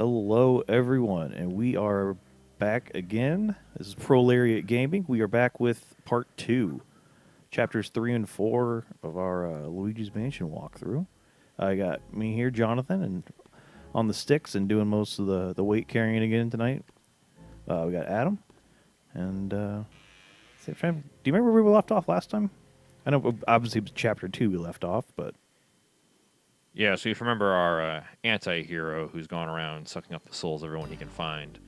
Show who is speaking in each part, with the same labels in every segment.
Speaker 1: Hello, everyone, and we are back again. This is Pro Lariat Gaming. We are back with part two, chapters 3 and 4 of our Luigi's Mansion walkthrough. I got me here, Jonathan, and on the sticks and doing most of the weight carrying again tonight. We got Adam, and do you remember where we left off last time? I know, obviously, it was chapter 2 we left off, but
Speaker 2: Yeah, so if you remember our anti-hero who's gone around sucking up the souls of everyone he can find,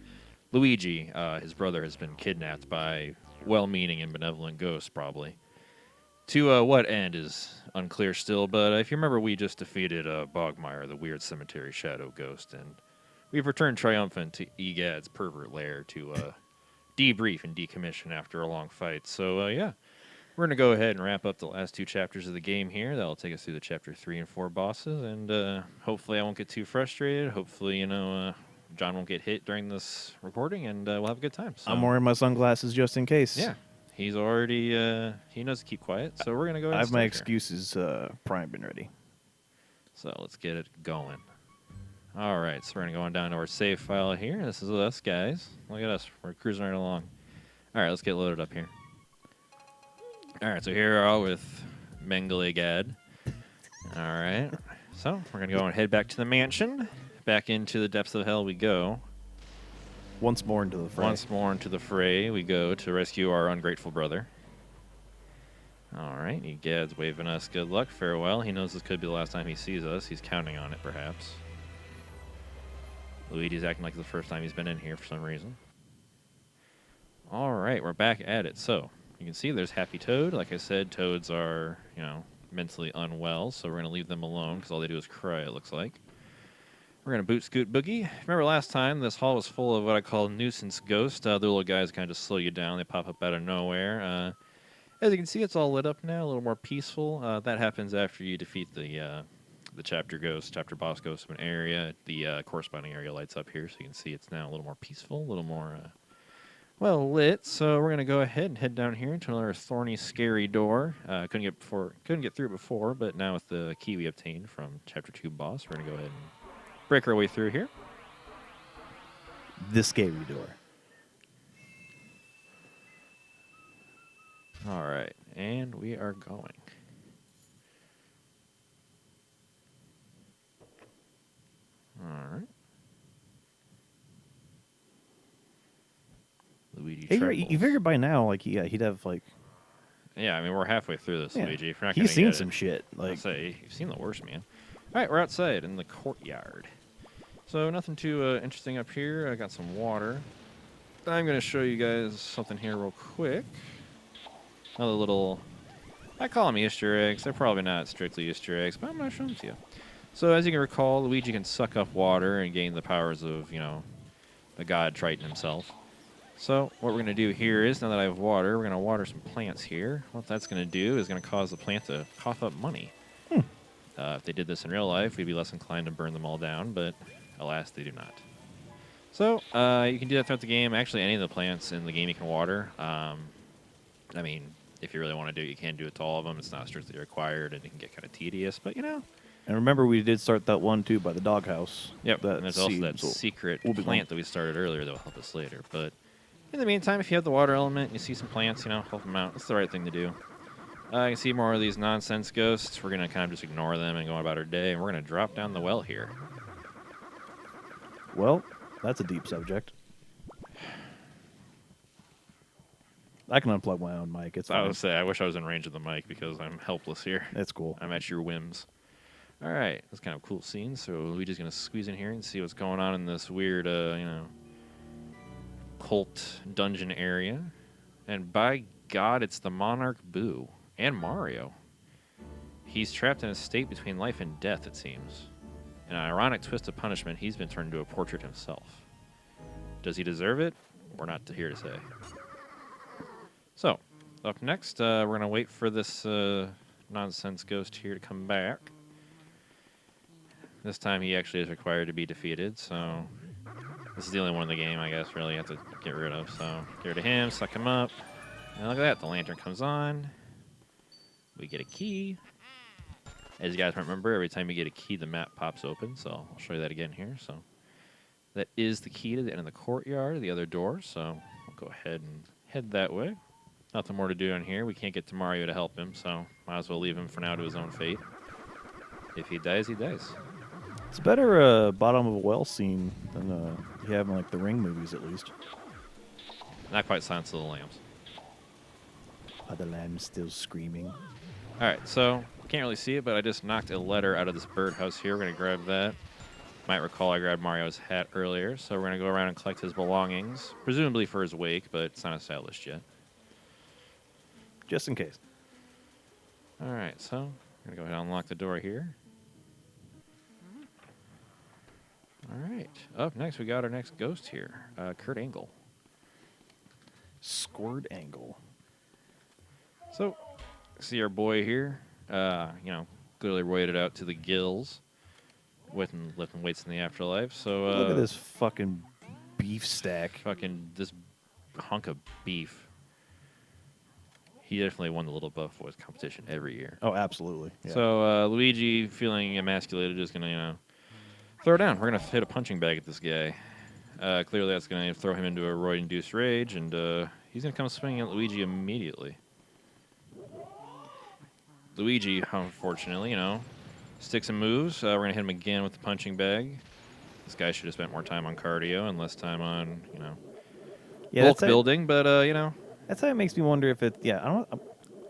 Speaker 2: Luigi, his brother, has been kidnapped by well-meaning and benevolent ghosts, probably. To what end is unclear still, but if you remember, we just defeated Bogmire, the weird cemetery shadow ghost, and we've returned triumphant to Egad's pervert lair to debrief and decommission after a long fight. So, yeah. We're going to go ahead and wrap up the last two chapters of the game here. That'll take us through the chapter 3 and 4 bosses, and hopefully I won't get too frustrated. Hopefully, John won't get hit during this recording, and we'll have a good time. So,
Speaker 1: I'm wearing my sunglasses just in case.
Speaker 2: yeah, he's already, he knows to keep quiet, so we're going to go ahead
Speaker 1: I
Speaker 2: and
Speaker 1: have my
Speaker 2: start
Speaker 1: excuses primed and ready.
Speaker 2: here. So let's get it going. All right, so we're going to go on down to our save file here. This is us, guys. Look at us. We're cruising right along. All right, let's get loaded up here. All right, so here we are with Mengeligad. All right, so we're going to go and head back to the mansion. Back into the depths of hell we go.
Speaker 1: Once more into the fray.
Speaker 2: Once more into the fray we go to rescue our ungrateful brother. All right, Egad's waving us good luck, farewell. He knows this could be the last time he sees us. He's counting on it, perhaps. Luigi's acting like it's the first time he's been in here for some reason. All right, we're back at it. So, you can see there's Happy Toad. Like I said, toads are, mentally unwell, so we're going to leave them alone because all they do is cry, it looks like. We're going to boot scoot boogie. Remember last time, this hall was full of what I call nuisance ghosts. The little guys kind of just slow you down. They pop up out of nowhere. As you can see, it's all lit up now, a little more peaceful. That happens after you defeat the chapter ghost, chapter boss ghost of an area. The corresponding area lights up here, so you can see it's now a little more peaceful, a little more well lit. So we're gonna go ahead and head down here into another thorny, scary door. Couldn't get through it before, but now with the key we obtained from chapter 2 boss, we're gonna go ahead and break our way through here.
Speaker 1: The scary door.
Speaker 2: All right, and we are going. All right. Luigi
Speaker 1: Hey,
Speaker 2: trembles.
Speaker 1: you figure by now, like, yeah, he'd have like.
Speaker 2: Yeah, I mean we're halfway through this,
Speaker 1: Yeah.
Speaker 2: Luigi. If you're not
Speaker 1: He's
Speaker 2: gonna
Speaker 1: seen
Speaker 2: get
Speaker 1: some
Speaker 2: it,
Speaker 1: shit.
Speaker 2: I'll
Speaker 1: Like,
Speaker 2: say you've seen the worst, man. All right, we're outside in the courtyard. So nothing too interesting up here. I got some water. I'm gonna show you guys something here real quick. Another little. I call them Easter eggs. They're probably not strictly Easter eggs, but I'm gonna show them to you. So as you can recall, Luigi can suck up water and gain the powers of, the god Triton himself. So what we're going to do here is, now that I have water, we're going to water some plants here. What that's going to do is going to cause the plant to cough up money. If they did this in real life, we'd be less inclined to burn them all down, but alas, they do not. So you can do that throughout the game. Actually, any of the plants in the game you can water. I mean, if you really want to do it, you can do it to all of them. It's not strictly required, and it can get kind of tedious, but
Speaker 1: and remember, we did start that one too by the doghouse.
Speaker 2: Yep, and there's also that secret plant that we started earlier that will help us later. But in the meantime, if you have the water element and you see some plants, help them out. It's the right thing to do. You can see more of these nonsense ghosts. We're going to kind of just ignore them and go about our day, and we're going to drop down the well here.
Speaker 1: Well, that's a deep subject. I can unplug my own mic. It's fine.
Speaker 2: I would say, I wish I was in range of the mic because I'm helpless here.
Speaker 1: It's cool.
Speaker 2: I'm at your whims. All right, that's kind of a cool scene. So Luigi's going to squeeze in here and see what's going on in this weird, cult dungeon area. And by God, it's the Monarch Boo and Mario. He's trapped in a state between life and death, it seems. In an ironic twist of punishment, he's been turned into a portrait himself. Does he deserve it? We're not here to say. So, up next, we're going to wait for this nonsense ghost here to come back. This time he actually is required to be defeated, so this is the only one in the game, I guess, really you have to get rid of. So, get rid of him, suck him up. And look at that, the lantern comes on. We get a key. As you guys might remember, every time you get a key, the map pops open, so I'll show you that again here. So, That is the key to the end of the courtyard, the other door, so we'll go ahead and head that way. Nothing more to do on here. We can't get to Mario to help him, so might as well leave him for now to his own fate. If he dies, he dies.
Speaker 1: It's better bottom of a well scene than you have in like the Ring movies, at least.
Speaker 2: Not quite Silence of the Lambs.
Speaker 1: Are the lambs still screaming?
Speaker 2: All right, so can't really see it, but I just knocked a letter out of this birdhouse here. We're going to grab that. Might recall I grabbed Mario's hat earlier, so we're going to go around and collect his belongings, presumably for his wake, but it's not established yet.
Speaker 1: Just in case.
Speaker 2: All right, so we're going to go ahead and unlock the door here. All right, up next we got our next ghost here, Kurt Angle.
Speaker 1: Squirt Angle.
Speaker 2: So, see our boy here, clearly roided out to the gills, lifting weights in the afterlife. So
Speaker 1: Look at this fucking beef stack.
Speaker 2: Fucking this hunk of beef. He definitely won the Little Buff Boys competition every year.
Speaker 1: Oh, absolutely. Yeah.
Speaker 2: So Luigi, feeling emasculated, is gonna throw down. We're gonna hit a punching bag at this guy. Clearly, that's gonna throw him into a roid-induced rage, and he's gonna come swinging at Luigi immediately. Luigi, unfortunately, sticks and moves. We're gonna hit him again with the punching bag. This guy should have spent more time on cardio and less time on, bulk building. But
Speaker 1: that's how it makes me wonder if it. Yeah,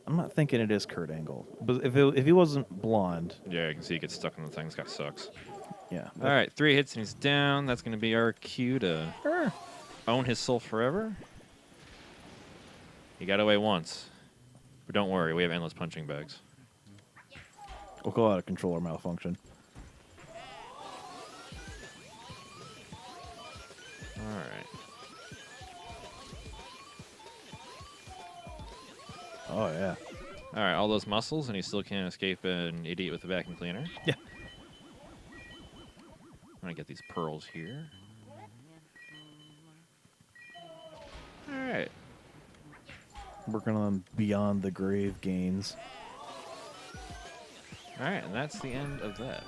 Speaker 1: I'm not thinking it is Kurt Angle, but if he wasn't blonde.
Speaker 2: Yeah, you can see he gets stuck on the thing. This guy sucks.
Speaker 1: Yeah.
Speaker 2: All right, 3 hits and he's down. That's gonna be our cue to own his soul forever. He got away once, but don't worry, we have endless punching bags.
Speaker 1: We'll call it a controller malfunction.
Speaker 2: All right.
Speaker 1: Oh, yeah.
Speaker 2: All right, all those muscles, and he still can't escape an idiot with a vacuum cleaner.
Speaker 1: Yeah.
Speaker 2: I'm going to get these pearls here. All right.
Speaker 1: Working on Beyond the Grave gains.
Speaker 2: All right, and that's the end of that.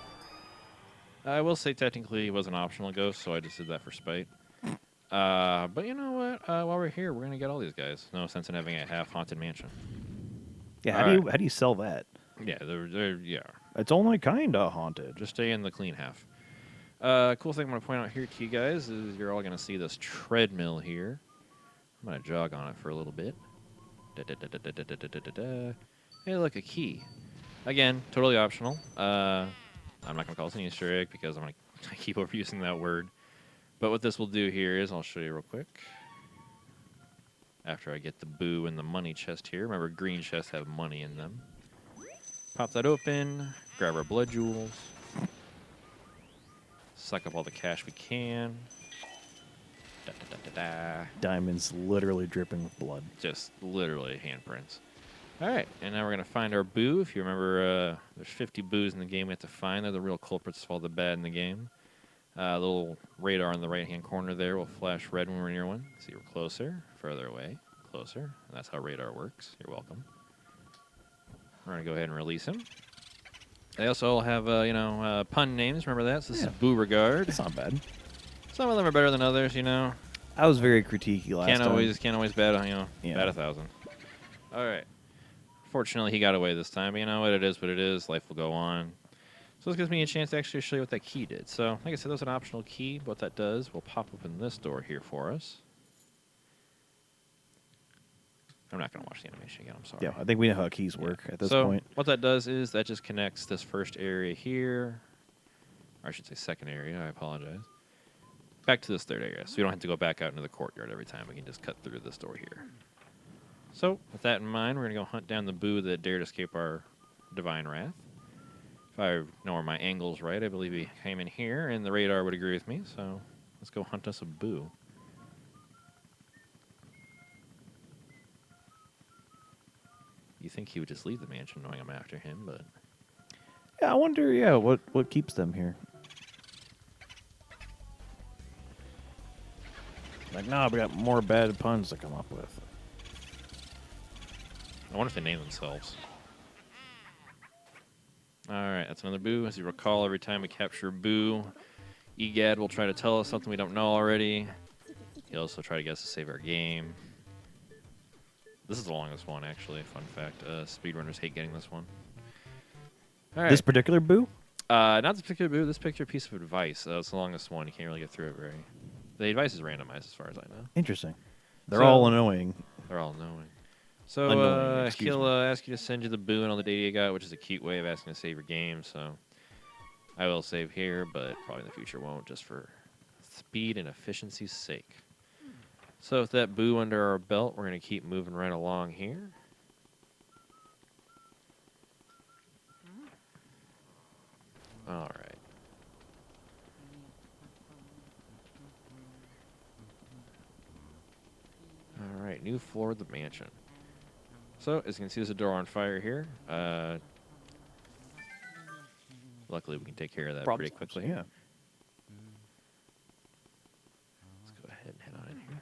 Speaker 2: I will say technically it was an optional ghost, so I just did that for spite. But you know what? While we're here, we're going to get all these guys. No sense in having a half-haunted mansion.
Speaker 1: Yeah, how do you sell that?
Speaker 2: Yeah, they're
Speaker 1: It's only kind of haunted.
Speaker 2: Just stay in the clean half. Cool thing I'm going to point out here to you guys is you're all going to see this treadmill here. I'm going to jog on it for a little bit. Hey, look, a key. Again, totally optional. I'm not going to call this an Easter egg because I'm going to keep overusing that word. But what this will do here is, I'll show you real quick. After I get the boo and the money chest here. Remember, green chests have money in them. Pop that open. Grab our blood jewels. Suck up all the cash we can.
Speaker 1: Diamonds literally dripping with blood.
Speaker 2: Just literally handprints. All right, and now we're going to find our boo. If you remember, there's 50 boos in the game we have to find. They're the real culprits of all the bad in the game. Little radar in the right-hand corner there will flash red when we're near one. See, we're closer, further away, closer. And that's how radar works. You're welcome. We're going to go ahead and release him. They also all have, pun names. Remember that? So this is Beauregard.
Speaker 1: It's not bad.
Speaker 2: Some of them are better than others,
Speaker 1: I was very critiquey last time.
Speaker 2: Can't always bat, bat 1,000. All right. Fortunately, he got away this time. But you know what? It is what it is. Life will go on. So this gives me a chance to actually show you what that key did. So, like I said, that was an optional key. What that does, will pop open this door here for us. I'm not going to watch the animation again. I'm sorry.
Speaker 1: Yeah, I think we know how keys work at this point.
Speaker 2: What that does is that just connects this first area here. Or I should say second area. I apologize. Back to this third area. So we don't have to go back out into the courtyard every time. We can just cut through this door here. So, with that in mind, we're going to go hunt down the boo that dared escape our divine wrath. If I know where my angle's right, I believe he came in here, and the radar would agree with me. So, let's go hunt us a boo. You think he would just leave the mansion knowing I'm after him, but...
Speaker 1: Yeah, I wonder, what keeps them here. Like, nah, we got more bad puns to come up with.
Speaker 2: I wonder if they name themselves. Alright, that's another boo. As you recall, every time we capture a boo, Egad will try to tell us something we don't know already. He'll also try to get us to save our game. This is the longest one, actually. Fun fact. Speedrunners hate getting this one. All right.
Speaker 1: This particular boo?
Speaker 2: Not this particular boo. This particular piece of advice. It's the longest one. You can't really get through it very. The advice is randomized, as far as I know.
Speaker 1: Interesting. They're
Speaker 2: So-
Speaker 1: all annoying.
Speaker 2: They're all knowing. So
Speaker 1: Annoying, excuse
Speaker 2: he'll
Speaker 1: me.
Speaker 2: ask you to send you the boo and all the data you got, which is a cute way of asking to save your game. So I will save here, but probably in the future won't, just for speed and efficiency's sake. So with that boo under our belt, we're going to keep moving right along here. All right. All right, new floor of the mansion. So, as you can see, there's a door on fire here. Luckily, we can take care of that
Speaker 1: Problems.
Speaker 2: pretty quickly.
Speaker 1: Yeah.
Speaker 2: Let's go ahead and head on in here.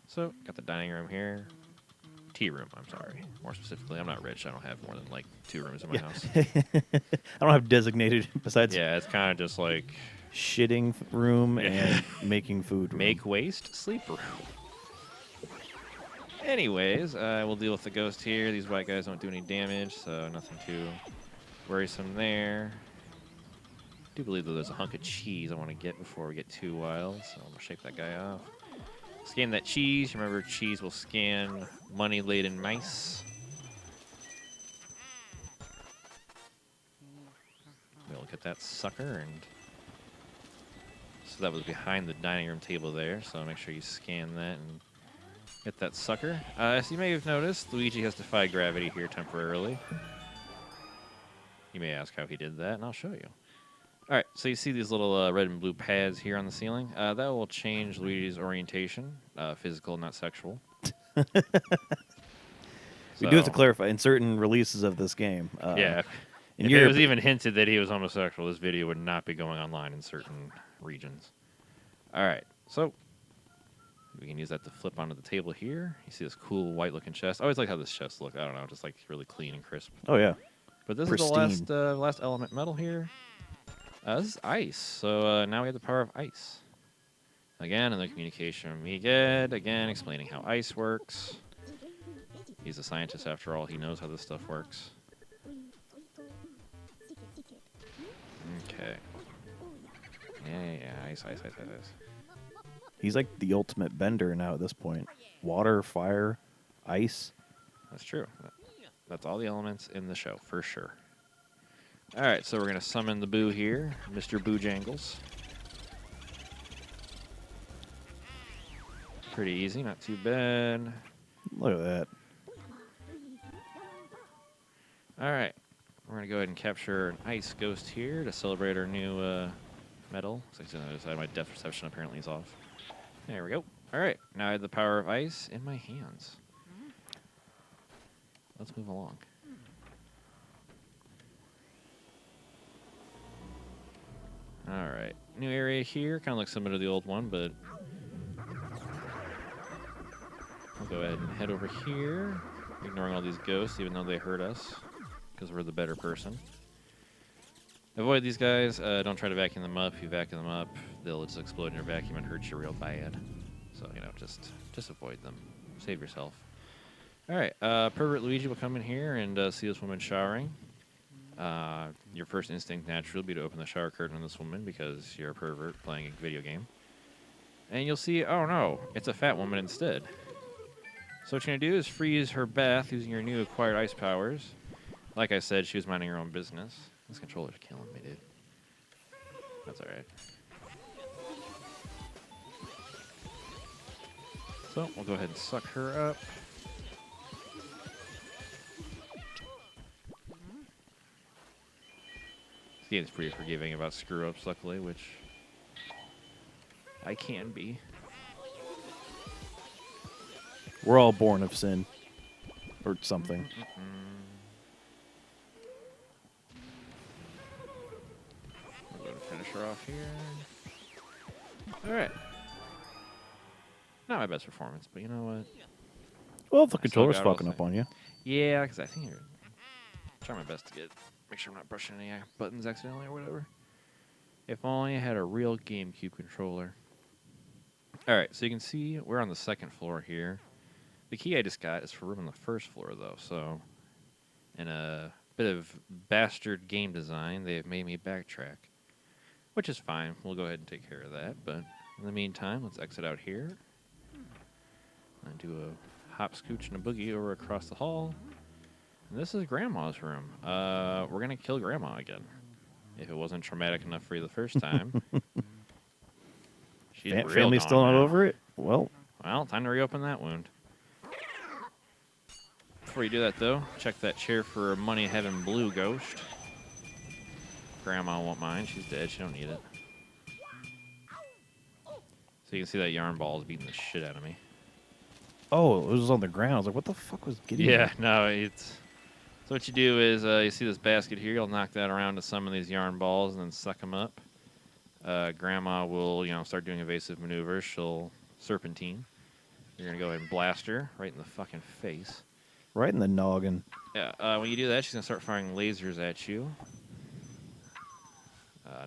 Speaker 2: So, got the dining room here. Tea room, I'm sorry. More specifically, I'm not rich. I don't have more than like 2 rooms in my house.
Speaker 1: I don't have designated besides
Speaker 2: Yeah, it's kind of just like
Speaker 1: shitting room
Speaker 2: Yeah.
Speaker 1: and making food room.
Speaker 2: make waste, sleep room. Anyways, we'll deal with the ghost here. These white guys don't do any damage, so nothing too worrisome there. I do believe that there's a hunk of cheese I want to get before we get too wild, so I'm going to shake that guy off. Scan that cheese. Remember, cheese will scan money-laden mice. We'll look at that sucker, and so that was behind the dining room table there, so make sure you scan that and get that sucker. As you may have noticed, Luigi has defied gravity here temporarily. You may ask how he did that, and I'll show you. All right, so you see these little red and blue pads here on the ceiling. That will change Luigi's orientation, physical, not sexual.
Speaker 1: We do have to
Speaker 2: So,
Speaker 1: clarify in certain releases of this game.
Speaker 2: Yeah.
Speaker 1: In
Speaker 2: If it
Speaker 1: Europe,
Speaker 2: was even hinted that he was homosexual, this video would not be going online in certain regions. All right, so we can use that to flip onto the table here. You see this cool white-looking chest. I always like how this chest looks. I don't know, just like really clean and crisp.
Speaker 1: oh yeah,
Speaker 2: But this
Speaker 1: Pristine.
Speaker 2: is the last element metal here. This is ice. So now we have the power of ice. Again, another communication from Miguel. Again, explaining how ice works. He's a scientist after all. He knows how this stuff works. Okay. Yeah. Ice.
Speaker 1: he's like the ultimate bender now at this point. Water, fire, ice.
Speaker 2: That's true. That's all the elements in the show, for sure. All right, so we're going to summon the Boo here, Mr. Boojangles. Pretty easy, not too bad.
Speaker 1: Look at that.
Speaker 2: All right, we're going to go ahead and capture an ice ghost here to celebrate our new medal. So I decided my depth perception apparently is off. There we go. All right, now I have the power of ice in my hands. Let's move along. All right, new area here. Kind of looks similar to the old one, but I'll go ahead and head over here, ignoring all these ghosts, even though they hurt us, because we're the better person. Avoid these guys. Don't try to vacuum them up. If you vacuum them up, they'll just explode in your vacuum and hurt you real bad. So, you know, just avoid them. Save yourself. All right, Pervert Luigi will come in here and see this woman showering. Your first instinct naturally will be to open the shower curtain on this woman because you're a pervert playing a video game. And you'll see, oh no, it's a fat woman instead. So what you're going to do is freeze her bath using your new acquired ice powers. Like I said, she was minding her own business. This controller's killing me, dude. That's alright. So we'll go ahead and suck her up. This game's pretty forgiving about screw-ups, luckily, which I can be.
Speaker 1: We're all born of sin, or something.
Speaker 2: We'll go to finish her off here. All right. Not my best performance, but you know what?
Speaker 1: Well, if the
Speaker 2: I still
Speaker 1: controller's
Speaker 2: got it, I'll
Speaker 1: fucking up
Speaker 2: say.
Speaker 1: on you.
Speaker 2: Yeah, because I think I'm trying my best to make sure I'm not brushing any buttons accidentally or whatever. If only I had a real GameCube controller. All right, so you can see we're on the second floor here. The key I just got is for room on the first floor, though. So, in a bit of bastard game design, they have made me backtrack, which is fine. We'll go ahead and take care of that. But in the meantime, let's exit out here and do a hop, scooch, and a boogie over across the hall. And this is Grandma's room. We're gonna kill Grandma again. If it wasn't traumatic enough for you the first time, she's real
Speaker 1: Family's
Speaker 2: gone
Speaker 1: still not
Speaker 2: now.
Speaker 1: over it? Well,
Speaker 2: Time to reopen that wound. Before you do that, though, check that chair for a money heaven blue ghost. Grandma won't mind. She's dead. She don't need it. So you can see that yarn ball is beating the shit out of me.
Speaker 1: oh, it was on the ground. I was like, what the fuck was getting me?
Speaker 2: Yeah, no, it's... So what you do is, you see this basket here. You'll knock that around to some of these yarn balls and then suck them up. Grandma will, start doing evasive maneuvers. She'll serpentine. You're going to go ahead and blast her right in the fucking face.
Speaker 1: Right in the noggin.
Speaker 2: Yeah, when you do that, she's going to start firing lasers at you.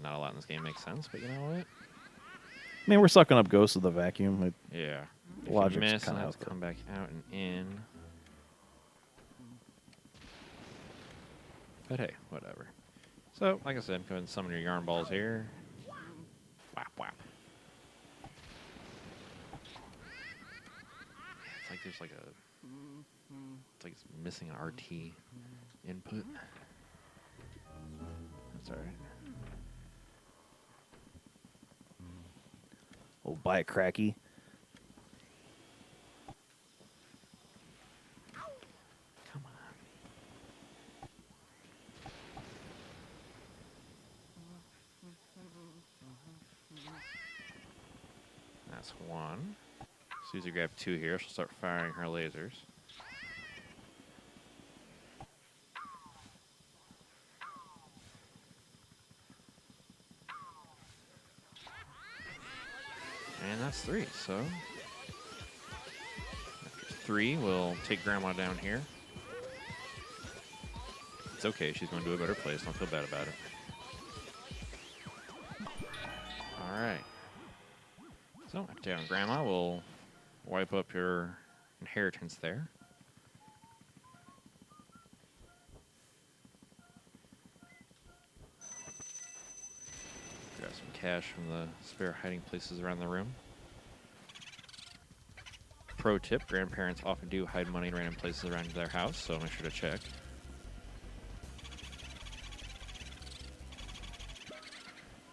Speaker 2: Not a lot in this game makes sense, but you know what?
Speaker 1: I mean, we're sucking up ghosts with the vacuum.
Speaker 2: Yeah. If
Speaker 1: Logic's
Speaker 2: you miss,
Speaker 1: kinda
Speaker 2: I'll
Speaker 1: out
Speaker 2: have to
Speaker 1: there.
Speaker 2: come back out and in. But hey, whatever. So, like I said, go ahead and summon your yarn balls here. Whap, whap. It's like there's like a... It's like it's missing an RT input. That's alright.
Speaker 1: Oh, buy it, cracky.
Speaker 2: Come on. That's one. Susie grabbed two here. She'll start firing her lasers. And that's three, so... After three, we'll take Grandma down here. It's okay, she's going to a better place. Don't feel bad about it. Alright. So, down Grandma, we'll wipe up your inheritance there. Grab some cash from the spare hiding places around the room. Pro tip, grandparents often do hide money in random places around their house, so make sure to check.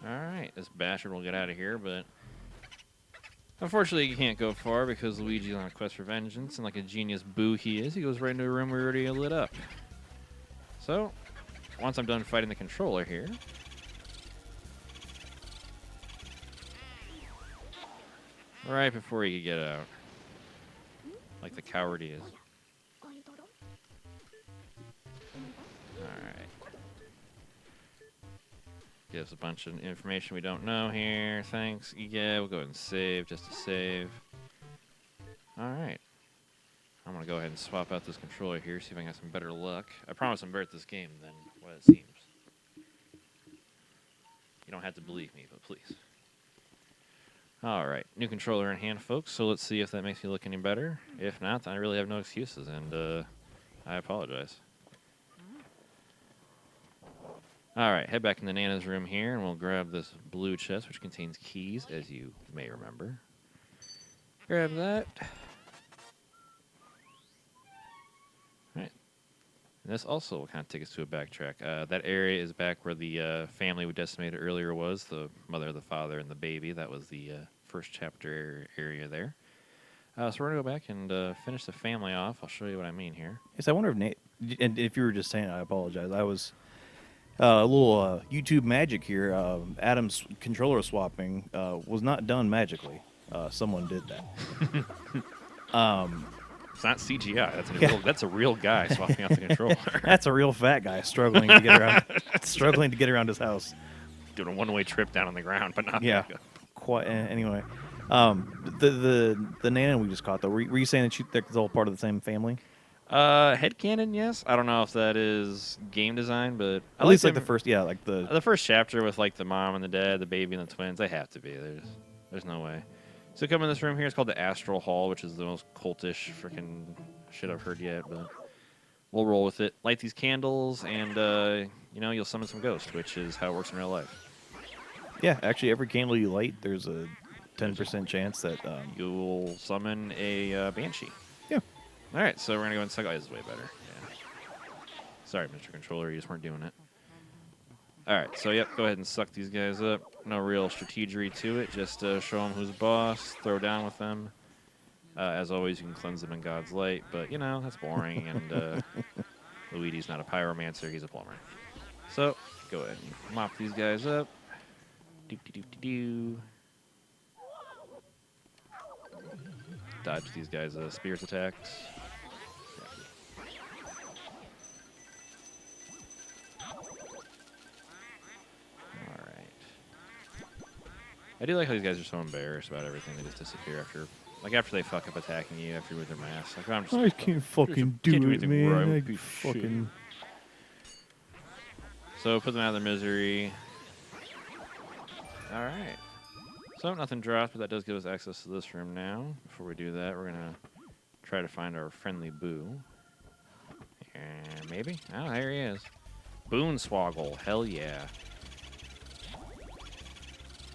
Speaker 2: Alright, this bastard will get out of here, but unfortunately you can't go far because Luigi's on a quest for vengeance, and like a genius boo he is, he goes right into a room we already lit up. So, once I'm done fighting the controller here, right before he could get out, like the coward he is. Alright. Gives a bunch of information we don't know here. Thanks. Yeah, we'll go ahead and save just to save. Alright. I'm going to go ahead and swap out this controller here, see if I can have some better luck. I promise I'm better at this game than what it seems. You don't have to believe me, but please. Alright, new controller in hand, folks, so let's see if that makes me look any better. If not, then I really have no excuses, and I apologize. Alright, head back into Nana's room here, and we'll grab this blue chest, which contains keys, as you may remember. Grab that. Alright. And this also will kind of take us to a backtrack. That area is back where the family we decimated earlier was, the mother, the father, and the baby. That was the first chapter area there. So we're going to go back and finish the family off. I'll show you what I mean here.
Speaker 1: Yes, I wonder if Nate, and if you were just saying it, I apologize. I was a little YouTube magic here. Adam's controller swapping was not done magically. Someone did that.
Speaker 2: It's not CGI. That's a real guy swapping out the controller.
Speaker 1: That's a real fat guy struggling to get around, struggling to get around his house.
Speaker 2: Doing a one-way trip down on the ground, but not
Speaker 1: Yeah.
Speaker 2: back up.
Speaker 1: Quite. Anyway, the Nana we just caught though. Were you saying that that's all part of the same family?
Speaker 2: Headcanon, yes. I don't know if that is game design, but I
Speaker 1: At
Speaker 2: like
Speaker 1: least like the
Speaker 2: them.
Speaker 1: first, yeah, like the
Speaker 2: The first chapter with like the mom and the dad, the baby and the twins, they have to be. There's no way. So come in this room here. It's called the Astral Hall, which is the most cultish freaking shit I've heard yet. But we'll roll with it. Light these candles, and you'll summon some ghosts, which is how it works in real life.
Speaker 1: yeah. Actually, every candle you light, there's a
Speaker 2: There's a-
Speaker 1: 10% chance that
Speaker 2: You'll summon a banshee.
Speaker 1: yeah.
Speaker 2: All right, so we're gonna go and suck. Oh, this is way better. Yeah. Sorry, Mr. Controller, you just weren't doing it. All right, so yep, go ahead and suck these guys up. No real strategery to it. Just show them who's boss. Throw down with them. As always, you can cleanse them in God's light, but that's boring. And Luigi's not a pyromancer; he's a plumber. So go ahead and mop these guys up. Do do do do do. Dodge these guys' spears attacks. All right. I do like how these guys are so embarrassed about everything; they just disappear after they fuck up attacking you after you're with their mask. Like I'm just.
Speaker 1: I can't fucking
Speaker 2: Can't
Speaker 1: do
Speaker 2: do
Speaker 1: it,
Speaker 2: anything right,
Speaker 1: man. I
Speaker 2: piece of shit.
Speaker 1: fucking.
Speaker 2: So put them out of their misery. All right. So nothing dropped, but that does give us access to this room now. Before we do that, we're gonna try to find our friendly Boo. And maybe? Oh, there he is. Boonswoggle. Hell yeah.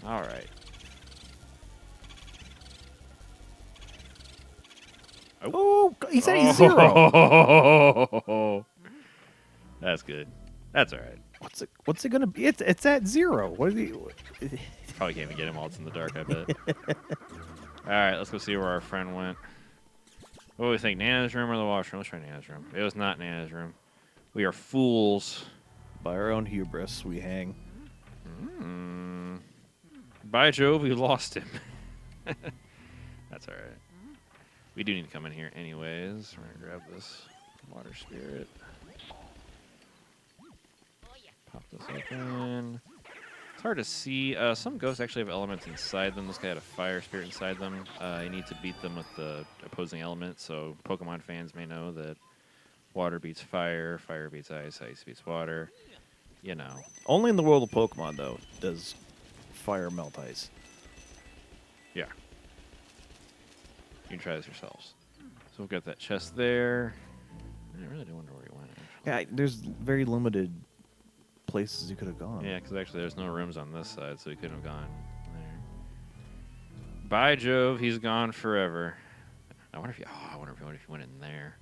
Speaker 2: All right.
Speaker 1: Oh, he said he's zero.
Speaker 2: Oh, that's good. That's all right.
Speaker 1: What's it gonna be? It's at zero. What is he?
Speaker 2: Probably can't even get him while it's in the dark, I bet. All right, let's go see where our friend went. What do we think, Nana's room or the washroom? Let's try Nana's room. It was not Nana's room. We are fools.
Speaker 1: By our own hubris, we hang.
Speaker 2: By Jove, we lost him. That's all right. We do need to come in here anyways. We're going to grab this water spirit. Pop this open. It's hard to see. Some ghosts actually have elements inside them. This guy had a fire spirit inside them. You need to beat them with the opposing element. So Pokemon fans may know that water beats fire, fire beats ice, ice beats water.
Speaker 1: Only in the world of Pokemon, though, does fire melt ice.
Speaker 2: Yeah. You can try this yourselves. So we've got that chest there. I really do wonder where he went, actually.
Speaker 1: Yeah, there's very limited places you could have gone.
Speaker 2: Yeah, because actually there's no rooms on this side, so he couldn't have gone there. By Jove, he's gone forever. I wonder if he went in there.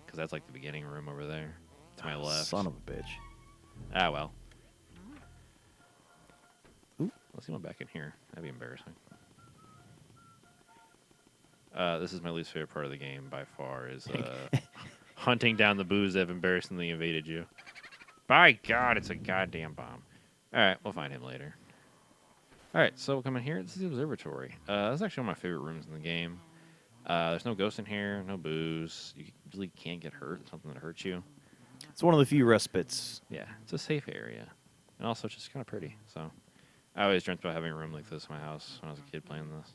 Speaker 2: Because that's like the beginning room over there. To my left.
Speaker 1: Son of a bitch.
Speaker 2: Ah, well.
Speaker 1: Ooh.
Speaker 2: Let's see one back in here. That'd be embarrassing. This is my least favorite part of the game by far, is hunting down the boos that have embarrassingly invaded you. By God, it's a goddamn bomb. All right, we'll find him later. All right, so we'll come in here. This is the observatory. This is actually one of my favorite rooms in the game. There's no ghosts in here, no boos. You really can't get hurt. There's nothing that hurts you.
Speaker 1: It's one of the few respites.
Speaker 2: Yeah, it's a safe area. And also, it's just kind of pretty. So, I always dreamt about having a room like this in my house when I was a kid playing this.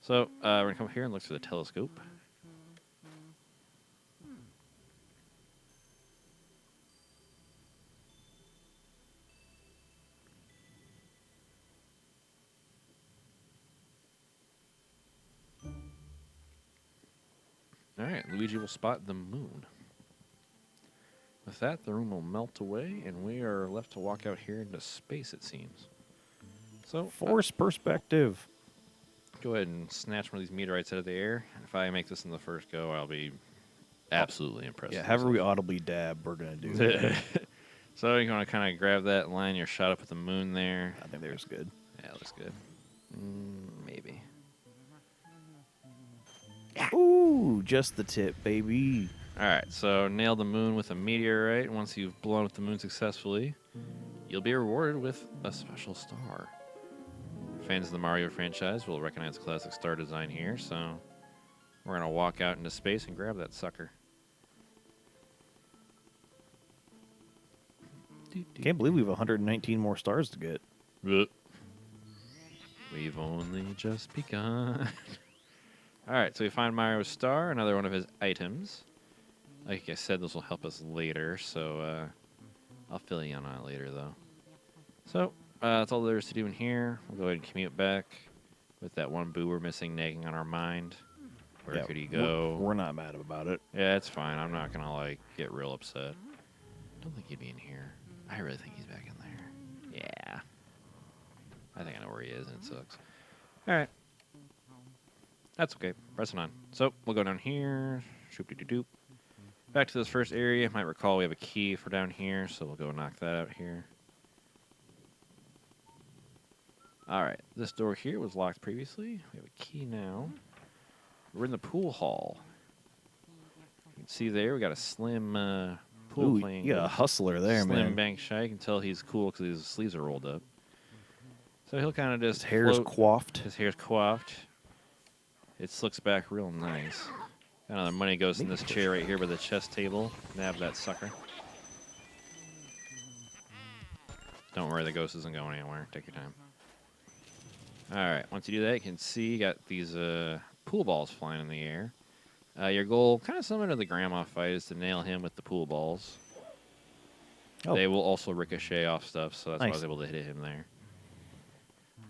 Speaker 2: So, we're going to come here and look through the telescope. All right, Luigi will spot the moon. With that, the room will melt away, and we are left to walk out here into space, it seems. So,
Speaker 1: Force perspective.
Speaker 2: go ahead and snatch one of these meteorites out of the air. If I make this in the first go, I'll be absolutely impressed.
Speaker 1: Yeah, however we audibly dab, we're going to do that.
Speaker 2: So you want to kind of grab that line your shot up at the moon there.
Speaker 1: I think there's good.
Speaker 2: Yeah, it looks good. Maybe.
Speaker 1: Ooh, just the tip, baby.
Speaker 2: All right, so nail the moon with a meteorite. Once you've blown up the moon successfully, you'll be rewarded with a special star. Fans of the Mario franchise will recognize the classic star design here, so we're going to walk out into space and grab that sucker.
Speaker 1: Can't believe we have 119 more stars to get.
Speaker 2: We've only just begun. All right, so we find Mario's star, another one of his items. Like I said, this will help us later, so I'll fill you in on it later, though. So, that's all there is to do in here. We'll go ahead and commute back with that one boo we're missing nagging on our mind. Where
Speaker 1: Yeah,
Speaker 2: could he go?
Speaker 1: We're not mad about it.
Speaker 2: Yeah, it's fine. I'm not going to, like, get real upset. I don't think he'd be in here. I really think he's back in there. Yeah. I think I know where he is, and it sucks. All right. That's okay. Pressing on. So, we'll go down here. Shoop-de-doop. Back to this first area. Might recall we have a key for down here, so we'll go knock that out here. All right. This door here was locked previously. We have a key now. We're in the pool hall. You can see there we got a slim pool
Speaker 1: Ooh,
Speaker 2: playing.
Speaker 1: you got a hustler there,
Speaker 2: slim
Speaker 1: man.
Speaker 2: bank shy. You can tell he's cool because his sleeves are rolled up. So he'll kind of just
Speaker 1: His hair is
Speaker 2: float.
Speaker 1: coiffed.
Speaker 2: His hair's coiffed. It slicks back real nice. Another money goes in this chair right here by the chess table. Nab that sucker. Don't worry, the ghost isn't going anywhere. Take your time. All right, once you do that, you can see you got these pool balls flying in the air. Your goal, kind of similar to the grandma fight, is to nail him with the pool balls.
Speaker 1: Oh.
Speaker 2: They will also ricochet off stuff, so that's why I
Speaker 1: Nice.
Speaker 2: was able to hit him there.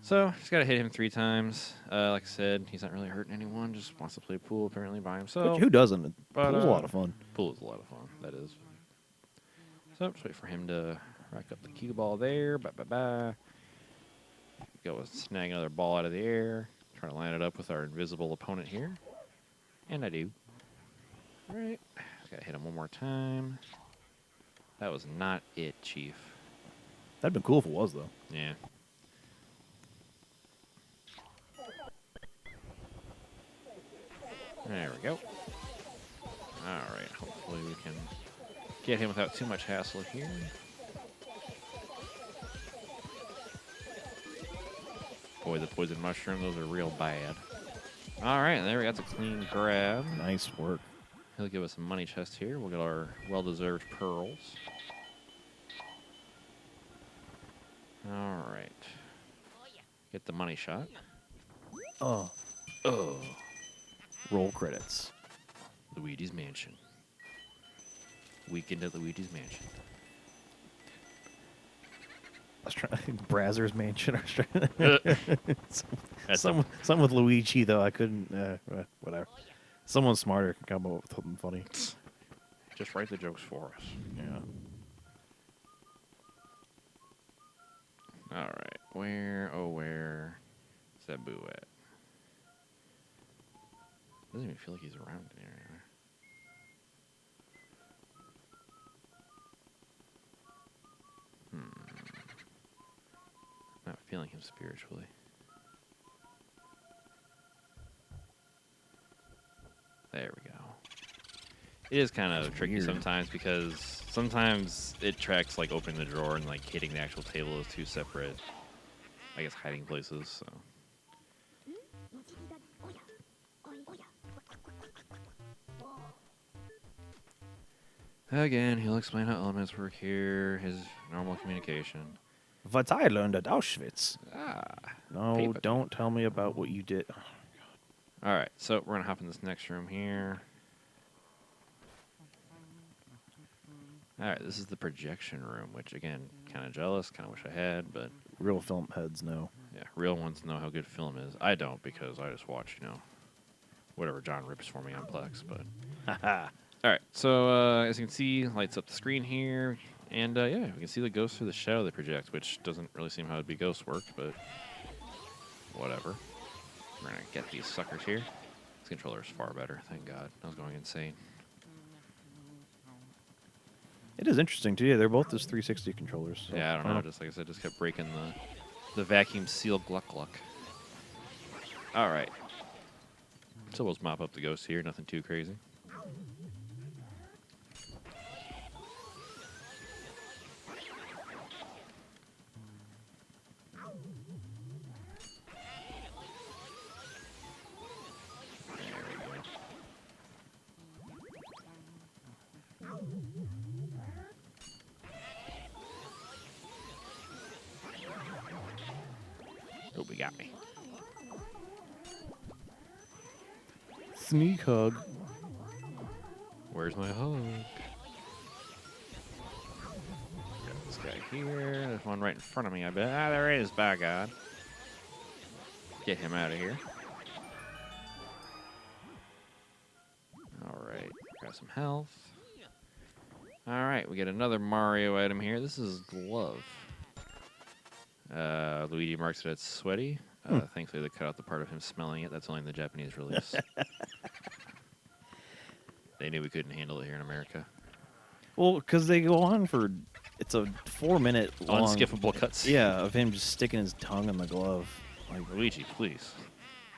Speaker 2: So, just got to hit him 3 times. Like I said, he's not really hurting anyone, just wants to play pool apparently by himself.
Speaker 1: Who doesn't?
Speaker 2: But,
Speaker 1: Pool's a lot of fun.
Speaker 2: Pool is a lot of fun, that is. So, just wait for him to rack up the cue ball there. Ba-ba-ba. Go and snag another ball out of the air. Try to line it up with our invisible opponent here. And I do. All right. Gotta hit him one more time. That was not it, Chief.
Speaker 1: That'd been cool if it was, though.
Speaker 2: Yeah. There we go. All right. Hopefully we can get him without too much hassle here. Boy, the poison mushroom, those are real bad. All right, there we got the clean grab.
Speaker 1: Nice work.
Speaker 2: He'll give us a money chest here. We'll get our well-deserved pearls. All right. Get the money shot.
Speaker 1: Oh.
Speaker 2: Oh.
Speaker 1: Roll credits.
Speaker 2: Luigi's Mansion. Weekend at Luigi's Mansion.
Speaker 1: I was trying Brazzers Mansion. I was
Speaker 2: That's
Speaker 1: trying some with Luigi though. I couldn't. Whatever. Someone smarter can come up with something funny.
Speaker 2: Just write the jokes for us.
Speaker 1: Yeah.
Speaker 2: All right. Where is that boo at? Doesn't even feel like he's around anywhere. Not feeling him spiritually. There we go. It is kind of tricky
Speaker 1: weird.
Speaker 2: sometimes because sometimes it tracks like opening the drawer and like hitting the actual table as 2 separate, I guess, hiding places. So. Again, he'll explain how elements work here, his normal communication.
Speaker 1: What I learned at Auschwitz.
Speaker 2: Ah.
Speaker 1: No,
Speaker 2: Paper.
Speaker 1: don't tell me about what you did.
Speaker 2: All right, so we're going to hop in this next room here. All right, this is the projection room, which, again, kind of jealous, kind of wish I had, but...
Speaker 1: Real film heads know.
Speaker 2: Yeah, real ones know how good film is. I don't, because I just watch, whatever John rips for me on Plex, but...
Speaker 1: Haha.
Speaker 2: All right, so as you can see, lights up the screen here, and yeah, we can see the ghost through the shadow they project, which doesn't really seem how it'd be ghost work, but whatever. We're gonna get these suckers here. This controller's far better, thank God. I was going insane.
Speaker 1: It is interesting too. Yeah, they're both just 360 controllers. So
Speaker 2: Yeah, I don't know. Just like I said, just kept breaking the vacuum seal gluck gluck. All right. So we'll just mop up the ghost here. Nothing too crazy. Oh, we got me.
Speaker 1: Sneak hug.
Speaker 2: Where's my hug? Got this guy here. There's one right in front of me, I bet. Ah, there he is, by God. Get him out of here. All right, got some health. All right, we get another Mario item here. This is glove. Luigi marks it as sweaty. Thankfully, they cut out the part of him smelling it. That's only in the Japanese release. They knew we couldn't handle it here in America.
Speaker 1: Well, because they go on for, it's a 4-minute long,
Speaker 2: Unskippable cutscene.
Speaker 1: yeah, of him just sticking his tongue in the glove.
Speaker 2: Like, Luigi, please.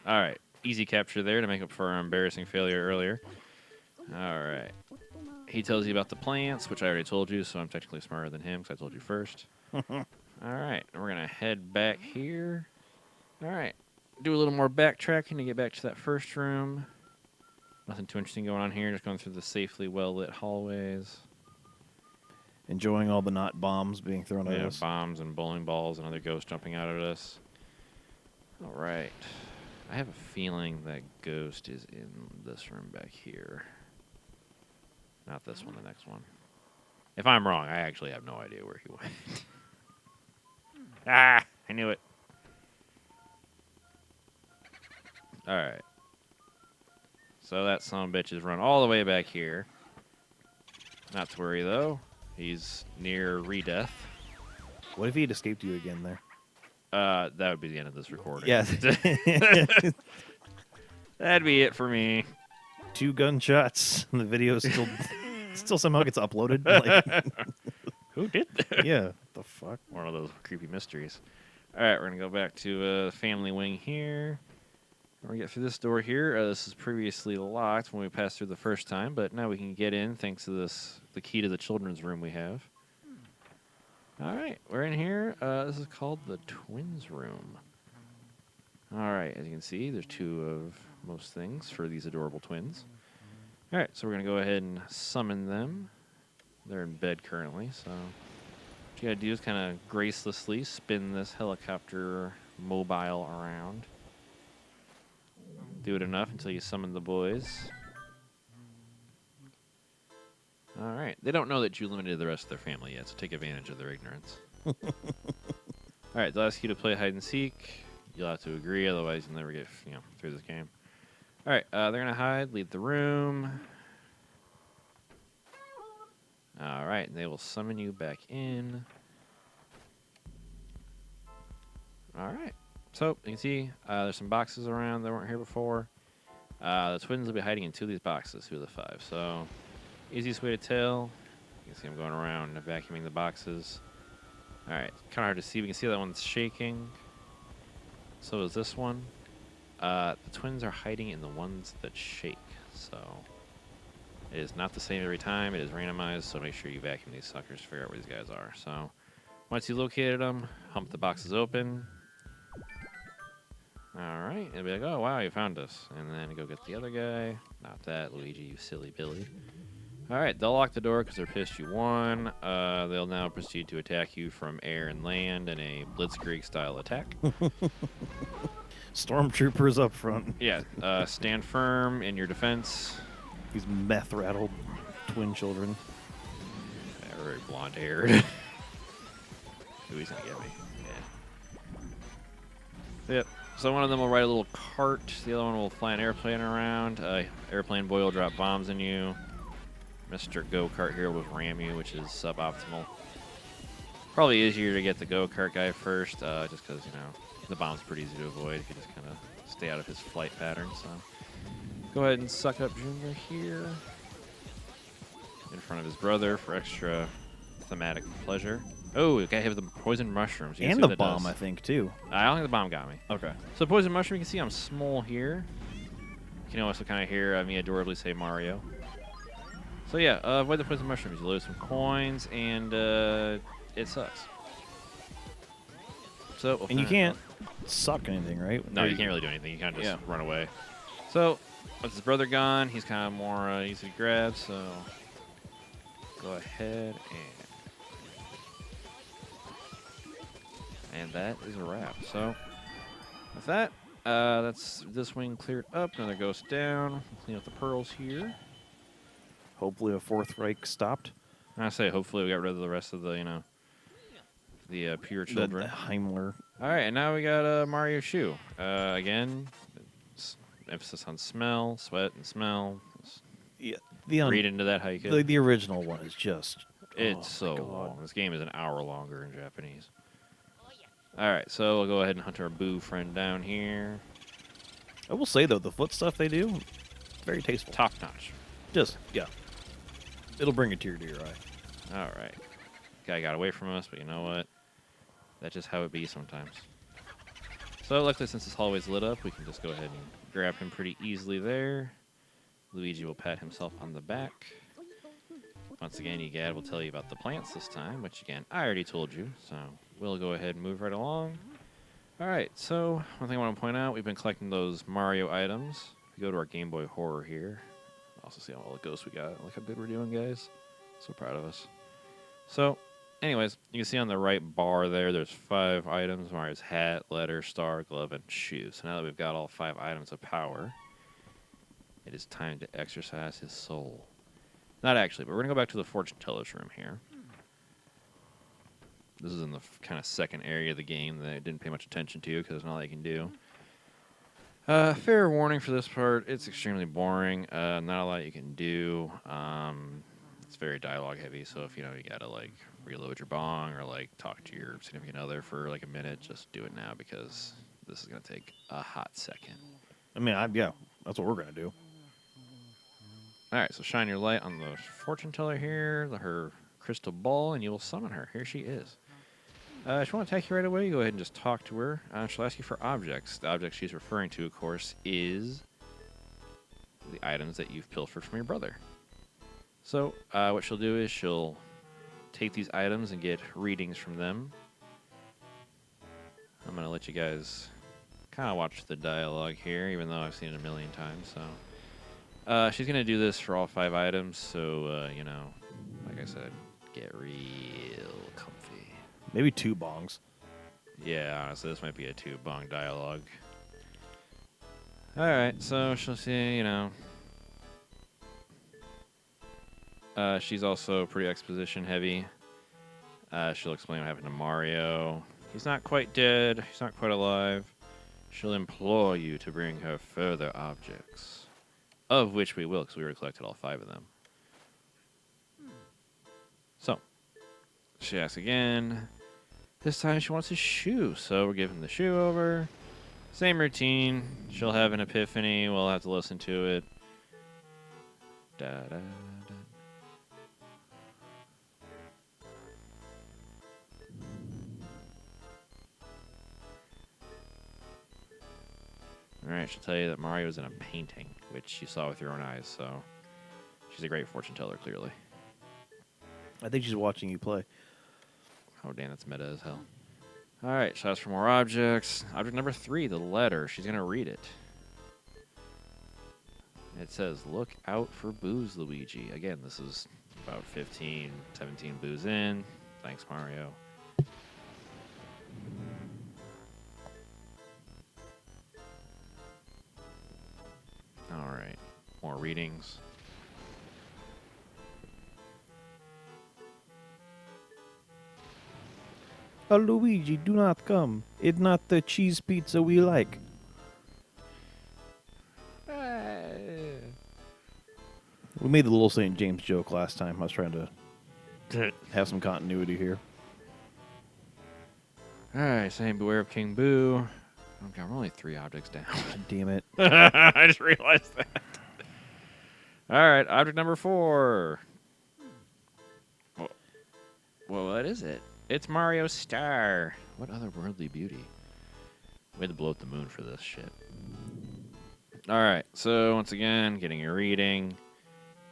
Speaker 2: All right, easy capture there to make up for our embarrassing failure earlier. All right. He tells you about the plants, which I already told you, so I'm technically smarter than him because I told you first. All right, and we're going to head back here. All right, do a little more backtracking to get back to that first room. Nothing too interesting going on here, just going through the safely well-lit hallways.
Speaker 1: Enjoying all the not bombs being thrown at us.
Speaker 2: Bombs and bowling balls and other ghosts jumping out at us. All right. I have a feeling that ghost is in this room back here. Not this one, the next one. If I'm wrong, I actually have no idea where he went. I knew it. All right. So that son of a bitch is run all the way back here. Not to worry, though. He's near re-death.
Speaker 1: What if he had escaped you again there?
Speaker 2: That would be the end of this recording.
Speaker 1: Yeah.
Speaker 2: That'd be it for me.
Speaker 1: 2 gunshots, and the video still somehow gets uploaded. Like,
Speaker 2: Who did that?
Speaker 1: yeah, what the fuck?
Speaker 2: One of those creepy mysteries. All right, we're going to go back to family wing here. We're going to get through this door here. This is previously locked when we passed through the first time, but now we can get in thanks to the key to the children's room we have. All right, we're in here. This is called the twins room. All right, as you can see, there's 2 of most things for these adorable twins. All right, so we're going to go ahead and summon them. They're in bed currently, so what you got to do is kind of gracelessly spin this helicopter mobile around. Do it enough until you summon the boys. All right. They don't know that you limited the rest of their family yet, so take advantage of their ignorance. All right. They'll ask you to play hide and seek. You'll have to agree, otherwise you'll never get through this game. All right. They're going to hide, leave the room. All right. And they will summon you back in. All right. So you can see there's some boxes around that weren't here before. The twins will be hiding in 2 of these boxes, 2 of the 5. So easiest way to tell, you can see I'm going around and vacuuming the boxes. All right, kind of hard to see. We can see that one's shaking. So is this one. The twins are hiding in the ones that shake. So it is not the same every time. It is randomized, so make sure you vacuum these suckers to figure out where these guys are. So once you located them, hump the boxes open. All right, and be like, oh, wow, you found us. And then go get the other guy. Not that, Luigi, you silly Billy. All right, they'll lock the door because they're pissed you won. They'll now proceed to attack you from air and land in a Blitzkrieg-style attack.
Speaker 1: Stormtroopers up front.
Speaker 2: Yeah, stand firm in your defense.
Speaker 1: These meth-rattled twin children.
Speaker 2: They're very blonde-haired. Ooh, he's going to get me. Yeah. Yep. So one of them will ride a little cart. The other one will fly an airplane around. Airplane boy will drop bombs in you. Mr. Go-Kart here will ram you, which is suboptimal. Probably easier to get the go-kart guy first, just because, the bomb's pretty easy to avoid if you just kind of stay out of his flight pattern. So go ahead and suck up Junior here in front of his brother for extra thematic pleasure. Oh, the guy hit with the poison mushrooms.
Speaker 1: And the bomb, I think, too.
Speaker 2: I don't think the bomb got me.
Speaker 1: Okay.
Speaker 2: So poison mushroom, you can see I'm small here. You can also kind of hear me adorably say Mario. So yeah, avoid the poison mushrooms. You lose some coins, and it sucks. So
Speaker 1: and you can't suck anything, right?
Speaker 2: No, you can't really do anything. You kind of just run away. So with his brother gone, he's kind of more easy to grab. So go ahead and that is a wrap. So with that, that's this wing cleared up. Another ghost down. Clean up the pearls here.
Speaker 1: Hopefully, a Fourth Reich stopped.
Speaker 2: I say hopefully we got rid of the rest of the the pure
Speaker 1: The
Speaker 2: children.
Speaker 1: Heimler.
Speaker 2: All right, and now we got Mario Shoe. Again, emphasis on smell, sweat, and smell.
Speaker 1: Yeah,
Speaker 2: Read into that how you could.
Speaker 1: the original one is just.
Speaker 2: It's so long. This game is an hour longer in Japanese. All right, so we'll go ahead and hunt our boo friend down here.
Speaker 1: I will say though, the foot stuff they do, very tasteful.
Speaker 2: Top notch.
Speaker 1: Just it'll bring a tear to your eye.
Speaker 2: All right, guy got away from us, but you know what? That's just how it be sometimes. So luckily, since this hallway's lit up, we can just go ahead and grab him pretty easily there. Luigi will pat himself on the back. Once again, Egad will tell you about the plants this time, which again, I already told you, so we'll go ahead and move right along. All right, so one thing I want to point out, we've been collecting those Mario items. If we go to our Game Boy Horror here, also see all the ghosts we got. Look how good we're doing, guys. So proud of us. So, anyways, you can see on the right bar there, there's 5 items. Mario's hat, letter, star, glove, and shoe. So now that we've got all 5 items of power, it is time to exercise his soul. Not actually, but we're going to go back to the fortune teller's room here. This is in the kind of second area of the game that I didn't pay much attention to because there's not all I can do. Fair warning for this part, it's extremely boring. Not a lot you can do. It's very dialogue heavy, so if you gotta like reload your bong or like talk to your significant other for like a minute, just do it now because this is going to take a hot second.
Speaker 1: I mean, that's what we're going to do.
Speaker 2: All right, so shine your light on the fortune teller here, her crystal ball, and you will summon her. Here she is. If you want to attack you right away, go ahead and just talk to her. She'll ask you for objects. The object she's referring to, of course, is the items that you've pilfered from your brother. So what she'll do is she'll take these items and get readings from them. I'm going to let you guys kind of watch the dialogue here, even though I've seen it a million times. So she's going to do this for all 5 items, so, like I said, get real comfy.
Speaker 1: Maybe 2 bongs.
Speaker 2: Yeah, honestly, this might be a 2-bong dialogue. All right, so she'll see, she's also pretty exposition heavy. She'll explain what happened to Mario. He's not quite dead. He's not quite alive. She'll implore you to bring her further objects, of which we will, because we already collected all 5 of them. So, she asks again. This time she wants his shoe, so we're giving the shoe over. Same routine. She'll have an epiphany. We'll have to listen to it. Da, da, da. All right, she'll tell you that Mario's in a painting, which you saw with your own eyes, so she's a great fortune teller, clearly.
Speaker 1: I think she's watching you play.
Speaker 2: Oh, damn, that's meta as hell. All right, she'll ask for more objects. Object number 3, the letter. She's going to read it. It says, look out for booze, Luigi. Again, this is about 15, 17 booze in. Thanks, Mario. All right, more readings.
Speaker 1: Oh, Luigi, do not come. It's not the cheese pizza we like. We made the little St. James joke last time. I was trying to have some continuity here.
Speaker 2: All right, saying beware of King Boo. Oh, God, we're only 3 objects down.
Speaker 1: God damn it.
Speaker 2: I just realized that. All right, object number 4. Well, what is it? It's Mario's star. What otherworldly beauty. We had to blow up the moon for this shit. All right, so once again, getting a reading.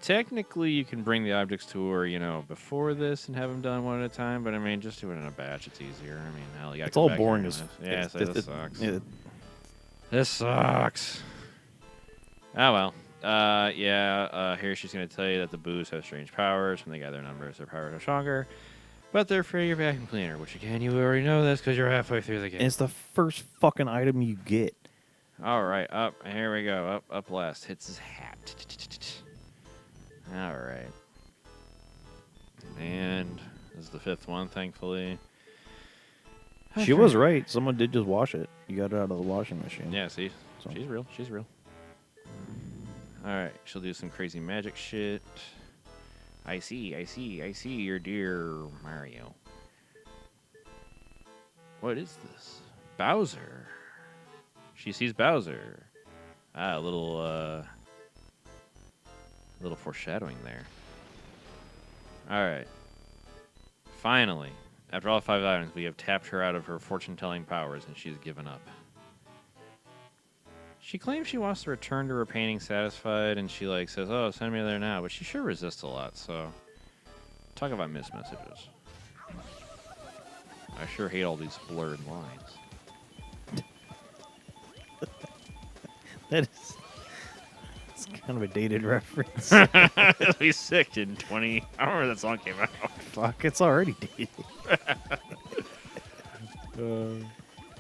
Speaker 2: Technically, you can bring the objects to her, before this and have them done one at a time. But I mean, just do it in a batch. It's easier. I mean, hell, you got.
Speaker 1: It's all boring as.
Speaker 2: Yeah, so this sucks.
Speaker 1: This
Speaker 2: sucks. Oh well. Here she's gonna tell you that the boos have strange powers. When they gather numbers, their powers are stronger. But they're free of your vacuum cleaner, which again, you already know this because you're halfway through the game.
Speaker 1: And it's the first fucking item you get.
Speaker 2: All right, up. Here we go. Up last. Hits his hat. All right. And this is the 5th one, thankfully.
Speaker 1: She was right. Someone did just wash it. You got it out of the washing machine.
Speaker 2: Yeah, see?
Speaker 1: So-
Speaker 2: She's real. She's real. All right. She'll do some crazy magic shit. I see your dear Mario. What is this? Bowser. She sees Bowser. Ah, a little foreshadowing there. All right. Finally, after all 5 items, we have tapped her out of her fortune-telling powers, and she's given up. She claims she wants to return to her painting satisfied, and she says, "Oh, send me there now." But she sure resists a lot. So, talk about missed messages. I sure hate all these blurred lines.
Speaker 1: That is. It's kind of a dated reference.
Speaker 2: It'll be sick in 20. I don't remember when that song came out.
Speaker 1: Fuck, it's already dated.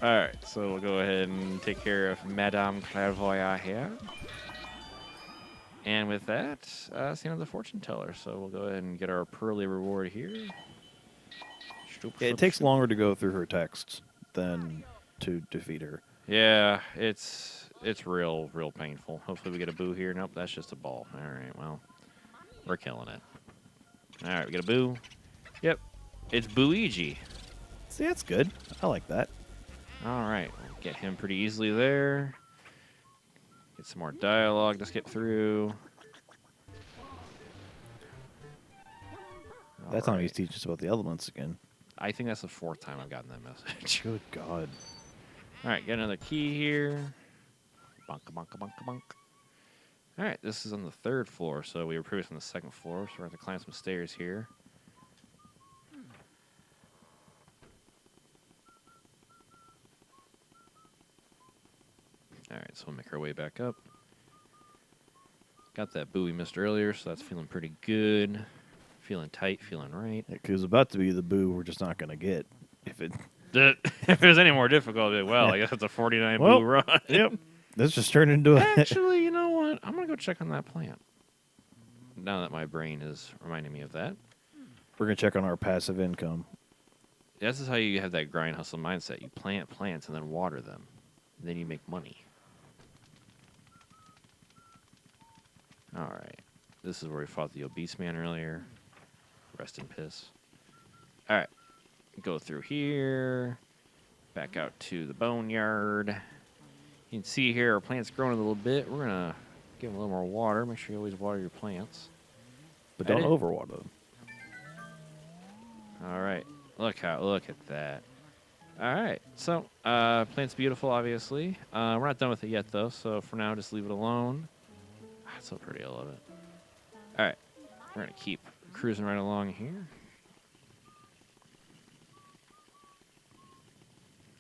Speaker 2: All right, so we'll go ahead and take care of Madame Clairvoyant here. And with that, it's the end of the fortune teller. So we'll go ahead and get our pearly reward here.
Speaker 1: Yeah, it takes longer to go through her texts than to defeat her.
Speaker 2: Yeah, it's real painful. Hopefully we get a boo here. Nope, that's just a ball. All right, well, we're killing it. All right, we get a boo. Yep, it's Luigi.
Speaker 1: See, that's good. I like that.
Speaker 2: All right, we'll get him pretty easily there. Get some more dialogue to skip through.
Speaker 1: That's how he's teaching us about the elements again.
Speaker 2: I think that's the 4th time I've gotten that message.
Speaker 1: Good God.
Speaker 2: All right, get another key here. Bonka, bonka, bonka, bonk. All right, this is on the 3rd floor, so we were previously on the 2nd floor, so we're going to climb some stairs here. All right, so we'll make our way back up. Got that boo we missed earlier, so that's feeling pretty good. Feeling tight, feeling right.
Speaker 1: It was about to be the boo we're just not going to get. If
Speaker 2: If there's any more difficult, well, I guess it's a 49
Speaker 1: Well,
Speaker 2: boo run.
Speaker 1: Yep. This just turned into a...
Speaker 2: Actually, you know what? I'm going to go check on that plant. Now that my brain is reminding me of that.
Speaker 1: We're going to check on our passive income.
Speaker 2: This is how you have that grind hustle mindset. You plant plants and then water them. And then you make money. All right. This is where we fought the obese man earlier. Rest in piss. All right. Go through here. Back out to the boneyard. You can see here our plant's growing a little bit. We're going to give them a little more water. Make sure you always water your plants.
Speaker 1: But don't overwater them.
Speaker 2: All right. Look at that. All right. So, plant's beautiful, obviously. We're not done with it yet, though. So, for now, just leave it alone. It's so pretty. I love it. All right. We're going to keep cruising right along here.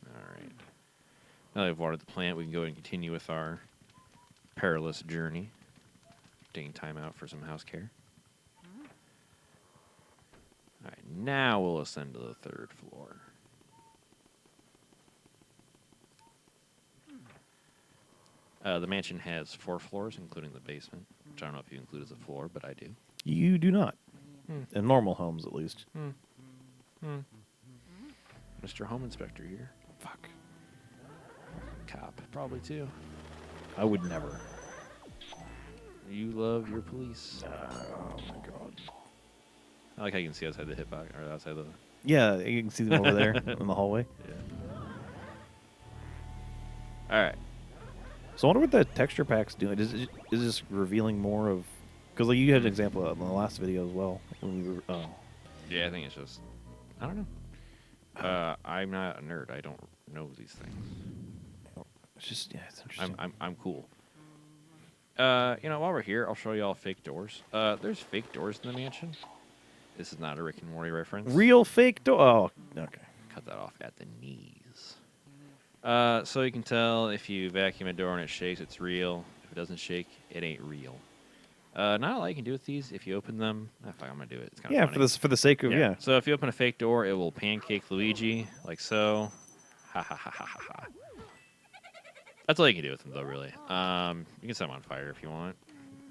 Speaker 2: All right. Now that we've watered the plant, we can go ahead and continue with our perilous journey. Taking time out for some house care. All right. Now we'll ascend to the 3rd floor. The mansion has 4 floors, including the basement, which I don't know if you include as a floor, but I do.
Speaker 1: You do not. In normal homes, at least.
Speaker 2: Mr. Home Inspector here.
Speaker 1: Fuck.
Speaker 2: Cop, probably too.
Speaker 1: I would never.
Speaker 2: You love your police.
Speaker 1: Oh, my God.
Speaker 2: I like how you can see outside the hitbox, or outside the...
Speaker 1: Yeah, you can see them over there in the hallway.
Speaker 2: Yeah. All right.
Speaker 1: So I wonder what the texture pack's doing. Is this revealing more of... Because you had an example in the last video as well. When we were,
Speaker 2: Yeah, I think it's just... I don't know. I'm not a nerd. I don't know these things.
Speaker 1: It's just, yeah, it's interesting.
Speaker 2: I'm cool. While we're here, I'll show you all fake doors. There's fake doors in the mansion. This is not a Rick and Morty reference.
Speaker 1: Real fake door? Oh, okay.
Speaker 2: Cut that off at the knees. So you can tell if you vacuum a door and it shakes, it's real. If it doesn't shake, it ain't real. Not a lot you can do with these. If you open them, fuck, I'm gonna do it. It's kind of funny.
Speaker 1: for the sake of yeah.
Speaker 2: So if you open a fake door, it will pancake Luigi like so. Ha ha ha ha ha ha. That's all you can do with them, though. Really. You can set them on fire if you want.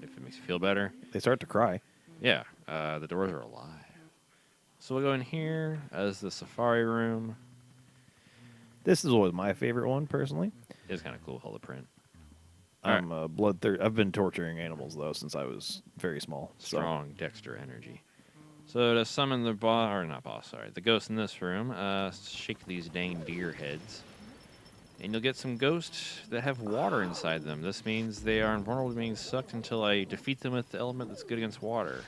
Speaker 2: if it makes you feel better.
Speaker 1: They start to cry.
Speaker 2: Yeah, the doors are alive. So we'll go in here as the safari room.
Speaker 1: This is always my favorite one, personally.
Speaker 2: It's kind of cool, holo print. All
Speaker 1: I'm bloodthirsty. I've been torturing animals, though, since I was very small.
Speaker 2: Strong Dexter energy. So to summon the boss, or not boss, sorry, the ghost in this room, shake these dang deer heads. And you'll get some ghosts that have water inside them. This means they are invulnerable to being sucked until I defeat them with the element that's good against water,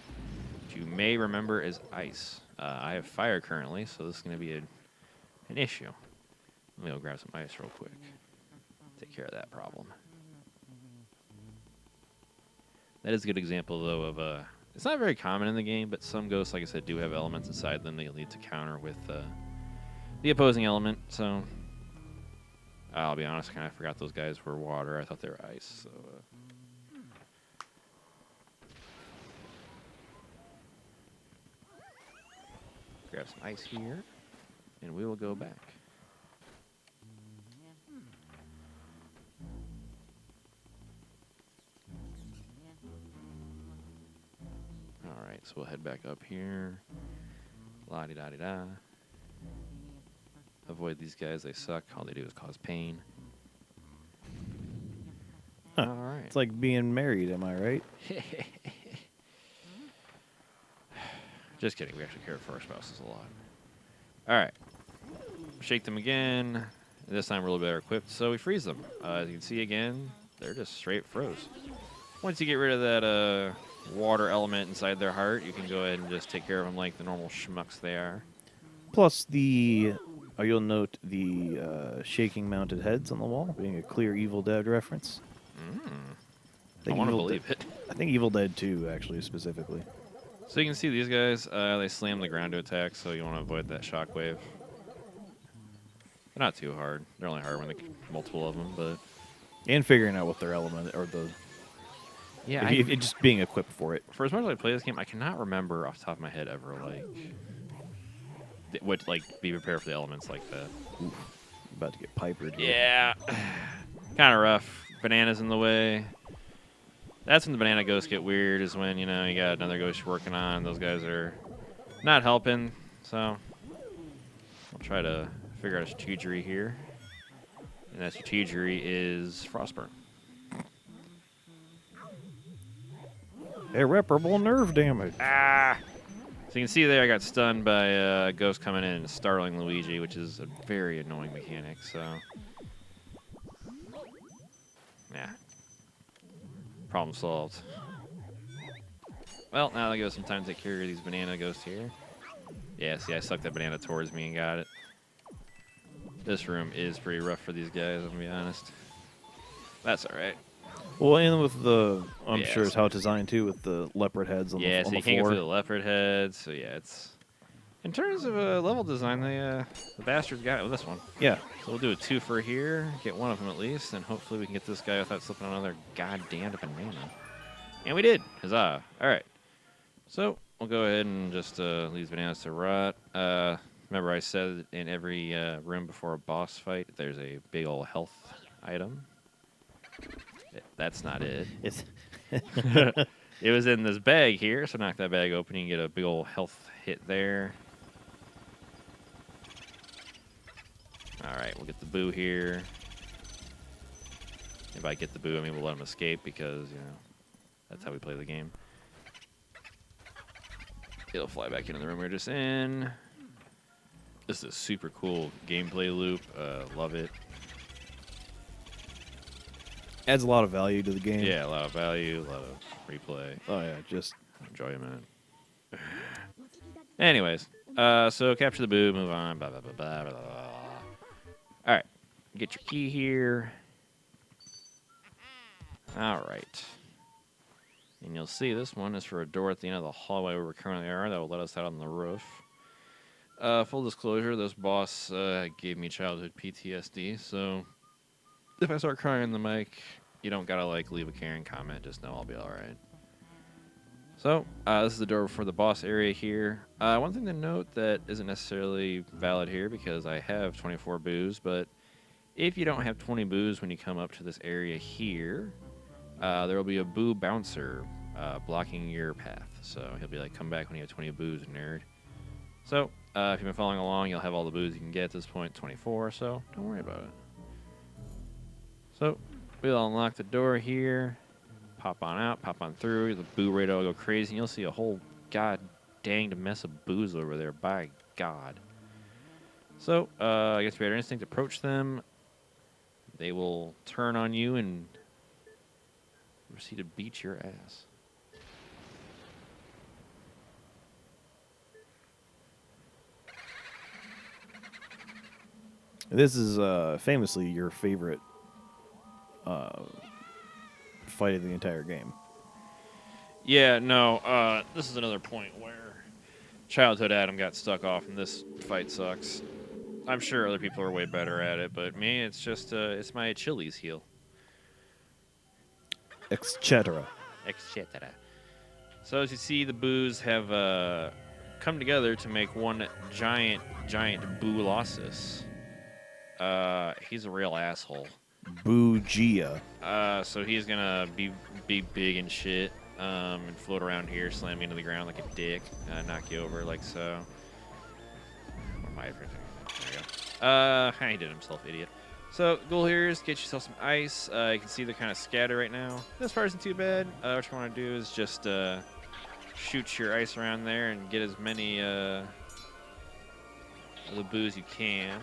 Speaker 2: which you may remember is ice. I have fire currently, so this is going to be an issue. Let me go grab some ice real quick. Take care of that problem. That is a good example, though, of it's not very common in the game, but some ghosts, like I said, do have elements inside them that you'll need to counter with the opposing element. So I'll be honest, I kind of forgot those guys were water. I thought they were ice. So grab some ice here, and we will go back. All right, so we'll head back up here. La-di-da-di-da. Avoid these guys. They suck. All they do is cause pain.
Speaker 1: Huh.
Speaker 2: All right.
Speaker 1: It's like being married, am I right?
Speaker 2: Just kidding. We actually care for our spouses a lot. All right. Shake them again. This time we're a little better equipped, so we freeze them. As you can see again, they're just straight froze. Once you get rid of that water element inside their heart, you can go ahead and just take care of them like the normal schmucks they are.
Speaker 1: Plus, you'll note the shaking mounted heads on the wall, being a clear Evil Dead reference.
Speaker 2: I want to believe it.
Speaker 1: I think Evil Dead 2, actually, specifically.
Speaker 2: So you can see these guys, they slam the ground to attack, so you want to avoid that shockwave. They're not too hard. They're only hard when they multiple of them, but...
Speaker 1: And figuring out what their element, or
Speaker 2: Yeah,
Speaker 1: if just being equipped for it.
Speaker 2: for as much as I play this game, I cannot remember off the top of my head ever, be prepared for the elements like that.
Speaker 1: Oof, about to get pipered here.
Speaker 2: Yeah. Kind of rough. Bananas in the way. That's when the banana ghosts get weird, is when, you got another ghost you're working on. Those guys are not helping, so I'll try to figure out a strategery here. And that strategery is Frostburn.
Speaker 1: Irreparable nerve damage.
Speaker 2: Ah! So you can see there I got stunned by a ghost coming in and startling Luigi, which is a very annoying mechanic, so... Yeah. Problem solved. Well, now I'll give us some time to take care of these banana ghosts here. Yeah, see, I sucked that banana towards me and got it. This room is pretty rough for these guys, I'm gonna be honest. That's alright.
Speaker 1: Well, and with I'm
Speaker 2: Yeah,
Speaker 1: sure it's how it's designed, too, with the leopard heads on
Speaker 2: Yeah,
Speaker 1: the
Speaker 2: so you
Speaker 1: floor.
Speaker 2: can't go through the leopard heads, so yeah, it's... In terms of level design, the bastards got it with this one.
Speaker 1: Yeah.
Speaker 2: So we'll do a 2 for here, get one of them at least, and hopefully we can get this guy without slipping on another goddamn banana. And we did! Huzzah! Alright. So, we'll go ahead and just leave these bananas to rot. Remember I said in every room before a boss fight, there's a big ol' health item. That's not it.
Speaker 1: It's
Speaker 2: It was in this bag here, so knock that bag open, you can get a big ol' health hit there. Alright, we'll get the boo here. If I get the boo, I mean we'll let him escape because, that's how we play the game. It'll fly back into the room we were just in. This is a super cool gameplay loop. Love it.
Speaker 1: adds a lot of value to the game.
Speaker 2: Yeah, a lot of value, a lot of replay.
Speaker 1: Oh, yeah, just...
Speaker 2: enjoyment. Anyways, so capture the boo, move on, blah, blah, blah, blah, blah, blah. All right, get your key here. All right. And you'll see this one is for a door at the end of the hallway where we currently are. That will let us out on the roof. Full disclosure, this boss gave me childhood PTSD, so if I start crying in the mic, you don't gotta, leave a caring comment. Just know I'll be all right. So, this is the door for the boss area here. One thing to note that isn't necessarily valid here because I have 24 boos, but if you don't have 20 boos when you come up to this area here, There will be a boo bouncer blocking your path. So he'll be like, come back when you have 20 boos, nerd. So if you've been following along, you'll have all the boos you can get at this point, 24, so don't worry about it. So we'll unlock the door here, pop on out, pop on through. The boo radar will go crazy, and you'll see a whole god danged mess of boos over there, by God. So I guess we had our instinct to approach them. They will turn on you and proceed to beat your ass.
Speaker 1: This is famously your favorite fight of the entire game.
Speaker 2: Yeah, no, this is another point where childhood Adam got stuck off, and this fight sucks. I'm sure other people are way better at it, but me, it's just it's my Achilles heel,
Speaker 1: Etc.
Speaker 2: etc. So as you see, the boos have come together to make one giant boolossus. He's a real asshole.
Speaker 1: Boogia.
Speaker 2: So he's gonna be big and shit, and float around here, slam you into the ground like a dick, knock you over like so. Or my everything. There you go. He did himself, idiot. So goal here is get yourself some ice. You can see they're kind of scattered right now. This part isn't too bad. What you want to do is just shoot your ice around there and get as many of the boos you can.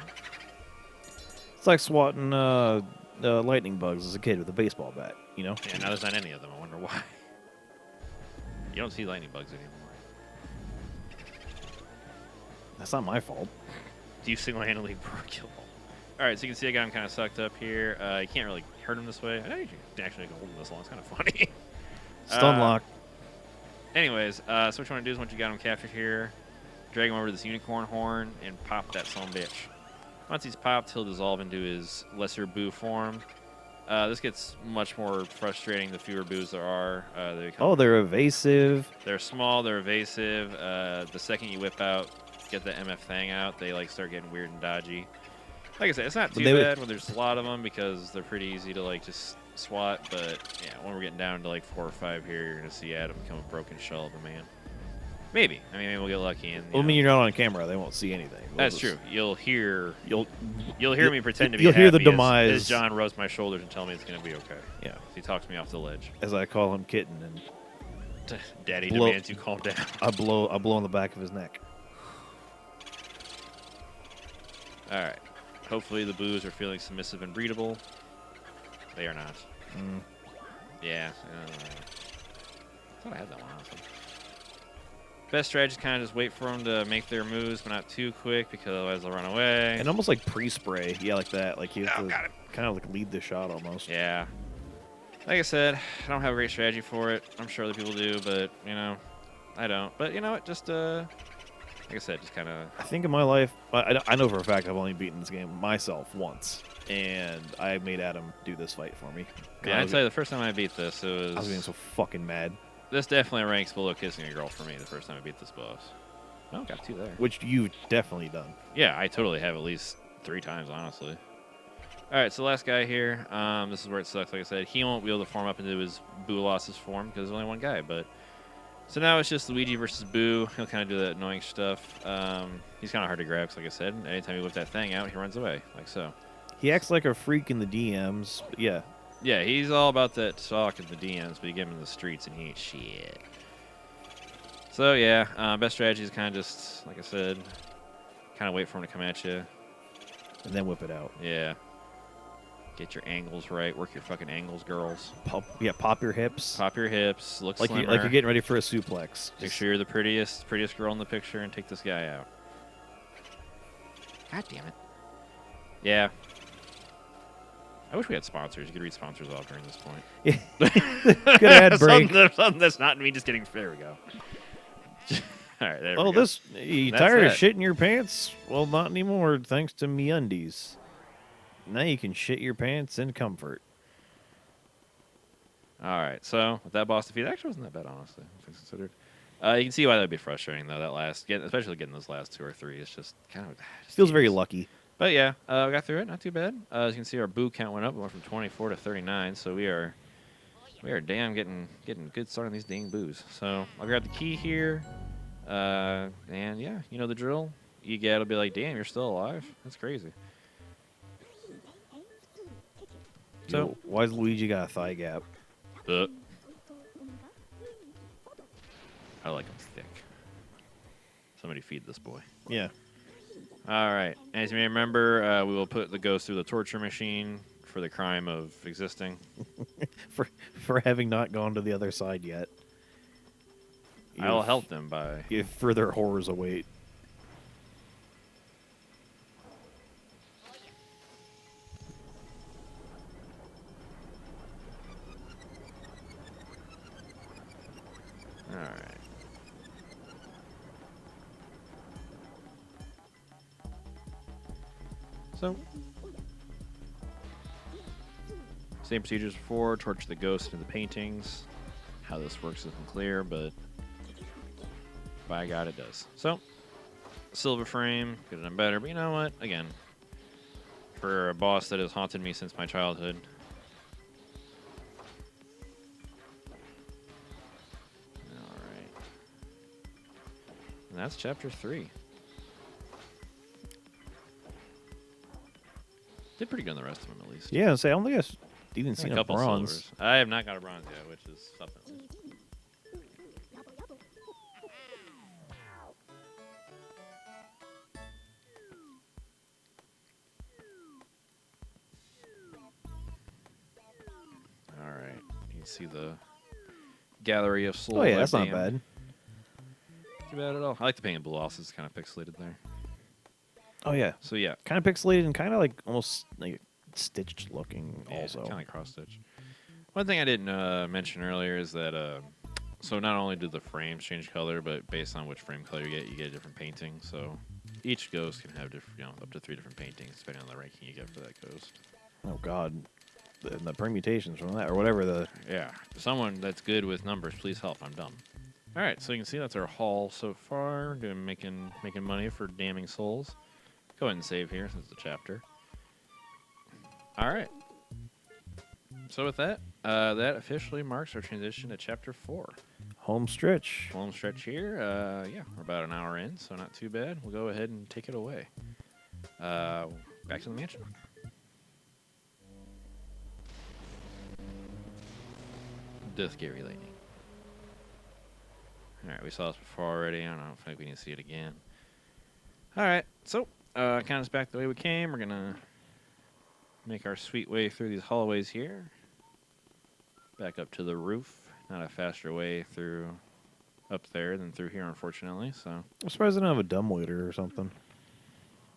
Speaker 1: It's like swatting lightning bugs as a kid with a baseball bat, you know?
Speaker 2: Yeah, now there's not any of them. I wonder why. You don't see lightning bugs anymore.
Speaker 1: That's not my fault.
Speaker 2: Do you single-handedly kill them? All right, so you can see I got him kind of sucked up here. You can't really hurt him this way. I know you can actually hold him this long. It's kind of funny.
Speaker 1: Stun lock.
Speaker 2: Anyways, so what you want to do is once you got him captured here, drag him over to this unicorn horn and pop that son of a bitch. Once he's popped, he'll dissolve into his lesser boo form. This gets much more frustrating the fewer boos there are.
Speaker 1: They're evasive.
Speaker 2: They're small, they're evasive. The second you whip out, get the MF thing out, they like start getting weird and dodgy. Like I said, it's not too bad when there's a lot of them because they're pretty easy to like just swat. But yeah, when we're getting down to like 4 or 5 here, you're gonna see Adam become a broken shell of a man. Maybe. I mean, maybe we'll get lucky. And
Speaker 1: I mean, you're not on camera; they won't see anything.
Speaker 2: That's true. You'll hear me pretend to be.
Speaker 1: You'll hear the
Speaker 2: happy
Speaker 1: demise
Speaker 2: as John rubs my shoulders and tell me it's gonna be okay.
Speaker 1: Yeah.
Speaker 2: He talks me off the ledge.
Speaker 1: As I call him Kitten, and
Speaker 2: Daddy demands you calm down.
Speaker 1: I blow on the back of his neck.
Speaker 2: All right. Hopefully the boos are feeling submissive and breedable. They are not. Yeah. I thought I had that one, honestly. Best strategy is kind of just wait for them to make their moves, but not too quick because otherwise they'll run away.
Speaker 1: And almost like pre-spray. Yeah, like that. Like you have to kind of like lead the shot almost.
Speaker 2: Yeah. Like I said, I don't have a great strategy for it. I'm sure other people do, but, you know, I don't. But, you know what, just, like I said, just kind of...
Speaker 1: I think in my life, I know for a fact I've only beaten this game myself once. And I made Adam do this fight for me.
Speaker 2: Yeah, I'd say the first time I beat this, it was...
Speaker 1: I was getting so fucking mad.
Speaker 2: This definitely ranks below kissing a girl for me the first time I beat this boss. Oh, got 2 there.
Speaker 1: Which you've definitely done.
Speaker 2: Yeah, I totally have at least 3 times, honestly. All right, so the last guy here, this is where it sucks. Like I said, he won't be able to form up into his Boo-Loss's form because there's only one guy. But so now it's just Luigi versus Boo. He'll kind of do that annoying stuff. He's kind of hard to grab, 'cause like I said. Anytime you whip that thing out, he runs away, like so.
Speaker 1: He acts like a freak in the DMs, but yeah.
Speaker 2: Yeah, he's all about that talk in the DMs, but you get him in the streets and he ain't shit. So yeah, best strategy is kind of just, like I said, kind of wait for him to come at you.
Speaker 1: And then whip it out.
Speaker 2: Yeah. Get your angles right. Work your fucking angles, girls.
Speaker 1: Pop your hips.
Speaker 2: Pop your hips. Look
Speaker 1: like
Speaker 2: slimmer.
Speaker 1: like you're getting ready for a suplex.
Speaker 2: Make sure you're the prettiest girl in the picture and take this guy out. God damn it. Yeah. I wish we had sponsors. You could read sponsors off during this point.
Speaker 1: Yeah. Good ad break.
Speaker 2: something that's not me just getting... There we go. All right, there we go.
Speaker 1: You tired of shitting your pants? Well, not anymore, thanks to MeUndies. Now you can shit your pants in comfort.
Speaker 2: All right, so with that boss defeat, actually wasn't that bad, honestly, things considered. You can see why that would be frustrating, though. Especially getting those last 2 or 3, it's just kind of
Speaker 1: feels very lucky.
Speaker 2: But yeah, we got through it, not too bad. As you can see, our boo count went up. We went from 24 to 39, so we are We are getting a good start on these dang boos. So I'll grab the key here. And yeah, you know the drill. You get it'll be like, damn, you're still alive. That's crazy. So,
Speaker 1: Yo, why's Luigi got a thigh gap?
Speaker 2: I like him thick. Somebody feed this boy.
Speaker 1: Yeah.
Speaker 2: All right. As you may remember, we will put the ghost through the torture machine for the crime of existing.
Speaker 1: for having not gone to the other side yet.
Speaker 2: I will help them by.
Speaker 1: If further horrors await.
Speaker 2: All right. So, same procedures as before. Torture the ghost in the paintings. How this works isn't clear, but by God, it does. So, silver frame could have done better, but you know what? Again, for a boss that has haunted me since my childhood. All right. And that's chapter 3. Did pretty good on the rest of them, at least.
Speaker 1: Yeah, I don't think I've even
Speaker 2: A
Speaker 1: seen a
Speaker 2: couple
Speaker 1: bronze.
Speaker 2: silvers. I have not got a bronze yet, which is something. All right. You can see the gallery of souls.
Speaker 1: Oh yeah,
Speaker 2: I've
Speaker 1: that's not
Speaker 2: damned.
Speaker 1: bad.
Speaker 2: Too bad at all. I like the painted blue also. It's kind of pixelated there.
Speaker 1: Oh yeah,
Speaker 2: So yeah,
Speaker 1: kind of pixelated and kind of like almost like stitched looking.
Speaker 2: yeah
Speaker 1: Also,
Speaker 2: kind of cross stitch. One thing I didn't mention earlier is that so not only do the frames change color, but based on which frame color you get a different painting. So each ghost can have different, up to 3 different paintings depending on the ranking you get for that ghost.
Speaker 1: oh god, the permutations from that or whatever the.
Speaker 2: Yeah, someone that's good with numbers, please help. I'm dumb. All right, so you can see that's our haul so far. Making money for damning souls. Go ahead and save here since it's a chapter. All right. So with that, that officially marks our transition to chapter 4.
Speaker 1: Home stretch.
Speaker 2: Home stretch here. Yeah, we're about an hour in, so not too bad. We'll go ahead and take it away. Back to the mansion. Death Gary Lightning. Alright, we saw this before already. I don't think we need to see it again. Alright, so, kind of back the way we came. We're going to make our sweet way through these hallways here. Back up to the roof. Not a faster way through up there than through here, unfortunately. So,
Speaker 1: I'm surprised I don't have a dumbwaiter or something.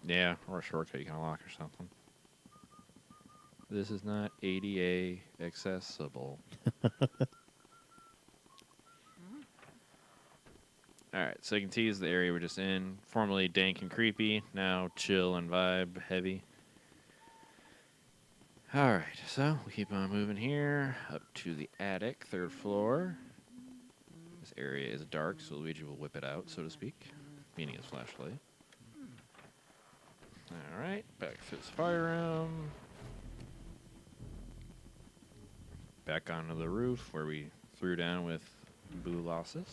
Speaker 2: yeah, or a shortcut you can unlock or something. This is not ADA accessible. Alright, so you can tease the area we're just in. Formerly dank and creepy, now chill and vibe heavy. Alright, so we keep on moving here up to the attic, 3rd floor. This area is dark, so Luigi will whip it out, so to speak, meaning his flashlight. Alright, back to this fire room. Back onto the roof where we threw down with Boo Losses.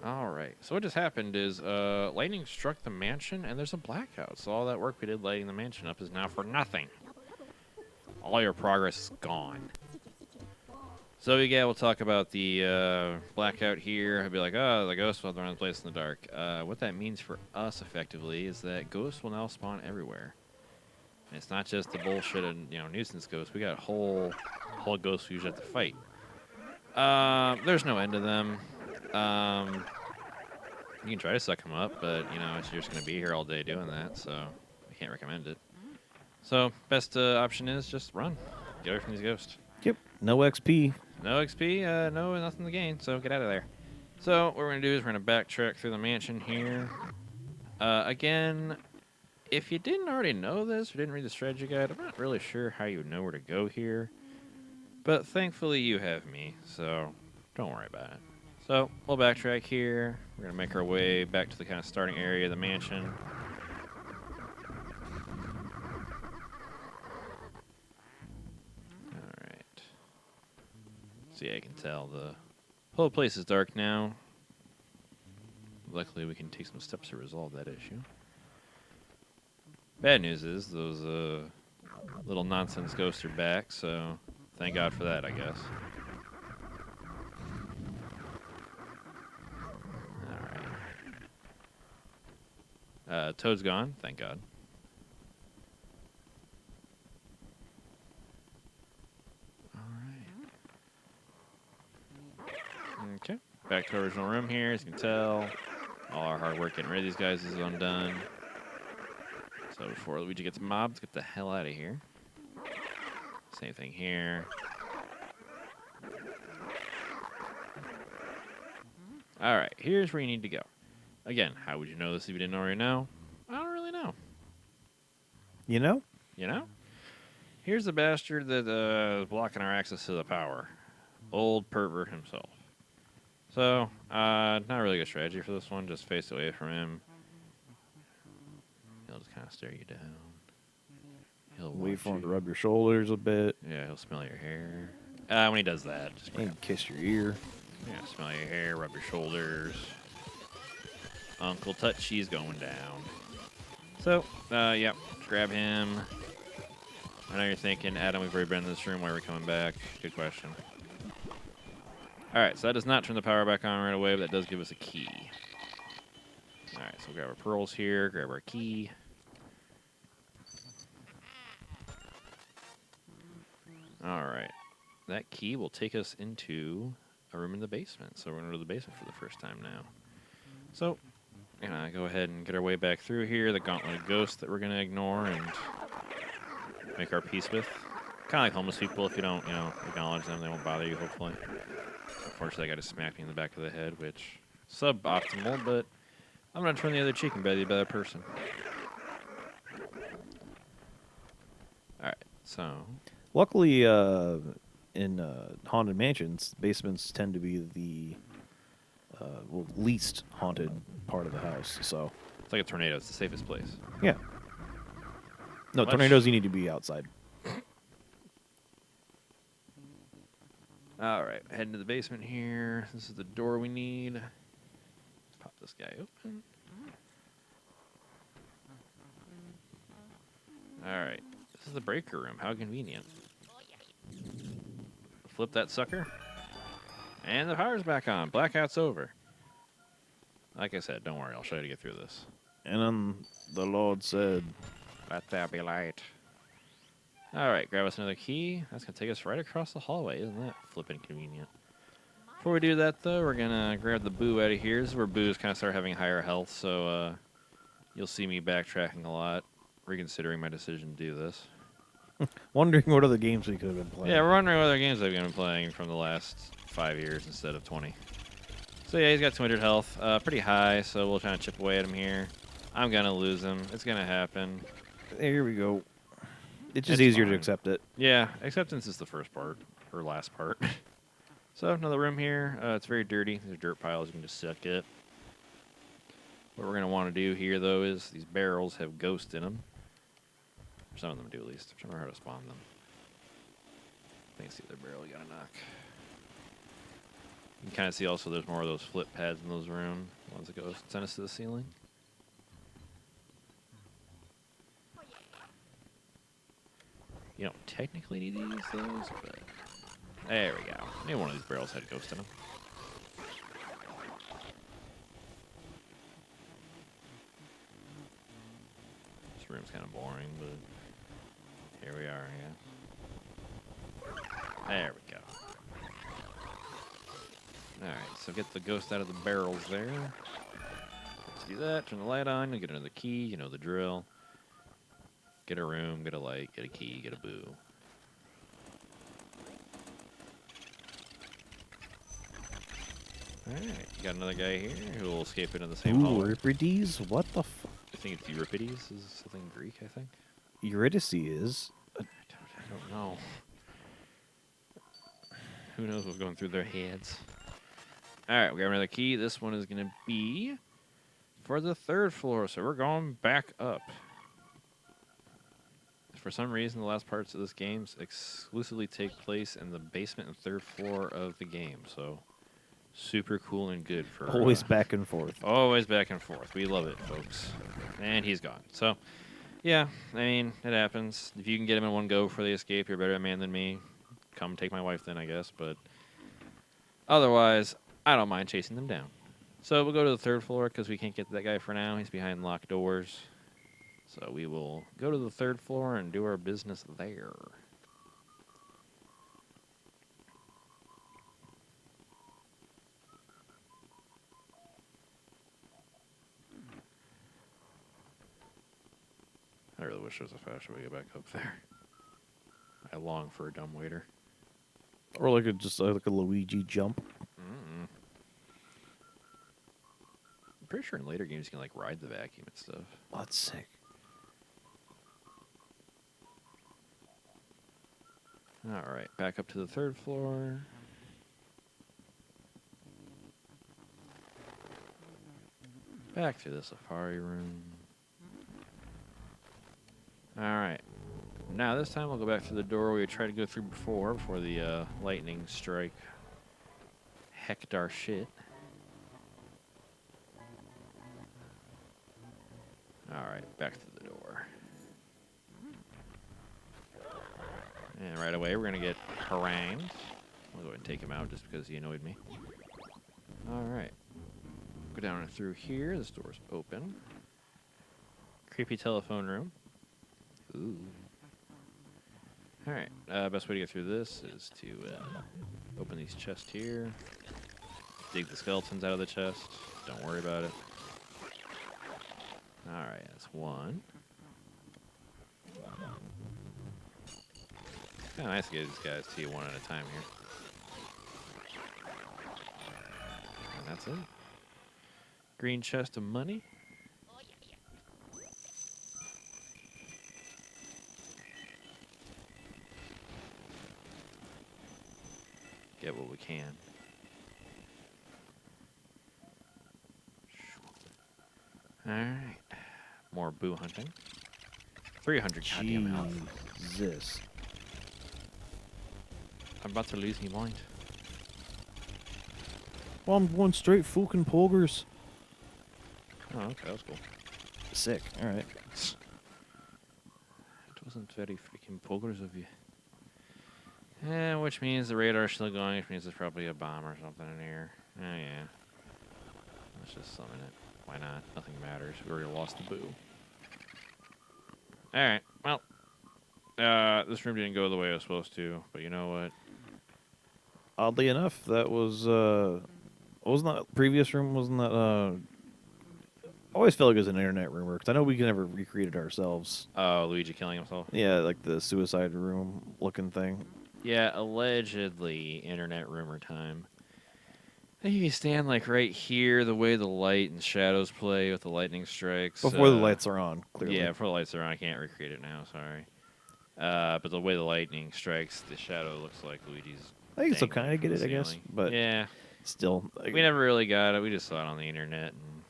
Speaker 2: All right. So what just happened is lightning struck the mansion, and there's a blackout. So all that work we did lighting the mansion up is now for nothing. All your progress is gone. So yeah, we'll talk about the blackout here. I'll be like, oh, the ghost will run the place in the dark. What that means for us, effectively, is that ghosts will now spawn everywhere. And it's not just the bullshit and nuisance ghosts. We got whole ghosts we usually have to fight. There's no end to them. You can try to suck them up, but you're just going to be here all day doing that, so I can't recommend it. So best option is just run. Get away from these ghosts.
Speaker 1: Yep. No XP.
Speaker 2: No No XP, no, nothing to gain, so get out of there. So what we're going to do is we're going to backtrack through the mansion here. Again, if you didn't already know this or didn't read the strategy guide, I'm not really sure how you would know where to go here. But thankfully you have me, so don't worry about it. So we'll backtrack here. We're going to make our way back to the kind of starting area of the mansion. Alright. So yeah, I can tell the whole place is dark now. Luckily we can take some steps to resolve that issue. Bad news is those little nonsense ghosts are back, so thank God for that, I guess. Alright. Toad's gone, thank God. Alright. Okay, back to our original room here, as you can tell. All our hard work getting rid of these guys is undone. So before Luigi gets mobbed, let's get the hell out of here. Same thing here. Alright, here's where you need to go. Again, how would you know this if you didn't already know? I don't really know.
Speaker 1: You know?
Speaker 2: You know? Here's the bastard that is blocking our access to the power. Old pervert himself. So, not really a good strategy for this one. Just face away from him. He'll just kind of stare you down. He'll
Speaker 1: Wait for him to
Speaker 2: you.
Speaker 1: rub your shoulders a bit.
Speaker 2: Yeah, he'll smell your hair. When he does that, just
Speaker 1: And kiss your ear.
Speaker 2: yeah, smell your hair, rub your shoulders. Uncle Touchy's going down. So, yep, grab him. I know you're thinking, Adam, we've already been in this room. Why are we coming back? Good question. Alright, so that does not turn the power back on right away, but that does give us a key. Alright, so we'll grab our pearls here, grab our key. Alright, that key will take us into a room in the basement. So we're going to go to the basement for the first time now. So, go ahead and get our way back through here. The gauntlet of ghosts that we're going to ignore and make our peace with. Kind of like homeless people. If you don't, acknowledge them, they won't bother you, hopefully. Unfortunately, I got to smack me in the back of the head, which suboptimal, but I'm going to turn the other cheek and be a better person. Alright, so...
Speaker 1: Luckily, in haunted mansions, basements tend to be the least haunted part of the house. So
Speaker 2: It's like a tornado. It's the safest place.
Speaker 1: yeah. No, tornadoes, you need to be outside.
Speaker 2: Alright, heading to the basement here. This is the door we need. Pop this guy open. Alright, this is the breaker room. How convenient. Flip that sucker. And the power's back on. Blackout's over. Like I said, don't worry. I'll show you how to get through this.
Speaker 1: And then the Lord said,
Speaker 2: Let there be light. Alright, grab us another key. That's going to take us right across the hallway. Isn't that flippin' convenient? Before we do that, though, we're going to grab the Boo out of here. This is where Boos kind of start having higher health, so you'll see me backtracking a lot, reconsidering my decision to do this.
Speaker 1: wondering what other games we could have been playing.
Speaker 2: Yeah, we're wondering what other games I've been playing from the last 5 years instead of 20. So yeah, he's got 200 health. Pretty high, so we'll try to chip away at him here. I'm going to lose him. It's going to happen.
Speaker 1: Here we go. It's just
Speaker 2: It's
Speaker 1: easier
Speaker 2: fine.
Speaker 1: to accept it.
Speaker 2: Yeah, acceptance is the first part, or last part. So, another room here. It's very dirty. There's dirt piles. You can just suck it. What we're going to want to do here, though, is these barrels have ghosts in them. Some of them do, at least. I'm trying to remember how to spawn them. I think it's the other barrel you got to knock. You can kind of see also there's more of those flip pads in those rooms. Ones that go send us to the ceiling. You don't technically need to use those, but there we go. Maybe one of these barrels had a ghost in them. This room's kind of boring, but here we are, yeah. There we go. Alright, so get the ghost out of the barrels there. Let's do that, turn the light on, you'll get another key, you know the drill. Get a room, get a light, get a key, get a boo. Alright, you got another guy here who will escape into the same
Speaker 1: Ooh,
Speaker 2: hallway.
Speaker 1: Euripides? What the
Speaker 2: I think it's Euripides, is something Greek, I think.
Speaker 1: Eurydice is?
Speaker 2: I don't know. Who knows what's going through their heads. Alright, we got another key. This one is going to be for the 3rd floor, so we're going back up. For some reason, the last parts of this game exclusively take place in the basement and 3rd floor of the game, so super cool and good for...
Speaker 1: Always back and forth.
Speaker 2: Always back and forth. We love it, folks. And he's gone. So, yeah, I mean, it happens. If you can get him in one go before they escape, you're a better man than me. Come take my wife then, I guess, but otherwise, I don't mind chasing them down. So we'll go to the 3rd floor because we can't get to that guy for now. He's behind locked doors. So we will go to the 3rd floor and do our business there. I really wish there was a faster way to get back up there. I long for a dumb waiter.
Speaker 1: Or like a Luigi jump.
Speaker 2: I'm pretty sure in later games you can like ride the vacuum and stuff.
Speaker 1: Oh, that's sick.
Speaker 2: All right, back up to the 3rd floor. Back to the safari room. All right. Now this time we'll go back to the door we tried to go through before the lightning strike hecked our shit. All right, back to the door. And right away we're gonna get harangued. I'll go ahead and take him out just because he annoyed me. All right. Go down and through here. This door's open. Creepy telephone room. Ooh. All right. Best way to get through this is to open these chests here. Dig the skeletons out of the chest. Don't worry about it. All right. That's one. Kind of nice to get these guys to you one at a time here. And that's it. Green chest of money. Get what we can. Alright. More boo hunting. 300 goddamn health.
Speaker 1: Jesus.
Speaker 2: I'm about to lose my mind.
Speaker 1: Well, I'm going straight fucking poggers.
Speaker 2: Oh, okay, that's cool.
Speaker 1: Sick. All right.
Speaker 2: It wasn't very freaking poggers of you. Which means the radar's still going, which means there's probably a bomb or something in here. Oh, yeah. Let's just summon it. Why not? Nothing matters. We already lost the boo. Alright, well. This room didn't go the way it was supposed to, but you know what?
Speaker 1: Oddly enough, that was wasn't that previous room? Wasn't that I always felt like it was an internet rumor because I know we can never recreate it ourselves.
Speaker 2: Oh, Luigi killing himself?
Speaker 1: Yeah, like the suicide room looking thing.
Speaker 2: Yeah, allegedly internet rumor time. I think if you stand like right here, the way the light and shadows play with the lightning strikes.
Speaker 1: Before the lights are on, clearly.
Speaker 2: Yeah, before the lights are on. I can't recreate it now, sorry. But the way the lightning strikes, the shadow looks like Luigi's.
Speaker 1: I think still
Speaker 2: dangling
Speaker 1: kind of
Speaker 2: from
Speaker 1: get
Speaker 2: the
Speaker 1: it, I guess.
Speaker 2: ceiling.
Speaker 1: But
Speaker 2: yeah,
Speaker 1: still. Like,
Speaker 2: we never really got it. We just saw it on the internet. And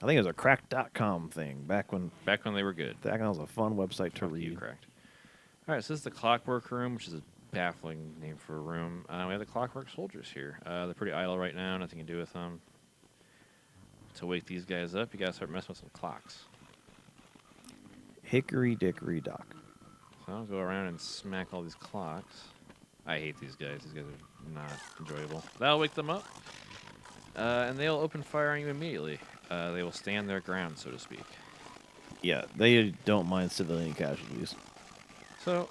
Speaker 1: I think it was a crack.com thing back when
Speaker 2: they were good.
Speaker 1: that was a fun website to
Speaker 2: Fuck
Speaker 1: read.
Speaker 2: you, correct. All right, so this is the Clockwork Room, which is a baffling name for a room. We have the Clockwork Soldiers here. They're pretty idle right now. Nothing to do with them. To wake these guys up, you gotta start messing with some clocks.
Speaker 1: Hickory dickory dock.
Speaker 2: So I'll go around and smack all these clocks. I hate these guys. These guys are not enjoyable. That'll wake them up. And they'll open fire on you immediately. They will stand their ground, so to speak.
Speaker 1: Yeah, they don't mind civilian casualties.
Speaker 2: So,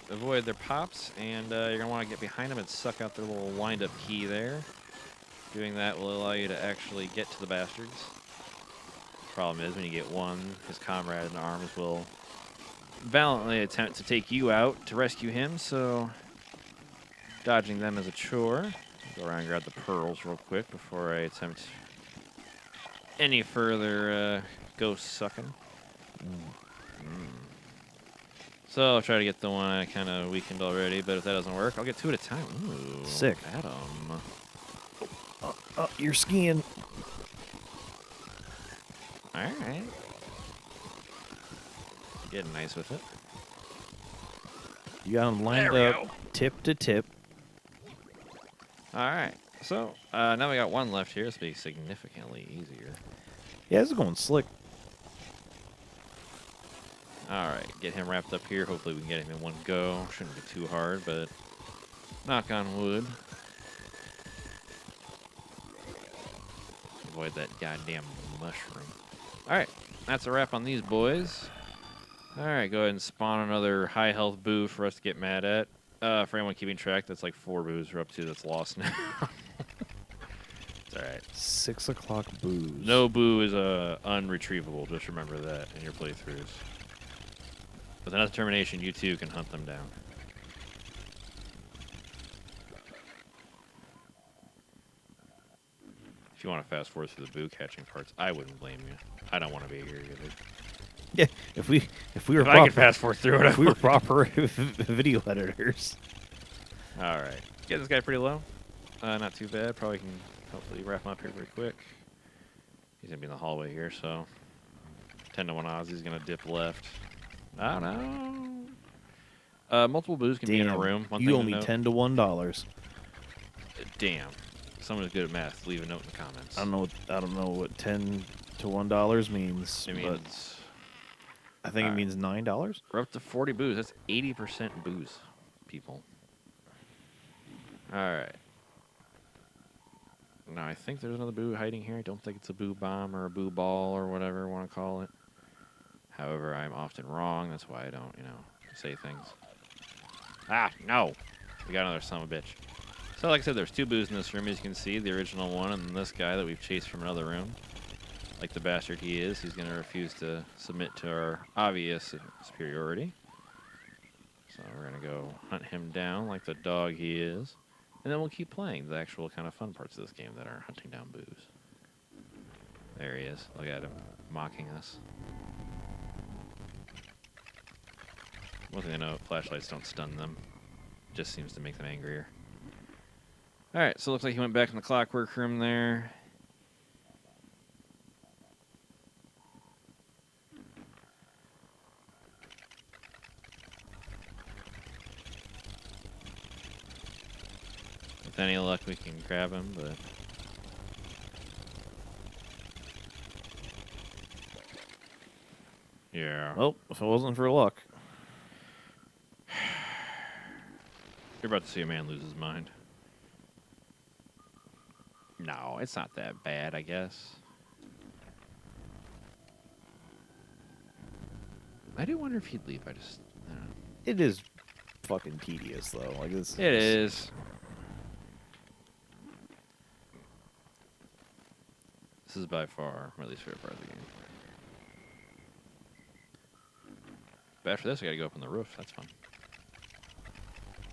Speaker 2: avoid their pops, and you're going to want to get behind them and suck out their little wind-up key there. Doing that will allow you to actually get to the bastards. Problem is, when you get one, his comrade in arms will valiantly attempt to take you out to rescue him, so dodging them is a chore. Go around and grab the pearls real quick before I attempt any further ghost sucking. So I'll try to get the one I kind of weakened already, but if that doesn't work, I'll get 2 at a time. Ooh,
Speaker 1: Sick.
Speaker 2: Adam.
Speaker 1: Oh, you're skiing.
Speaker 2: All right. Getting nice with it.
Speaker 1: You got them lined
Speaker 2: There we
Speaker 1: up,
Speaker 2: go.
Speaker 1: tip to tip.
Speaker 2: All right. So now we got one left here. This will be significantly easier.
Speaker 1: Yeah, this is going slick.
Speaker 2: All right. Get him wrapped up here. Hopefully we can get him in one go. Shouldn't be too hard, but knock on wood. Avoid that goddamn mushroom. All right. That's a wrap on these boys. All right. Go ahead and spawn another high health boo for us to get mad at. For anyone keeping track, that's like 4 boos we're up to that's lost now. It's all right.
Speaker 1: 6 o'clock booze.
Speaker 2: No boo is unretrievable. Just remember that in your playthroughs. With enough determination, you too can hunt them down. If you want to fast forward through the boo catching parts, I wouldn't blame you. I don't want to be here either.
Speaker 1: Yeah, if we were
Speaker 2: If I could fast forward through it,
Speaker 1: if we were proper video editors.
Speaker 2: All right. Get this guy pretty low. Not too bad. Probably can hopefully wrap him up here very quick. He's going to be in the hallway here, so 10 to 1 odds. He's going to dip left. I don't know. Multiple boos can be in a room. One
Speaker 1: you
Speaker 2: thing
Speaker 1: owe
Speaker 2: to
Speaker 1: me
Speaker 2: note.
Speaker 1: 10 to $1.
Speaker 2: Damn. Someone who's good at math, leave a note in the comments.
Speaker 1: I don't know what 10 to $1 means.
Speaker 2: It
Speaker 1: but
Speaker 2: means
Speaker 1: I think it means $9.
Speaker 2: we're up to 40 boos. That's 80% boos, people. All right. Now, I think there's another boo hiding here. I don't think it's a boo bomb or a boo ball or whatever you want to call it. However, I'm often wrong. That's why I don't, say things. Ah, no. We got another son of a bitch. So, like I said, there's 2 boos in this room, as you can see. The original one and this guy that we've chased from another room. Like the bastard he is, he's going to refuse to submit to our obvious superiority. So we're going to go hunt him down like the dog he is. And then we'll keep playing the actual kind of fun parts of this game that are hunting down boos. There he is. Look at him, mocking us. One thing I know, flashlights don't stun them. Just seems to make them angrier. Alright, so it looks like he went back in the clockwork room there. With any luck, we can grab him, but... Yeah.
Speaker 1: Well, if it wasn't for luck.
Speaker 2: You're about to see a man lose his mind. No, it's not that bad, I guess. I do wonder if he'd leave. I don't know.
Speaker 1: It is fucking tedious, though. Like this.
Speaker 2: It is. This is by far my least favorite part of the game. But after this, I gotta go up on the roof. That's fun.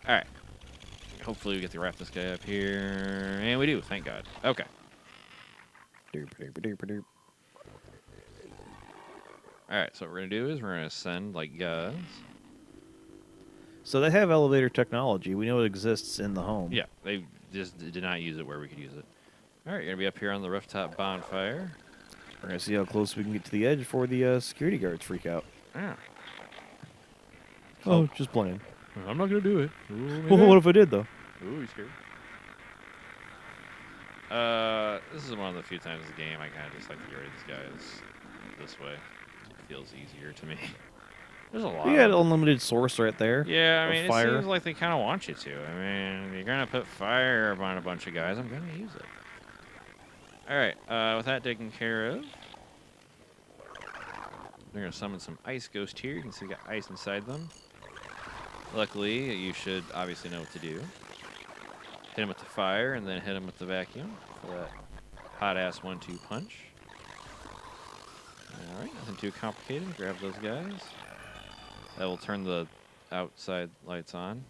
Speaker 2: Alright. Hopefully we get to wrap this guy up here. And we do, thank God. Okay.
Speaker 1: Derp, derp, derp, derp.
Speaker 2: Alright, so what we're gonna do is we're gonna ascend like gods.
Speaker 1: So they have elevator technology. We know it exists in the home.
Speaker 2: Yeah, they just did not use it where we could use it. Alright, you're gonna be up here on the rooftop bonfire.
Speaker 1: We're gonna see how close we can get to the edge before the security guards freak out.
Speaker 2: Yeah.
Speaker 1: Oh, just playing.
Speaker 2: I'm not gonna do it.
Speaker 1: Well, what if I did though?
Speaker 2: Ooh, you scared? This is one of the few times in the game I kind of just like to get rid of these guys this way. It feels easier to me. There's a lot.
Speaker 1: We got unlimited source right there.
Speaker 2: Yeah, I
Speaker 1: of
Speaker 2: mean, it
Speaker 1: fire.
Speaker 2: seems like they kind of want you to. I mean, you're gonna put fire on a bunch of guys. I'm gonna use it. All right. With that taken care of, we're gonna summon some ice ghost here. You can see we got ice inside them. Luckily, you should obviously know what to do. Hit him with the fire, and then hit him with the vacuum for that hot-ass 1-2 punch. All right, nothing too complicated. Grab those guys. That will turn the outside lights on.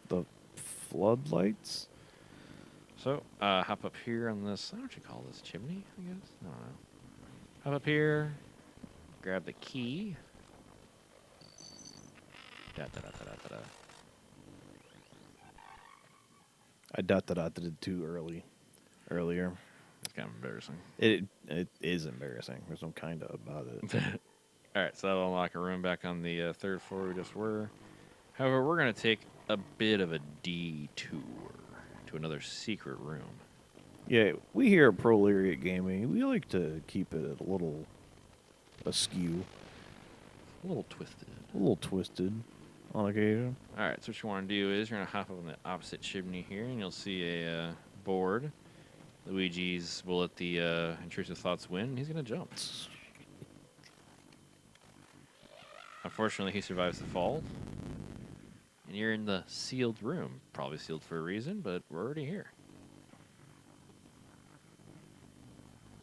Speaker 1: The floodlights.
Speaker 2: So, hop up here on this. What would you call this? Chimney, I guess? I don't know. Hop up here. Grab the key. Da, da, da, da, da, da.
Speaker 1: I dot it too earlier.
Speaker 2: It's kind of embarrassing.
Speaker 1: It is embarrassing. There's no kind of about it.
Speaker 2: All right, so that'll unlock a room back on the third floor we just were. However, we're going to take a bit of a detour to another secret room.
Speaker 1: Yeah, we here at Prolariat Gaming, we like to keep it a little askew,
Speaker 2: A little twisted.
Speaker 1: a little twisted on occasion.
Speaker 2: All right, so what you want to do is you're going to hop up on the opposite chimney here, and you'll see a board. Luigi's will let the intrusive thoughts win, and he's going to jump. Unfortunately, he survives the fall. And you're in the sealed room. Probably sealed for a reason, but we're already here.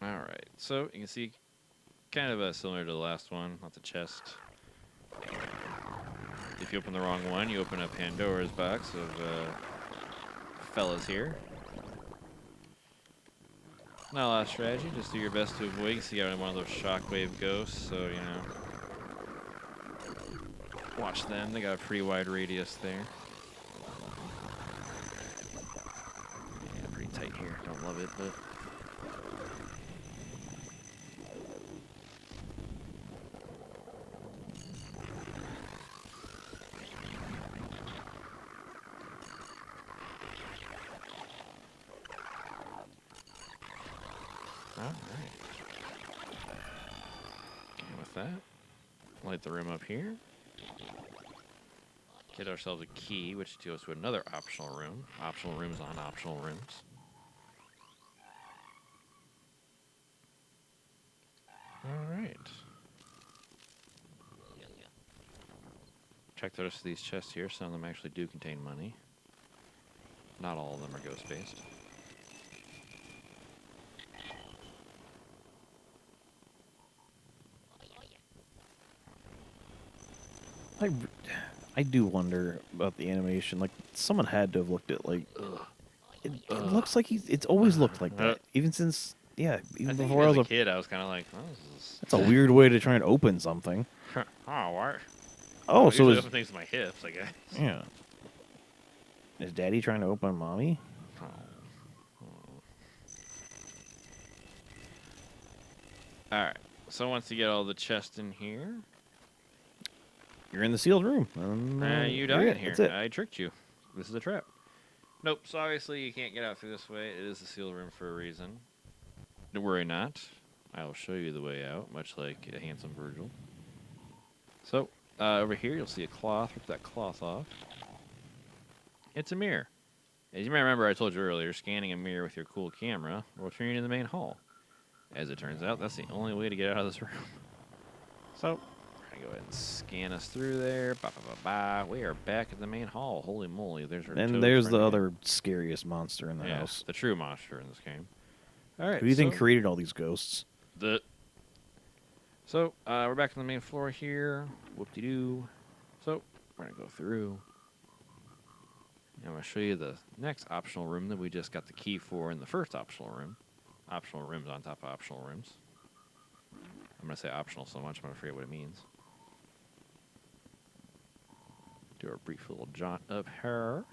Speaker 2: All right, so you can see kind of similar to the last one, not the chest. If you open the wrong one, you open up Pandora's box of fellas here. Not a lot of strategy, just do your best to avoid. You see out in one of those shockwave ghosts, so, you know. Watch them, they got a pretty wide radius there. Yeah, pretty tight here, don't love it, but. Alright. And with that, light the room up here. Get ourselves a key, which takes us to another optional room. Optional rooms on optional rooms. Alright. Check the rest of these chests here. Some of them actually do contain money. Not all of them are ghost-based.
Speaker 1: I do wonder about the animation. Like, someone had to have looked at, like, it looks like it's always looked like that. Even since, yeah, even
Speaker 2: I think
Speaker 1: before I
Speaker 2: as
Speaker 1: was
Speaker 2: a kid, I was kind of like, oh, this
Speaker 1: That's a weird way to try and open something.
Speaker 2: is... oh, what?
Speaker 1: Oh,
Speaker 2: I
Speaker 1: so
Speaker 2: usually
Speaker 1: is,
Speaker 2: open things with my hips, I guess.
Speaker 1: yeah. Is Daddy trying to open Mommy?
Speaker 2: Alright, so once you get all the chests in here,
Speaker 1: You're in the sealed room.
Speaker 2: you die in here.
Speaker 1: That's it.
Speaker 2: I tricked you. This is a trap. Nope, so obviously you can't get out through this way. It is a sealed room for a reason. Don't worry not. I will show you the way out, much like a handsome Virgil. So, over here you'll see a cloth. Rip that cloth off. It's a mirror. As you may remember, I told you earlier, scanning a mirror with your cool camera will turn you into the main hall. As it turns out, that's the only way to get out of this room. So, we're going to go ahead and scan us through there. Ba, ba, ba, ba. We are back at the main hall. Holy moly, there's our
Speaker 1: And
Speaker 2: toad
Speaker 1: there's the
Speaker 2: friend
Speaker 1: other scariest monster in the
Speaker 2: again.
Speaker 1: house.
Speaker 2: The true monster in this game. All right.
Speaker 1: Who do you think created all these ghosts?
Speaker 2: So, we're back on the main floor here. Whoop-de-doo. So, we're going to go through. And I'm going to show you the next optional room that we just got the key for in the first optional room. Optional rooms on top of optional rooms. I'm going to say optional so much, I'm going to forget what it means. Do a brief little jaunt up here.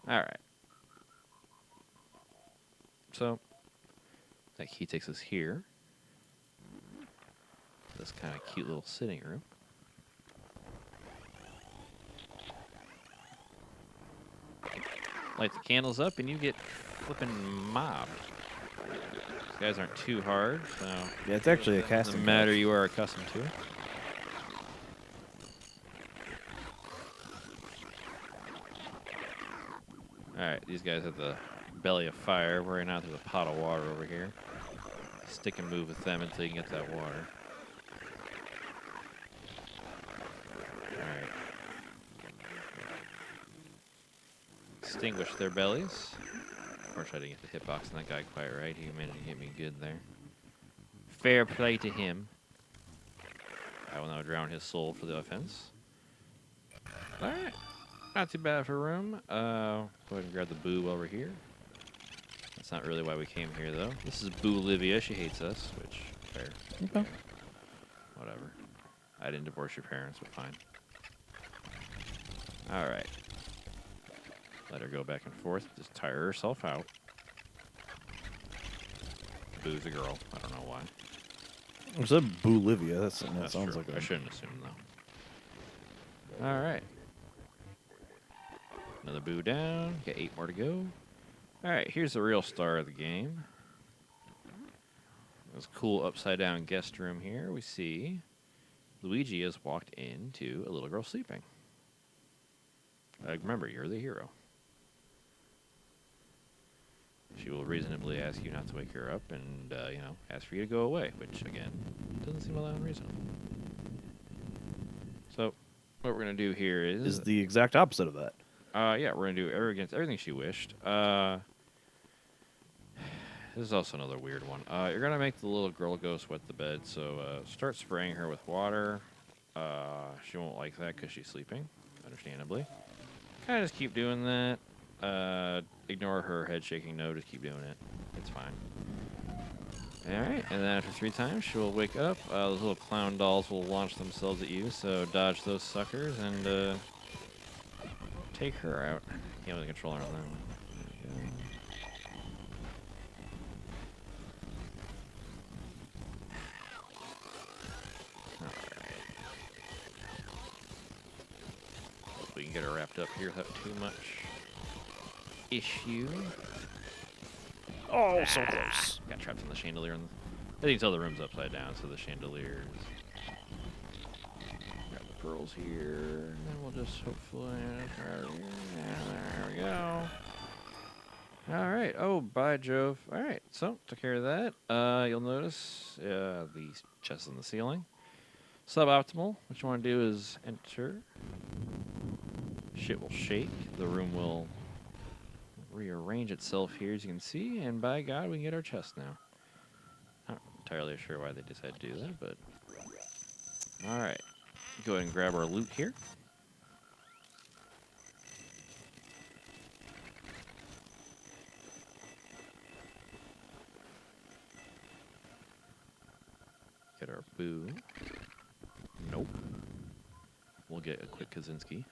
Speaker 2: All right. So, that key takes us here. This kind of cute little sitting room. Light the candles up and you get flipping mobbed. These guys aren't too hard, so
Speaker 1: Yeah, it's actually a
Speaker 2: doesn't
Speaker 1: casting
Speaker 2: matter
Speaker 1: couch.
Speaker 2: you are accustomed to. Alright, these guys have the belly of fire. Worry not, there's a pot of water over here. Stick and move with them until you can get that water. Alright. Extinguish their bellies. Of course, I didn't get the hitbox on that guy quite right. He managed to hit me good there. Fair play to him. I will now drown his soul for the offense. Alright. Not too bad for a room. Go ahead and grab the boo over here. That's not really why we came here, though. This is Boo Olivia. She hates us, which, fair.
Speaker 1: Okay.
Speaker 2: Whatever. I didn't divorce your parents, but fine. Alright. Let her go back and forth. Just tire herself out. Boo's a girl. I don't know why.
Speaker 1: I said Boolivia. That
Speaker 2: That's
Speaker 1: sounds
Speaker 2: true.
Speaker 1: like
Speaker 2: I
Speaker 1: a...
Speaker 2: shouldn't assume, though. Alright. Another boo down. Got 8 more to go. Alright, here's the real star of the game. This cool upside-down guest room here. We see Luigi has walked into a little girl sleeping. Remember, you're the hero. She will reasonably ask you not to wake her up and, ask for you to go away, which, again, doesn't seem all that unreasonable. So, what we're going to do here
Speaker 1: is the exact opposite of that.
Speaker 2: Yeah, we're going to do everything she wished. This is also another weird one. You're going to make the little girl ghost wet the bed, so start spraying her with water. She won't like that because she's sleeping, understandably. Kind of just keep doing that. Ignore her head shaking no, just keep doing it. It's fine. Alright, and then after 3 times, she will wake up. Those little clown dolls will launch themselves at you, so dodge those suckers and take her out. Can't really control her on that one. There we go. Alright. Hope we can get her wrapped up here without too much issue.
Speaker 1: Oh, so close.
Speaker 2: Got trapped in the chandelier. I think the room's upside down, so the chandeliers. Grab the pearls here, and then we'll just hopefully. There we go. All right. Oh, by Jove. All right. So took care of that. You'll notice the chest in the ceiling. Suboptimal. What you want to do is enter. Shit will shake. The room will rearrange itself here, as you can see, and by God, we can get our chest now. Not entirely sure why they decided to do that, but all right. Go ahead and grab our loot here. Get our boo. Nope. We'll get a quick Kaczynski.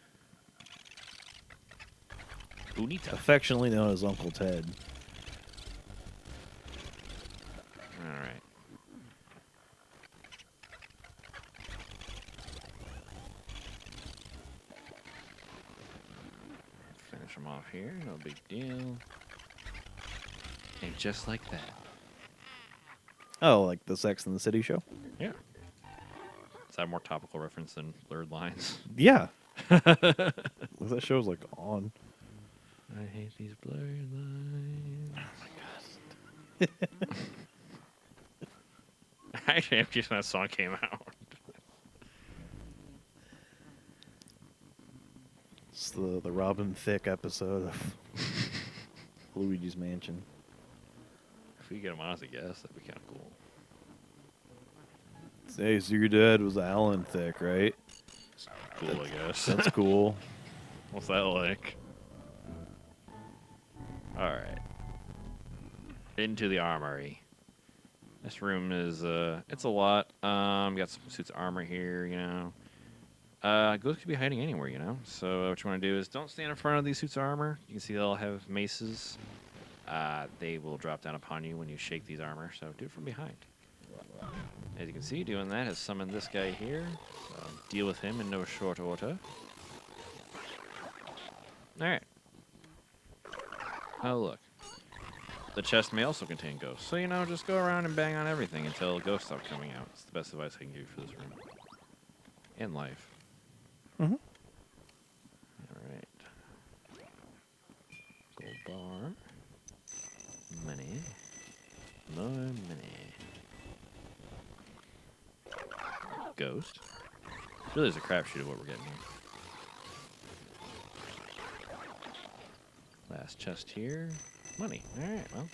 Speaker 2: Bonita.
Speaker 1: Affectionately known as Uncle Ted.
Speaker 2: All right. Finish them off here. No big deal. And just like that.
Speaker 1: Oh, like the Sex and the City show?
Speaker 2: Yeah. Is that a more topical reference than Blurred Lines?
Speaker 1: Yeah. That show's like on.
Speaker 2: I hate these blurred lines.
Speaker 1: Oh my god.
Speaker 2: Actually, after that song came out.
Speaker 1: It's the Robin Thicke episode of Luigi's Mansion.
Speaker 2: If we get him on as a guest, that'd be kind of cool.
Speaker 1: Hey, so your dad was Alan Thicke, right?
Speaker 2: Cool, I guess.
Speaker 1: That's cool.
Speaker 2: What's that like? Alright. Into the armory. This room is, it's a lot. Got some suits of armor here, you know. Ghosts could be hiding anywhere, you know. So what you want to do is don't stand in front of these suits of armor. You can see they all have maces. They will drop down upon you when you shake these armor, so do it from behind. As you can see, doing that has summoned this guy here. Deal with him in no short order. Alright. Oh, look. The chest may also contain ghosts. So, you know, just go around and bang on everything until ghosts stop coming out. It's the best advice I can give you for this room. In life.
Speaker 1: Mm-hmm.
Speaker 2: Alright. Gold bar. Money. More money. Ghost. Really is a crapshoot of what we're getting here. Last chest here. Money. Alright, well.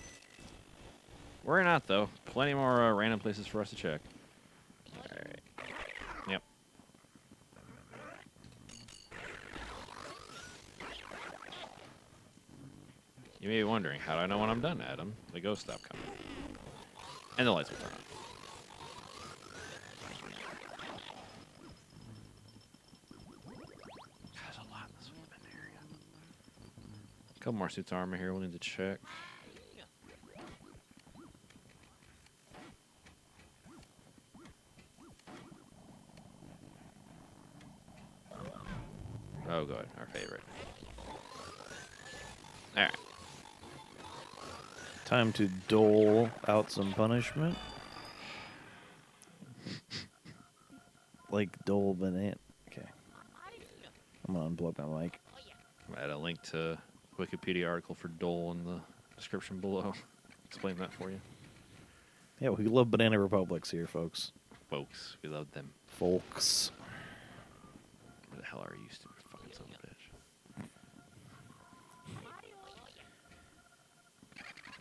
Speaker 2: We're not, though. Plenty more random places for us to check. Alright. Yep. You may be wondering, how do I know when I'm done, Adam? The ghosts stop coming. And the lights will turn on. There's a lot in this open area. A couple more suits of armor here we'll need to check. Oh, good. Our favorite. Alright.
Speaker 1: Time to dole out some punishment. Like dole banana. Okay. I'm gonna unplug my mic.
Speaker 2: I'll add a link to Wikipedia article for Dole in the description below. Explain that for you.
Speaker 1: Yeah, we love Banana Republics here, folks.
Speaker 2: Folks, we love them.
Speaker 1: Folks.
Speaker 2: Where the hell are you, stupid fucking son of a bitch?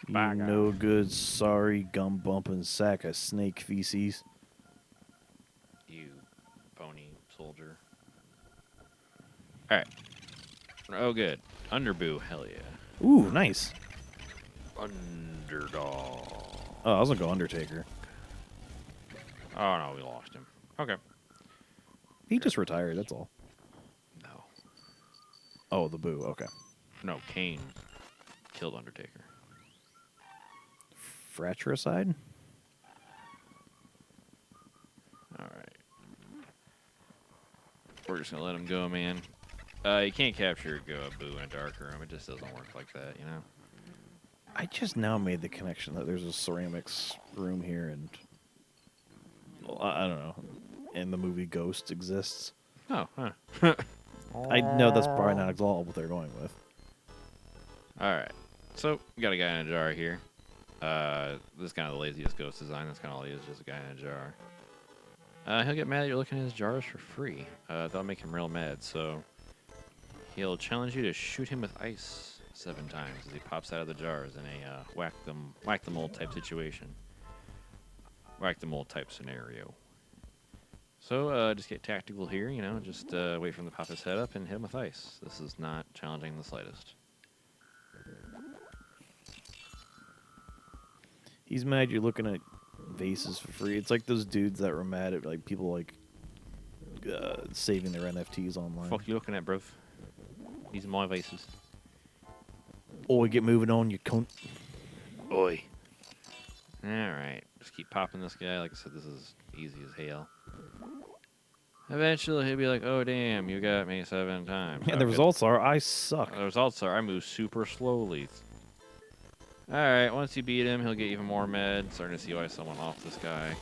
Speaker 1: You
Speaker 2: Bye,
Speaker 1: no good, sorry, gum bumping sack of snake feces.
Speaker 2: You pony soldier. Alright. Oh, good. Underboo, hell yeah.
Speaker 1: Ooh, nice.
Speaker 2: Underdog.
Speaker 1: Oh, I was gonna go Undertaker.
Speaker 2: Oh, no, we lost him. Okay.
Speaker 1: He just retired, that's all.
Speaker 2: No.
Speaker 1: Oh, the boo, okay.
Speaker 2: No, Kane killed Undertaker.
Speaker 1: Fratricide?
Speaker 2: Alright. We're just gonna let him go, man. You can't capture a boo in a dark room. It just doesn't work like that, you know?
Speaker 1: I just now made the connection that there's a ceramics room here and... Well, I don't know. And the movie Ghosts exists.
Speaker 2: Oh, huh.
Speaker 1: I know that's probably not at all what they're going with.
Speaker 2: Alright. So, we got a guy in a jar here. This is kind of the laziest ghost design. That's kind of all he is, just a guy in a jar. He'll get mad that you're looking at his jars for free. That'll make him real mad, so... He'll challenge you to shoot him with ice 7 times as he pops out of the jars in a whack the mold type situation. Whack the mold type scenario. So just get tactical here, you know, just wait for him to pop his head up and hit him with ice. This is not challenging in the slightest.
Speaker 1: He's mad you're looking at vases for free. It's like those dudes that were mad at like people like saving their NFTs online.
Speaker 2: Fuck you looking at, bruv? These are my vases.
Speaker 1: Oi, get moving on, you cunt.
Speaker 2: Oi. Alright. Just keep popping this guy. Like I said, this is easy as hell. Eventually, he'll be like, oh, damn, you got me 7 times.
Speaker 1: Yeah, the results are I suck.
Speaker 2: The results are I move super slowly. Alright, once you beat him, he'll get even more mad. Starting to see why someone off this guy.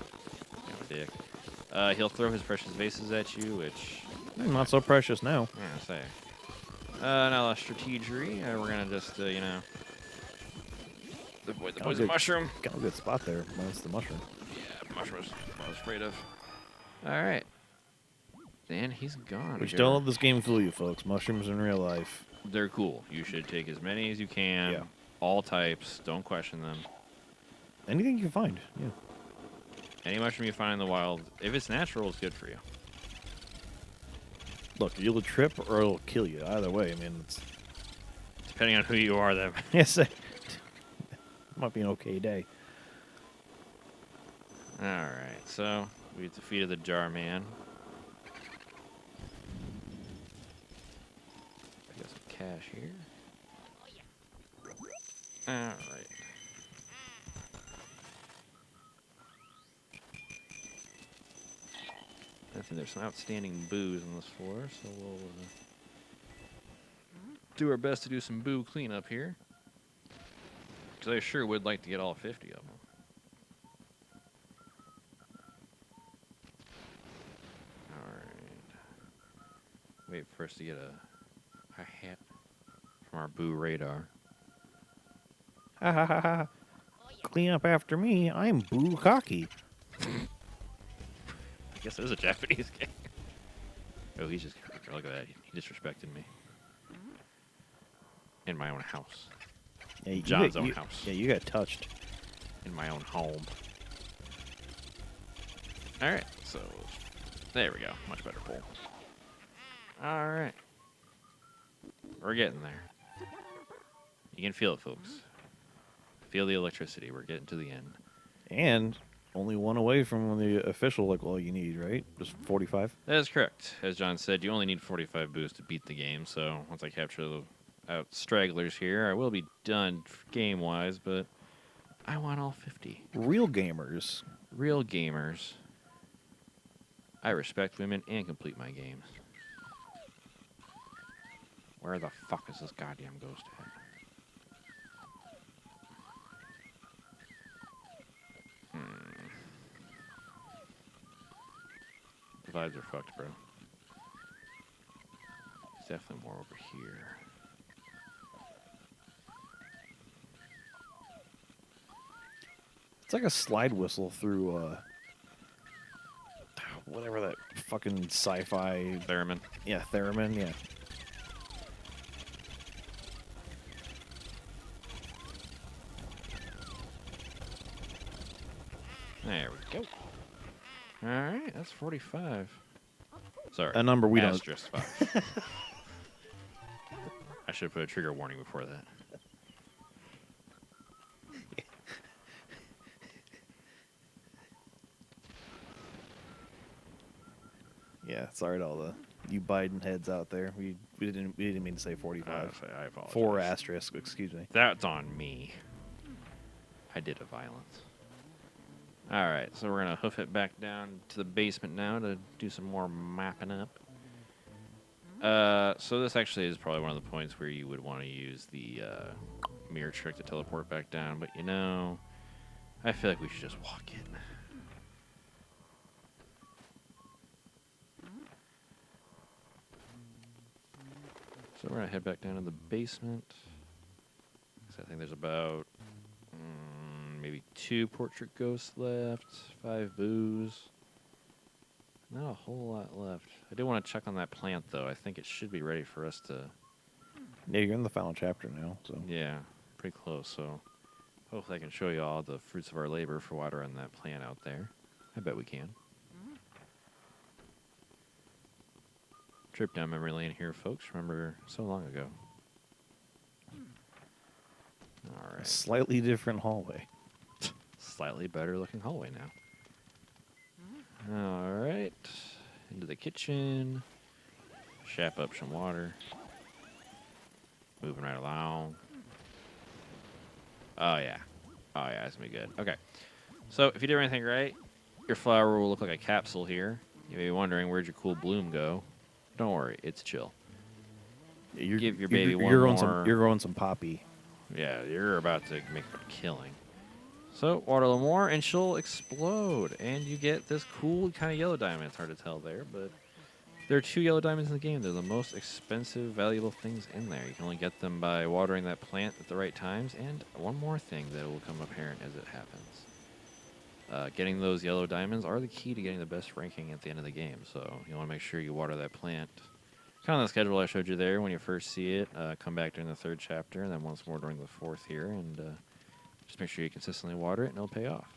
Speaker 2: Kind of a dick. He'll throw his precious vases at you, which...
Speaker 1: Not so precious now.
Speaker 2: Yeah, I say. Now the strategery. We're gonna just, you know... Avoid the poison mushroom.
Speaker 1: Got a good spot there. That's the mushroom.
Speaker 2: Yeah, mushrooms. I was afraid of. Alright. And he's gone.
Speaker 1: Which don't let this game fool you, folks. Mushrooms in real life.
Speaker 2: They're cool. You should take as many as you can.
Speaker 1: Yeah.
Speaker 2: All types. Don't question them.
Speaker 1: Anything you can find. Yeah.
Speaker 2: Any mushroom you find in the wild, if it's natural, it's good for you.
Speaker 1: Look, you'll trip or it'll kill you. Either way, I mean, it's...
Speaker 2: Depending on who you are, then.
Speaker 1: Yes, might be an okay day.
Speaker 2: Alright, so we defeated the jar man. I got some cash here. Alright. I think there's some outstanding boos on this floor, so we'll do our best to do some boo cleanup here. Because I sure would like to get all 50 of them. Alright. Wait for us to get a hat from our boo radar.
Speaker 1: Ha ha ha ha. Clean up after me. I'm Boo Cocky.
Speaker 2: I guess there's a Japanese game. Oh, he's just... Look at that. He disrespected me. In my own house.
Speaker 1: Yeah,
Speaker 2: John's own house.
Speaker 1: Yeah, you got touched.
Speaker 2: in my own home. All right, so there we go. Much better pull. All right. We're getting there. You can feel it, folks. Feel the electricity. We're getting to the end.
Speaker 1: And only one away from the official, like, all you need, right? Just 45?
Speaker 2: That is correct. As John said, you only need 45 boosts to beat the game. So once I capture the out stragglers here, I will be done game-wise, but I want all 50.
Speaker 1: Real gamers.
Speaker 2: Real gamers. I respect women and complete my games. Where the fuck is this goddamn ghost at? The vibes are fucked, bro. There's definitely more over here.
Speaker 1: It's like a slide whistle through, whatever that fucking sci-fi...
Speaker 2: Theremin.
Speaker 1: Yeah, theremin, yeah.
Speaker 2: There we go. Alright, that's 45. Sorry.
Speaker 1: A number we don't...
Speaker 2: Asterisk 5. I should put a trigger warning before that.
Speaker 1: Yeah, sorry to all the you Biden heads out there. We didn't mean to say 45.
Speaker 2: I apologize.
Speaker 1: 4 asterisk, excuse me.
Speaker 2: That's on me. I did a violence. Alright, so we're going to hoof it back down to the basement now to do some more mapping up. So this actually is probably one of the points where you would want to use the mirror trick to teleport back down, but you know, I feel like we should just walk in. So we're going to head back down to the basement. So I think there's about maybe 2 portrait ghosts left, 5 boos. Not a whole lot left. I do want to check on that plant, though. I think it should be ready for us to...
Speaker 1: Yeah, you're in the final chapter now, so...
Speaker 2: Yeah, pretty close, so... Hopefully I can show you all the fruits of our labor for watering that plant out there. I bet we can. Trip down memory lane here, folks. Remember so long ago. All
Speaker 1: A
Speaker 2: right.
Speaker 1: slightly different hallway.
Speaker 2: Slightly better looking hallway now. All right. Into the kitchen. Shap up some water. Moving right along. Oh, yeah. Oh, yeah, it's going to be good. Okay. So, if you did everything right, your flower will look like a capsule here. You may be wondering, where'd your cool bloom go? Don't worry, it's chill.
Speaker 1: You're,
Speaker 2: Give your baby one
Speaker 1: you're
Speaker 2: more.
Speaker 1: You're growing some poppy.
Speaker 2: Yeah, you're about to make a killing. So, water a little more, and she'll explode. And you get this cool kind of yellow diamond. It's hard to tell there, but there are 2 yellow diamonds in the game. They're the most expensive, valuable things in there. You can only get them by watering that plant at the right times. And one more thing that will come apparent as it happens. Getting those yellow diamonds are the key to getting the best ranking at the end of the game. So you want to make sure you water that plant. Kind of the schedule I showed you there when you first see it. Come back during the 3rd chapter, and then once more during the 4th here. And just make sure you consistently water it, and it'll pay off.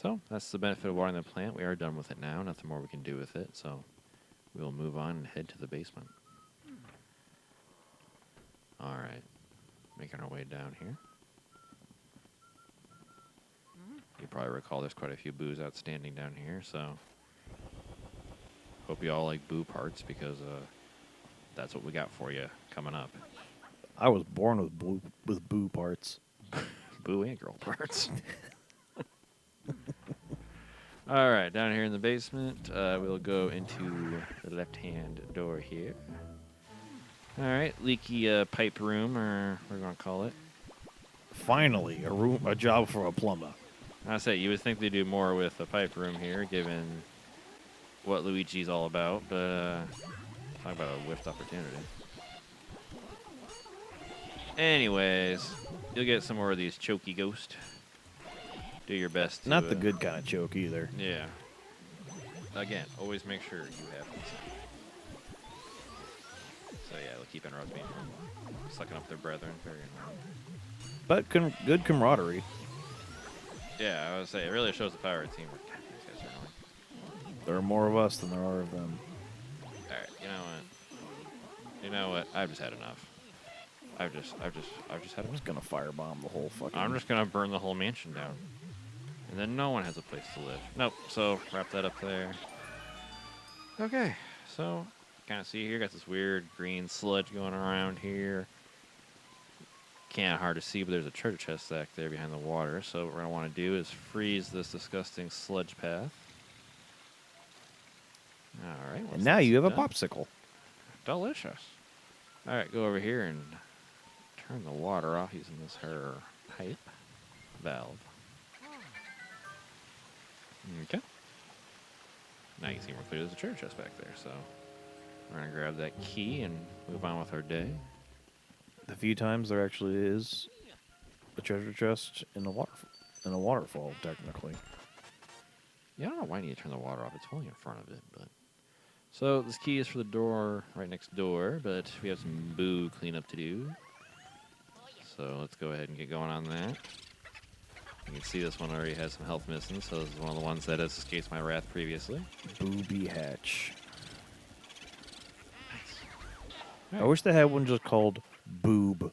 Speaker 2: So that's the benefit of watering the plant. We are done with it now. Nothing more we can do with it. So we'll move on and head to the basement. All right. Making our way down here. You probably recall there's quite a few boos outstanding down here, so hope you all like boo parts, because that's what we got for you coming up.
Speaker 1: I was born with boo parts.
Speaker 2: Boo and girl parts. All right, down here in the basement, we'll go into the left-hand door here. All right, leaky pipe room, or what we're going to call it.
Speaker 1: Finally, a job for a plumber.
Speaker 2: I say, you would think they do more with the pipe room here, given what Luigi's all about, but talk about a whiffed opportunity. Anyways, you'll get some more of these choky ghosts. Do your best to...
Speaker 1: Not the good kind of choke either.
Speaker 2: Yeah. Again, always make sure you have these. So yeah, they'll keep interrupting from sucking up their brethren. Very annoying.
Speaker 1: But good camaraderie.
Speaker 2: Yeah, I would say it really shows the power of teamwork. God, these guys are annoying.
Speaker 1: There are more of us than there are of them.
Speaker 2: All right, you know what? You know what? I've just had enough. I've just had enough.
Speaker 1: Just gonna firebomb the whole fucking.
Speaker 2: I'm just gonna burn the whole mansion down, and then no one has a place to live. Nope. So wrap that up there. Okay. So kind of see here, got this weird green sludge going around here. Can't hard to see, but there's a treasure chest back there behind the water. So what we're gonna want to do is freeze this disgusting sludge path. All right.
Speaker 1: And now you have a
Speaker 2: done.
Speaker 1: popsicle.
Speaker 2: Delicious. All right, go over here and turn the water off using this her pipe valve. Okay. Now you see more clearly there's a treasure chest back there, so we're gonna grab that key and move on with our day.
Speaker 1: The few times there actually is a treasure chest in a waterfall, technically.
Speaker 2: Yeah, I don't know why you need to turn the water off. It's only in front of it, but. So this key is for the door right next door, but we have some boo cleanup to do. So let's go ahead and get going on that. You can see this one already has some health missing, so this is one of the ones that has escaped my wrath previously.
Speaker 1: Booby hatch.
Speaker 2: Nice.
Speaker 1: I wish they had one just called Boob.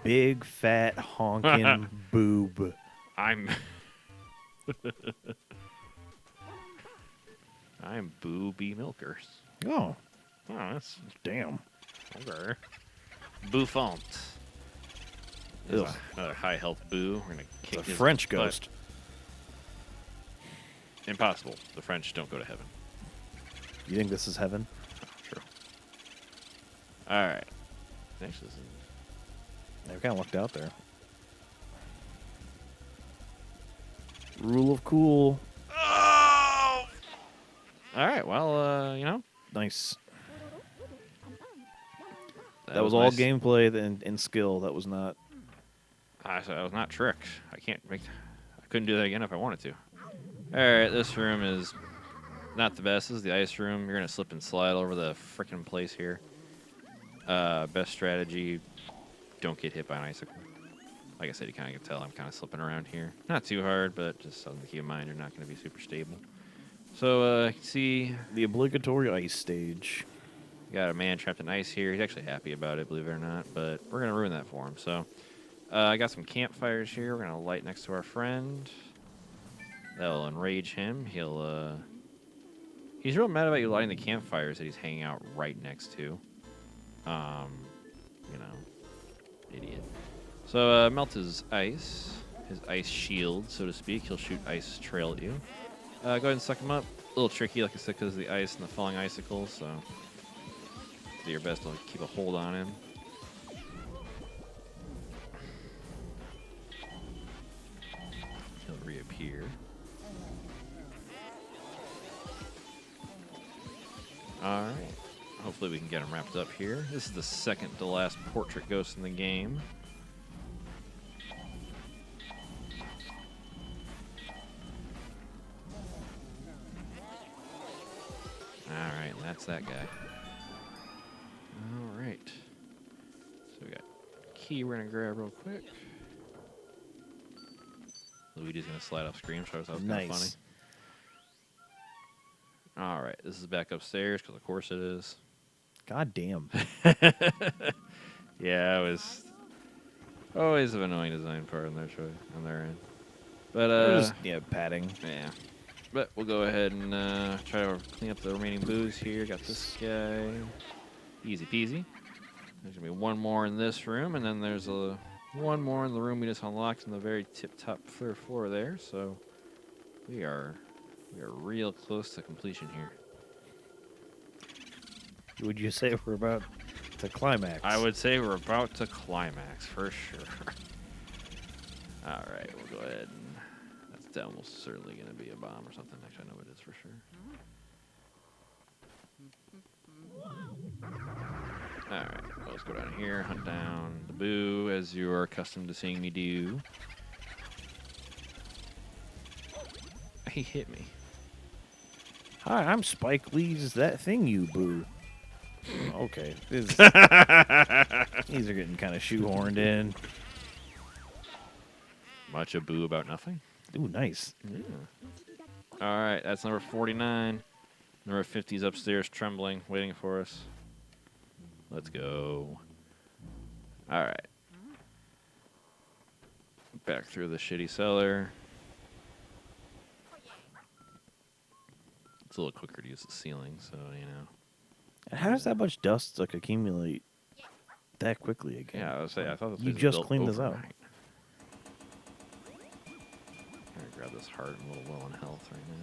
Speaker 1: Big, fat, honking boob.
Speaker 2: I'm Booby Milkers.
Speaker 1: Oh,
Speaker 2: Oh, that's
Speaker 1: damn.
Speaker 2: okay. Bouffant. There's
Speaker 1: Ugh.
Speaker 2: another high health boo. We're gonna kick
Speaker 1: It's a
Speaker 2: his
Speaker 1: French
Speaker 2: butt.
Speaker 1: ghost.
Speaker 2: Impossible. The French don't go to heaven.
Speaker 1: You think this is heaven?
Speaker 2: True. All right. Next is
Speaker 1: They kind of looked out there. Rule of cool.
Speaker 2: oh! All right. Well, you know,
Speaker 1: Nice. That was all
Speaker 2: nice.
Speaker 1: gameplay and skill. That was not.
Speaker 2: I was not tricked. I couldn't do that again if I wanted to. All right. This room is not the best. This is the ice room. You're gonna slip and slide over the frickin' place here. Best strategy: don't get hit by an icicle. Like I said, you kind of can tell I'm kind of slipping around here. Not too hard, but just something to keep in mind. You're not going to be super stable. So, you can see
Speaker 1: The obligatory ice stage.
Speaker 2: you got a man trapped in ice here. He's actually happy about it, believe it or not, but we're going to ruin that for him. So, I got some campfires here. We're going to light next to our friend. That'll enrage him. He's real mad about you lighting the campfires that he's hanging out right next to. You know, idiot. So, melt his ice shield, so to speak. He'll shoot ice trail at you. Go ahead and suck him up. A little tricky, like I said, because of the ice and the falling icicles, so do your best to keep a hold on him. He'll reappear. All right. Hopefully we can get him wrapped up here. This is the second to last portrait ghost in the game. All right, and that's that guy. All right. So we got key we're going to grab real quick. Luigi's going to slide off screen, so that was kind of funny.
Speaker 1: Nice.
Speaker 2: All right, this is back upstairs, because of course it is.
Speaker 1: God damn.
Speaker 2: Yeah, it was always an annoying design part on their choice, on their end. But,
Speaker 1: Just, padding.
Speaker 2: yeah. But we'll go ahead and try to clean up the remaining booze here. Got this guy. Easy peasy. There's going to be one more in this room, and then there's one more in the room we just unlocked in the very tip-top third floor there. So we are real close to completion here.
Speaker 1: Would you say we're about to climax?
Speaker 2: I would say we're about to climax for sure. All right, we'll go ahead and that's almost certainly going to be a bomb or something. Actually, I know it is for sure. All right, well, let's go down here, hunt down the boo as you are accustomed to seeing me do. He hit me.
Speaker 1: Hi, I'm Spike Lee's That Thing You Boo. Okay. These are getting kind of shoehorned in.
Speaker 2: Much ado about nothing.
Speaker 1: Ooh, nice.
Speaker 2: Yeah. All right, that's number 49. Number 50 is upstairs, trembling, waiting for us. Let's go. All right. Back through the shitty cellar. It's a little quicker to use the ceiling, so, you know.
Speaker 1: And how does that much dust like accumulate that quickly again?
Speaker 2: Yeah, I was saying, I thought this
Speaker 1: You
Speaker 2: place was
Speaker 1: just
Speaker 2: built
Speaker 1: cleaned this out.
Speaker 2: overnight. I'm gonna grab this heart. I'm a little low on health right now.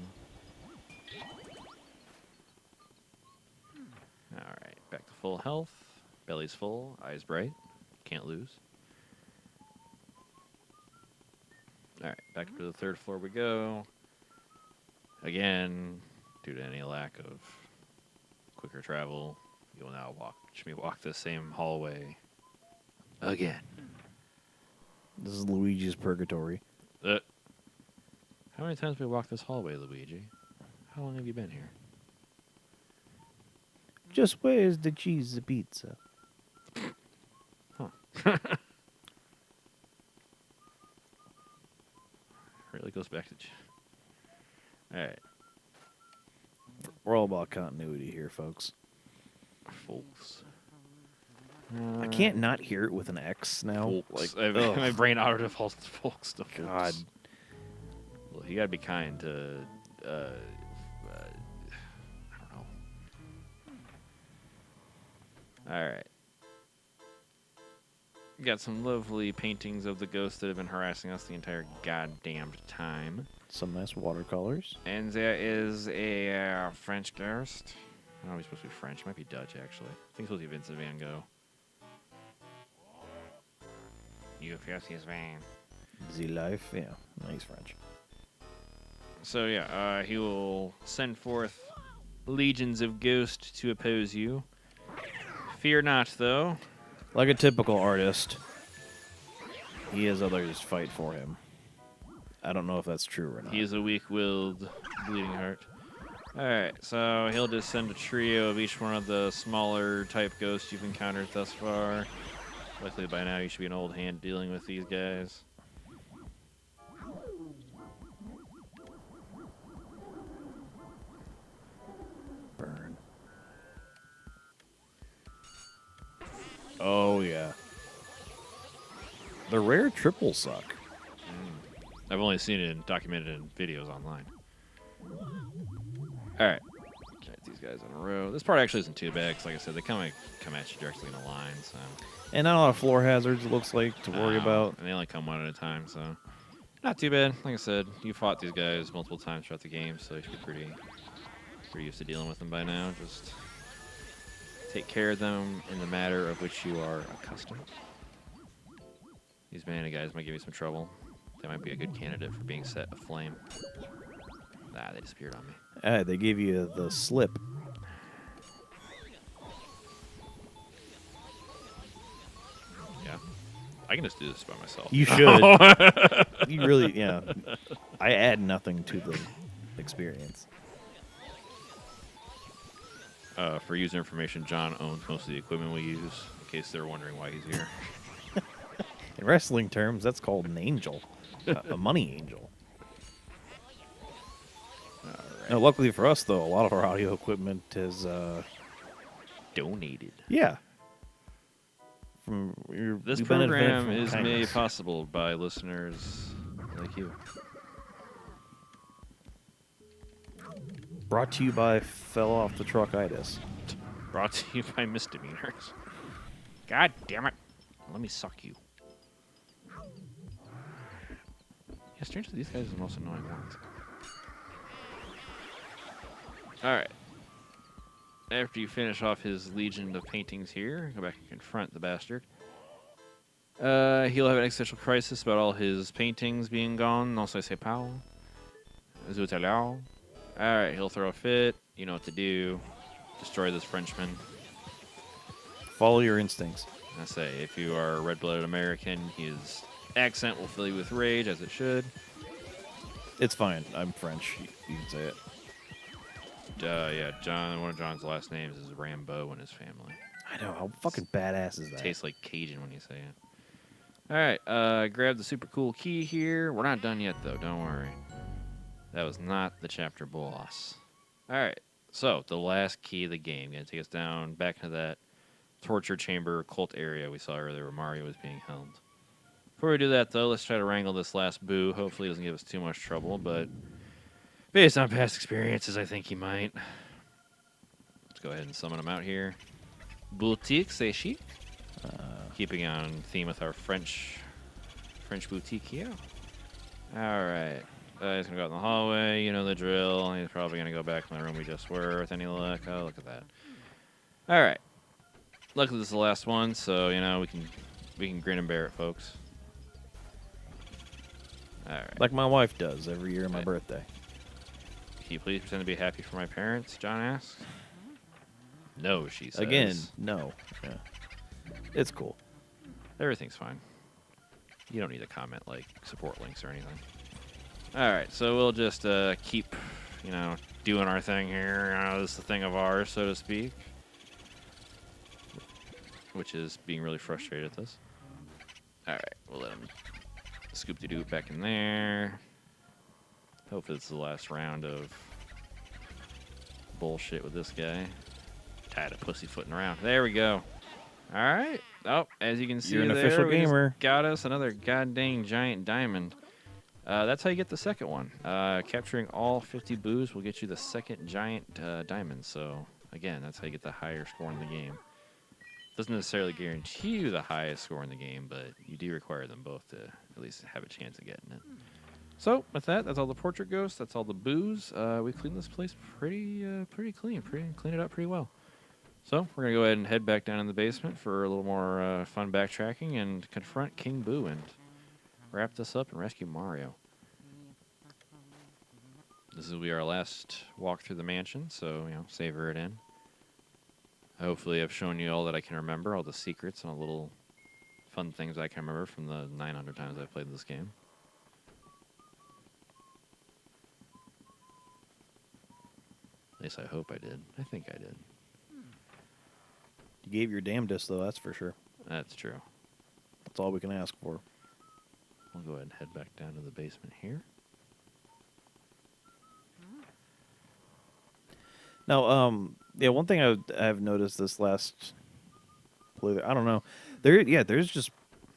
Speaker 2: All right, back to full health. Belly's full, eyes bright. Can't lose. All right, back up to the third floor we go. Again, due to any lack of quicker travel, you will now watch me walk the same hallway again.
Speaker 1: This is Luigi's Purgatory.
Speaker 2: How many times have we walked this hallway, Luigi? How long have you been here?
Speaker 1: Just where's the cheese pizza?
Speaker 2: Really goes back to... All right,
Speaker 1: We're all about continuity here, folks.
Speaker 2: folks.
Speaker 1: I can't not hear it with an X now.
Speaker 2: Folks.
Speaker 1: Like,
Speaker 2: My brain auto defaults to folks to folks.
Speaker 1: God.
Speaker 2: Well, you gotta be kind to... I don't know. All right. Got some lovely paintings of the ghosts that have been harassing us the entire goddamned time.
Speaker 1: Some nice watercolors.
Speaker 2: And there is a French ghost. I don't know if he's supposed to be French. It might be Dutch, actually. I think it's supposed to be Vincent van Gogh. You feel his vein.
Speaker 1: The life, yeah. No, he's French.
Speaker 2: So, yeah, he will send forth legions of ghosts to oppose you. Fear not, though.
Speaker 1: Like a typical artist, he has others fight for him. I don't know if that's true or not.
Speaker 2: He is a weak-willed bleeding heart. Alright, so he'll just send a trio of each one of the smaller type ghosts you've encountered thus far. Luckily by now you should be an old hand dealing with these guys.
Speaker 1: Burn. Oh, yeah. The rare triples suck.
Speaker 2: I've only seen it documented in videos online. Alright. Get these guys in a row. This part actually isn't too bad, because like I said, they come at you directly in a line, so...
Speaker 1: And not a lot of floor hazards, it looks like, to worry about.
Speaker 2: And they only come one at a time, so... Not too bad. Like I said, you fought these guys multiple times throughout the game, so you should be pretty used to dealing with them by now. Just take care of them in the matter of which you are accustomed. These mana guys might give you some trouble. They might be a good candidate for being set aflame. Ah, they disappeared on me.
Speaker 1: They gave you the slip.
Speaker 2: Yeah. I can just do this by myself.
Speaker 1: You should. You really, yeah. I add nothing to the experience.
Speaker 2: For user information, John owns most of the equipment we use, in case they're wondering why he's here.
Speaker 1: In wrestling terms, that's called an angel. A money angel.
Speaker 2: Alright.
Speaker 1: Now, luckily for us, though, a lot of our audio equipment is...
Speaker 2: Donated.
Speaker 1: Yeah.
Speaker 2: This
Speaker 1: we benefit
Speaker 2: program
Speaker 1: from
Speaker 2: is made
Speaker 1: kindness.
Speaker 2: possible by listeners like you.
Speaker 1: Brought to you by Fell Off the Truckitis.
Speaker 2: Brought to you by misdemeanors. God damn it. Let me suck you. Yeah, strangely, these guys are the most annoying ones. Alright. After you finish off his legion of paintings here, go back and confront the bastard. He'll have an existential crisis about all his paintings being gone. Non se sait pas. Zut alors. Alright, he'll throw a fit. You know what to do. Destroy this Frenchman.
Speaker 1: Follow your instincts.
Speaker 2: I say, if you are a red-blooded American, his accent will fill you with rage, as it should.
Speaker 1: It's fine. I'm French. You can say it.
Speaker 2: Yeah, John. One of John's last names is Rambo in his family.
Speaker 1: I know. How fucking badass is that?
Speaker 2: Tastes like Cajun when you say it. All right, grab the super cool key here. We're not done yet, though. Don't worry. That was not the chapter boss. All right, so the last key of the game. Gonna take us down back into that torture chamber cult area we saw earlier where Mario was being held. Before we do that, though, let's try to wrangle this last boo. Hopefully, he doesn't give us too much trouble, but based on past experiences, I think he might. Let's go ahead and summon him out here. Boutique, c'est chic. Keeping on theme with our French boutique here. All right. He's going to go out in the hallway. You know the drill. He's probably going to go back in the room we just were with any luck. Oh, look at that. All right. Luckily, this is the last one, so, you know, we can grin and bear it, folks. All right.
Speaker 1: Like my wife does every year on my birthday.
Speaker 2: Can you please pretend to be happy for my parents? John asks. No, she says.
Speaker 1: Again, no. Yeah. It's cool.
Speaker 2: Everything's fine. You don't need to comment like support links or anything. All right, so we'll just keep, you know, doing our thing here. This is the thing of ours, so to speak. Which is being really frustrated at this. All right, we'll let him scoop-de-doo back in there. Hopefully this is the last round of bullshit with this guy. Tired of pussyfooting around. There we go. All right. Oh, as you can see,
Speaker 1: You're an
Speaker 2: there,
Speaker 1: official
Speaker 2: we just
Speaker 1: gamer.
Speaker 2: got us another goddamn giant diamond. That's how you get the second one. Capturing all 50 boos will get you the second giant diamond. So, again, that's how you get the higher score in the game. Doesn't necessarily guarantee you the highest score in the game, but you do require them both to at least have a chance of getting it. So, with that, that's all the portrait ghosts. That's all the boos. We cleaned this place pretty clean. Cleaned it up pretty well. So, we're going to go ahead and head back down in the basement for a little more fun backtracking and confront King Boo and wrap this up and rescue Mario. This will be our last walk through the mansion, so, you know, savor it in. Hopefully I've shown you all that I can remember, all the secrets and all the little fun things I can remember from the 900 times I've played this game. At least I hope I did. I think I did.
Speaker 1: You gave your damnedest, though, that's for sure.
Speaker 2: That's true.
Speaker 1: That's all we can ask for.
Speaker 2: We'll go ahead and head back down to the basement here.
Speaker 1: Now, yeah, one thing I've noticed this last playthrough, I don't know, there's just,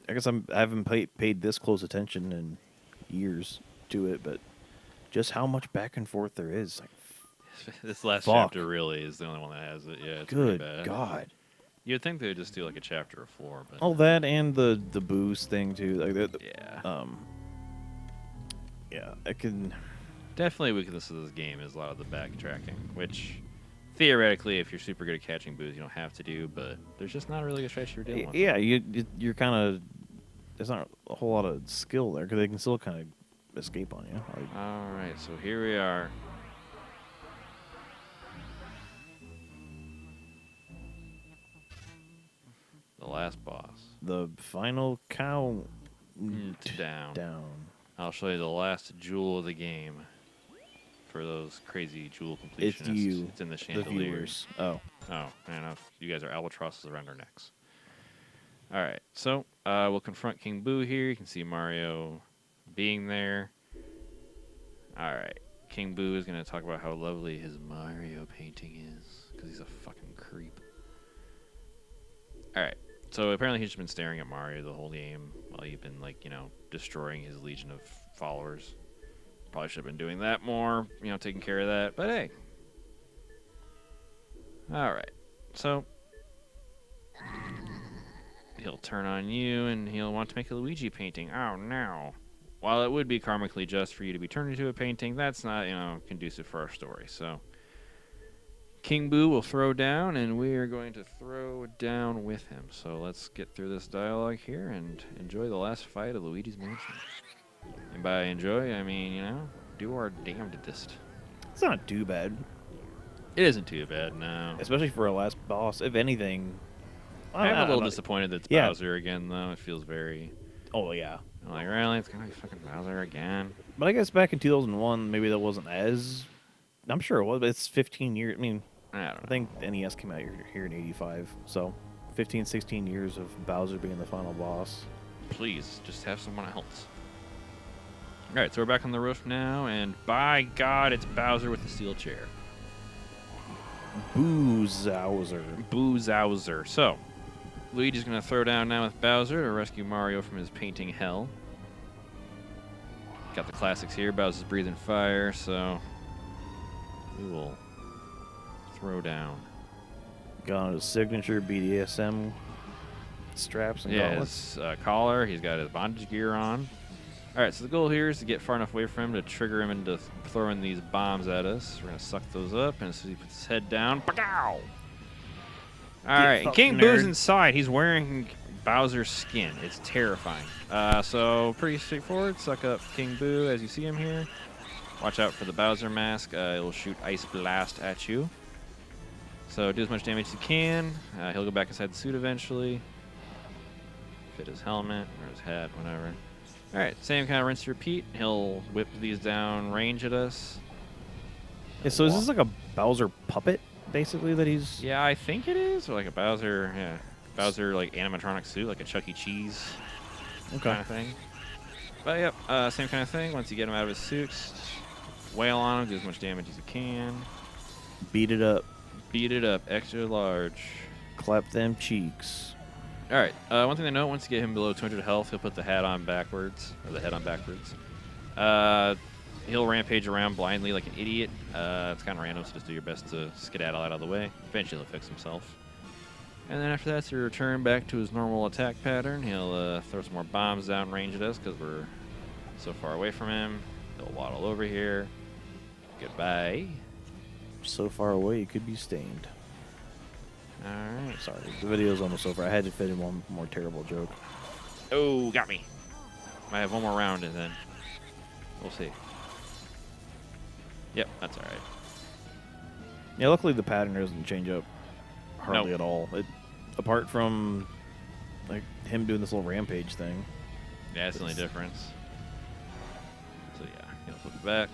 Speaker 1: I guess I haven't paid this close attention in years to it, but just how much back and forth there is. Like,
Speaker 2: This last
Speaker 1: Fuck.
Speaker 2: chapter really is the only one that has it. Yeah, it's pretty
Speaker 1: good
Speaker 2: bad.
Speaker 1: God.
Speaker 2: You'd think they'd just do like a chapter of 4, but
Speaker 1: Oh, that and the boost thing too. Like
Speaker 2: yeah.
Speaker 1: Yeah, I can.
Speaker 2: Definitely weakness of this game is a lot of the backtracking, which theoretically, if you're super good at catching boos, you don't have to do, but there's just not really a stretch you're dealing with.
Speaker 1: Yeah, you're kind of. There's not a whole lot of skill there because they can still kind of escape on you. Like,
Speaker 2: All right, so here we are. The last boss.
Speaker 1: the final count
Speaker 2: Down.
Speaker 1: down.
Speaker 2: I'll show you the last jewel of the game. For those crazy jewel completionists.
Speaker 1: It's you,
Speaker 2: It's in the
Speaker 1: the
Speaker 2: chandelier.
Speaker 1: viewers. Oh,
Speaker 2: Oh, man, you guys are albatrosses around our necks. All right, so we'll confront King Boo here. You can see Mario being there. All right, King Boo is going to talk about how lovely his Mario painting is because he's a fucking creep. All right, so apparently he's just been staring at Mario the whole game while you've been, like, you know, destroying his legion of followers. Probably should have been doing that more, you know, taking care of that, but hey. All right, so he'll turn on you and he'll want to make a Luigi painting. Oh, no. While it would be karmically just for you to be turned into a painting, that's not, you know, conducive for our story. So King Boo will throw down, and we are going to throw down with him. So let's get through this dialogue here and enjoy the last fight of Luigi's Mansion. And by enjoy, I mean, you know, do our damnedest.
Speaker 1: it's not too bad,
Speaker 2: It isn't too bad, no.
Speaker 1: especially for a last boss. If anything,
Speaker 2: I'm a little
Speaker 1: not-
Speaker 2: disappointed that it's
Speaker 1: Yeah.
Speaker 2: Bowser again, though. It feels very...
Speaker 1: Oh yeah,
Speaker 2: I'm like, really? It's gonna be fucking Bowser again?
Speaker 1: but I guess back in 2001, maybe that wasn't as I'm sure it was, but it's 15 years. I mean,
Speaker 2: I
Speaker 1: I
Speaker 2: don't know.
Speaker 1: think the NES came out here in 85. So 15, 16 years of Bowser being the final boss.
Speaker 2: Please, just have someone else. All right, so we're back on the roof now, and by God, it's Bowser with the steel chair.
Speaker 1: Boozowser.
Speaker 2: Boozowser. So, Luigi's going to throw down now with Bowser to rescue Mario from his painting hell. Got the classics here. Bowser's breathing fire, so we will throw down.
Speaker 1: Got on his signature BDSM straps and
Speaker 2: Yeah,
Speaker 1: gauntlets.
Speaker 2: his collar. He's got his bondage gear on. All right, so the goal here is to get far enough away from him to trigger him into throwing these bombs at us. We're going to suck those up, and as soon as he puts his head down, pow! All right,
Speaker 1: fucked,
Speaker 2: King Boo's
Speaker 1: nerd.
Speaker 2: inside. He's wearing Bowser's skin. It's terrifying. So pretty straightforward. Suck up King Boo as you see him here. Watch out for the Bowser mask. It'll shoot Ice Blast at you. So do as much damage as you can. He'll go back inside the suit eventually. Fit his helmet or his hat, whatever. All right, same kind of rinse and repeat. He'll whip these down range at us.
Speaker 1: Yeah, so is this like a Bowser puppet, basically, that he's...
Speaker 2: Yeah, I think it is. Or like a Bowser, Bowser like animatronic suit, like a Chuck E. Cheese kind of thing. But yep, same kind of thing. Once you get him out of his suit, wail on him, do as much damage as you can.
Speaker 1: Beat it up.
Speaker 2: Beat it up, extra large.
Speaker 1: Clap them cheeks.
Speaker 2: All right, one thing to note, once you get him below 200 health, he'll put the hat on backwards, or the head on backwards. He'll rampage around blindly like an idiot. It's kind of random, so just do your best to skedaddle out of the way. Eventually he'll fix himself. And then after that, to return back to his normal attack pattern, he'll throw some more bombs down range at us because we're so far away from him. He'll waddle over here. Goodbye.
Speaker 1: So far away, you could be stained.
Speaker 2: All right.
Speaker 1: Sorry, the video's almost over. I had to fit in one more terrible joke.
Speaker 2: Oh, got me. I have one more round, and then we'll see. Yep, that's all right.
Speaker 1: Yeah, luckily the pattern doesn't change up hardly
Speaker 2: Nope.
Speaker 1: at all. Apart from like him doing this little rampage thing.
Speaker 2: Yeah, that's the only difference. So yeah, he'll flip it back.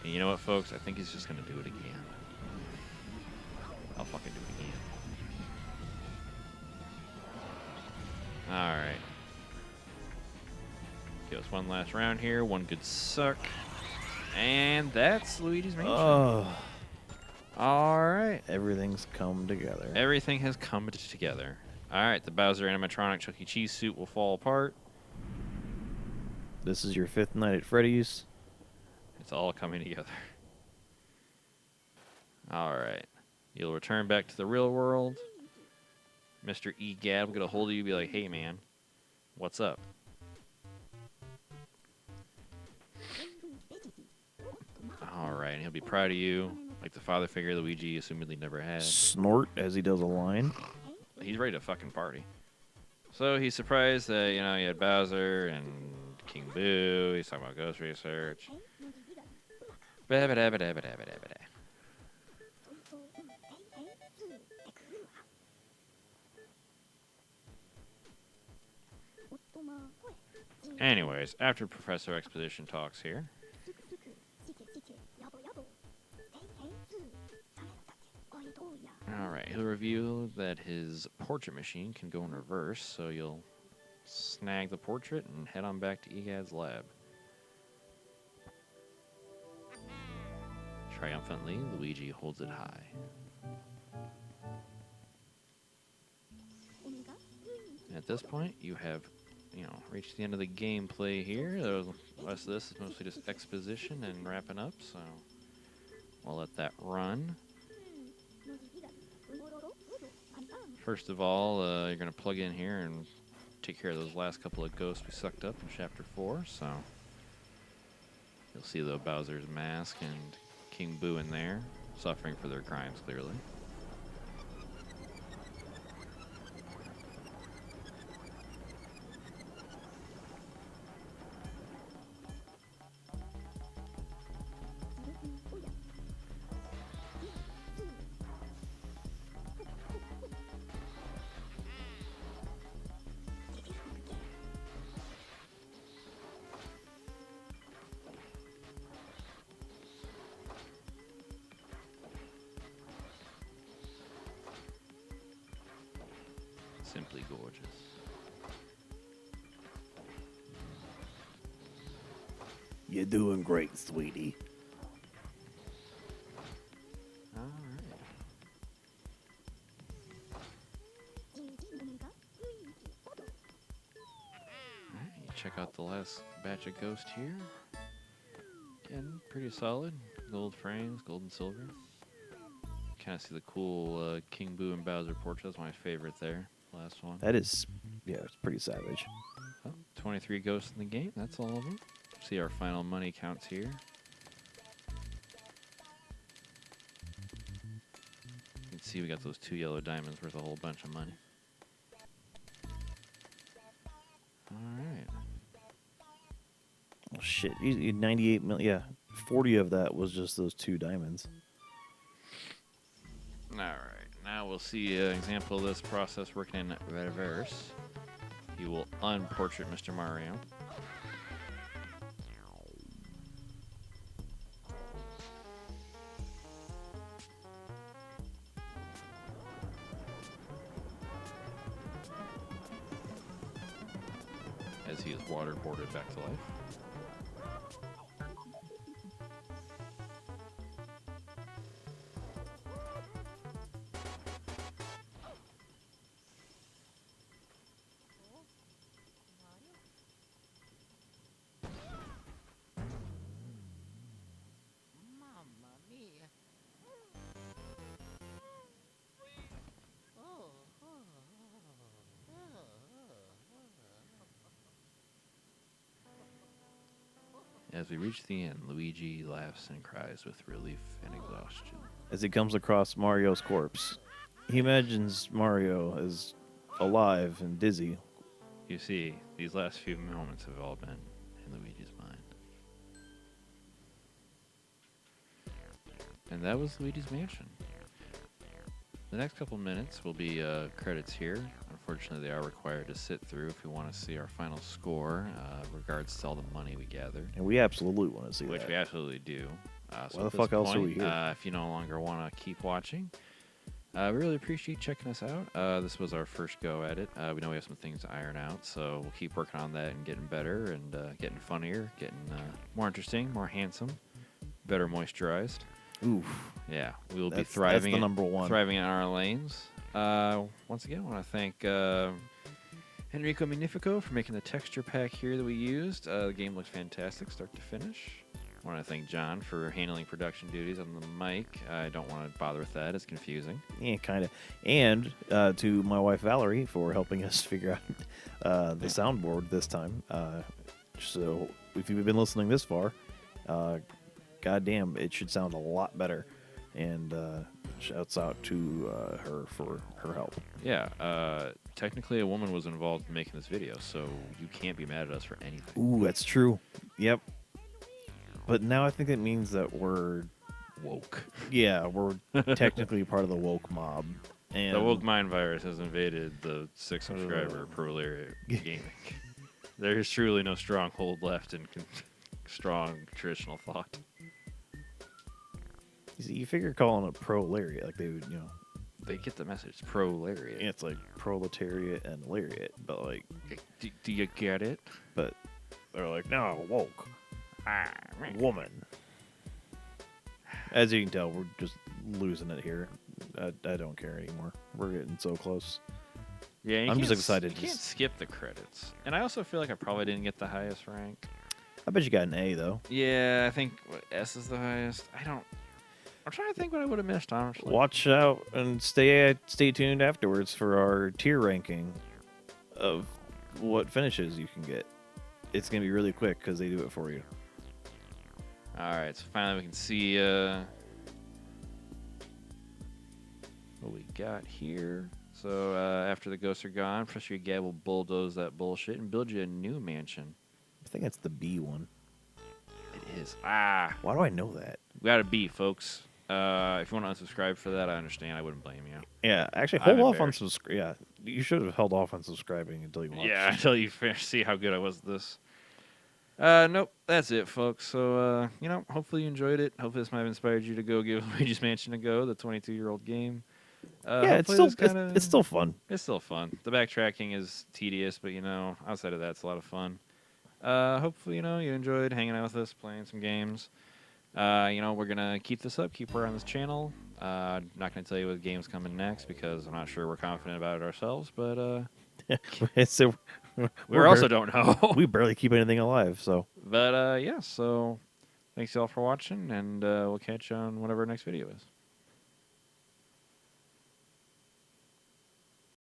Speaker 2: And you know what, folks? I think he's just going to do it again. I'll fucking do it again. All right. Give us one last round here. One good suck. And that's Luigi's Mansion.
Speaker 1: Oh,
Speaker 2: All right.
Speaker 1: everything's come together.
Speaker 2: Everything has come together. All right, the Bowser animatronic Chuck E. Cheese suit will fall apart.
Speaker 1: This is your fifth night at Freddy's.
Speaker 2: It's all coming together. All right. You'll return back to the real world. Mr. Egad will get a hold of you and be like, hey, man, what's up? All right, and he'll be proud of you, like the father figure Luigi assumedly never had.
Speaker 1: Snort as he does a line.
Speaker 2: He's ready to fucking party. So he's surprised that, you know, you had Bowser and King Boo. He's talking about Ghost Research. Ba-ba-da-ba-da-ba-da-ba-da-ba-da. Anyways, after Professor Exposition talks here, all right, he'll reveal that his portrait machine can go in reverse, so you'll snag the portrait and head on back to Egad's lab. Triumphantly, Luigi holds it high. At this point, you have, reached the end of the gameplay here. The rest of this is mostly just exposition and wrapping up, so we'll let that run. First of all, you're going to plug in here and take care of those last couple of ghosts we sucked up in Chapter 4, so you'll see the Bowser's mask and King Boo in there, suffering for their crimes, clearly. Simply gorgeous.
Speaker 1: You're doing great, sweetie.
Speaker 2: All right. Alright, check out the last batch of Ghost here. Again, pretty solid. Gold frames, gold and silver. Kind of see the cool King Boo and Bowser portrait. That's my favorite there. Last one.
Speaker 1: That is, yeah, it's pretty savage.
Speaker 2: Oh, 23 ghosts in the game. That's all of them. See our final money counts here. You can see we got those 2 yellow diamonds worth a whole bunch of money. Alright.
Speaker 1: Oh, shit. 98 million. Yeah. 40 of that was just those 2 diamonds.
Speaker 2: Alright. Now we'll see an example of this process working in reverse. You will unportrait Mr. Mario. As he is waterboarded back to life.
Speaker 3: Mamma mia. Oh, oh,
Speaker 2: As we reach the end, Luigi laughs and cries with relief and exhaustion.
Speaker 1: As he comes across Mario's corpse, he imagines Mario is alive and dizzy.
Speaker 2: You see, these last few moments have all been in Luigi's mind. And that was Luigi's Mansion. The next couple minutes will be credits here. Unfortunately, they are required to sit through if we want to see our final score, regards to all the money we gathered,
Speaker 1: And we absolutely want to see
Speaker 2: which
Speaker 1: that.
Speaker 2: we absolutely do. So
Speaker 1: Why
Speaker 2: at
Speaker 1: the
Speaker 2: this
Speaker 1: fuck else are
Speaker 2: point,
Speaker 1: we here?
Speaker 2: if you no longer want to keep watching, we really appreciate checking us out. This was our first go at it. We know we have some things to iron out, so we'll keep working on that and getting better and getting funnier, getting more interesting, more handsome, better moisturized.
Speaker 1: Oof.
Speaker 2: Yeah, we will be
Speaker 1: That's
Speaker 2: thriving.
Speaker 1: the number one.
Speaker 2: Thriving in our lanes. Once again, I want to thank Enrico Magnifico for making the texture pack here that we used. The game looks fantastic, start to finish. I want to thank John for handling production duties on the mic. I don't want to bother with that; it's confusing.
Speaker 1: Yeah, kind of. And to my wife Valerie for helping us figure out the soundboard this time. So if you've been listening this far, goddamn, it should sound a lot better. And shouts out to her for her help.
Speaker 2: Yeah, technically a woman was involved in making this video, so you can't be mad at us for anything.
Speaker 1: Ooh, that's true. Yep. But now I think it means that we're
Speaker 2: Woke.
Speaker 1: yeah, we're technically part of the woke mob. And
Speaker 2: The woke mind virus has invaded the 6-subscriber proletaria gaming. There is truly no stronghold left in strong traditional thought.
Speaker 1: you figure calling it prolariat, like they would,
Speaker 2: They get the message. It's proletaria.
Speaker 1: it's like proletariat and lariat, but like,
Speaker 2: Do you get it?
Speaker 1: but they're like, no, woke woman. As you can tell, we're just losing it here. I don't care anymore. We're getting so close.
Speaker 2: Yeah, you
Speaker 1: I'm just
Speaker 2: can't
Speaker 1: excited
Speaker 2: You
Speaker 1: to
Speaker 2: can't skip the credits. And I also feel like I probably didn't get the highest rank.
Speaker 1: I bet you got an A though.
Speaker 2: Yeah, I think S is the highest. I'm trying to think what I would have missed, honestly.
Speaker 1: Watch out and stay tuned afterwards for our tier ranking of what finishes you can get. It's gonna be really quick because they do it for you.
Speaker 2: All right, so finally we can see what we got here. So after the ghosts are gone, Professor Gab will bulldoze that bullshit and build you a new mansion.
Speaker 1: I think that's the B one.
Speaker 2: It is. Why
Speaker 1: Why do I know that?
Speaker 2: we got a B, folks. If you want to unsubscribe for that, I understand. I wouldn't blame you.
Speaker 1: Yeah, actually,
Speaker 2: I'm
Speaker 1: hold off on
Speaker 2: embarrassed.
Speaker 1: subscribe. Yeah, you should have held off on subscribing until you watched.
Speaker 2: Yeah, until you see how good I was at this. Nope, that's it, folks. So, hopefully you enjoyed it. Hopefully this might have inspired you to go give Luigi's Mansion a go, the 22-year-old game.
Speaker 1: Yeah,
Speaker 2: Hopefully this kind of
Speaker 1: it's still fun.
Speaker 2: it's still fun. The backtracking is tedious, but outside of that, it's a lot of fun. Hopefully, you enjoyed hanging out with us, playing some games. We're gonna keep this up, keep her on this channel. Not gonna tell you what game's coming next because I'm not sure we're confident about it ourselves, but
Speaker 1: So
Speaker 2: we also don't know.
Speaker 1: we barely keep anything alive. So
Speaker 2: But yeah, so thanks y'all for watching, and we'll catch you on whatever our next video is.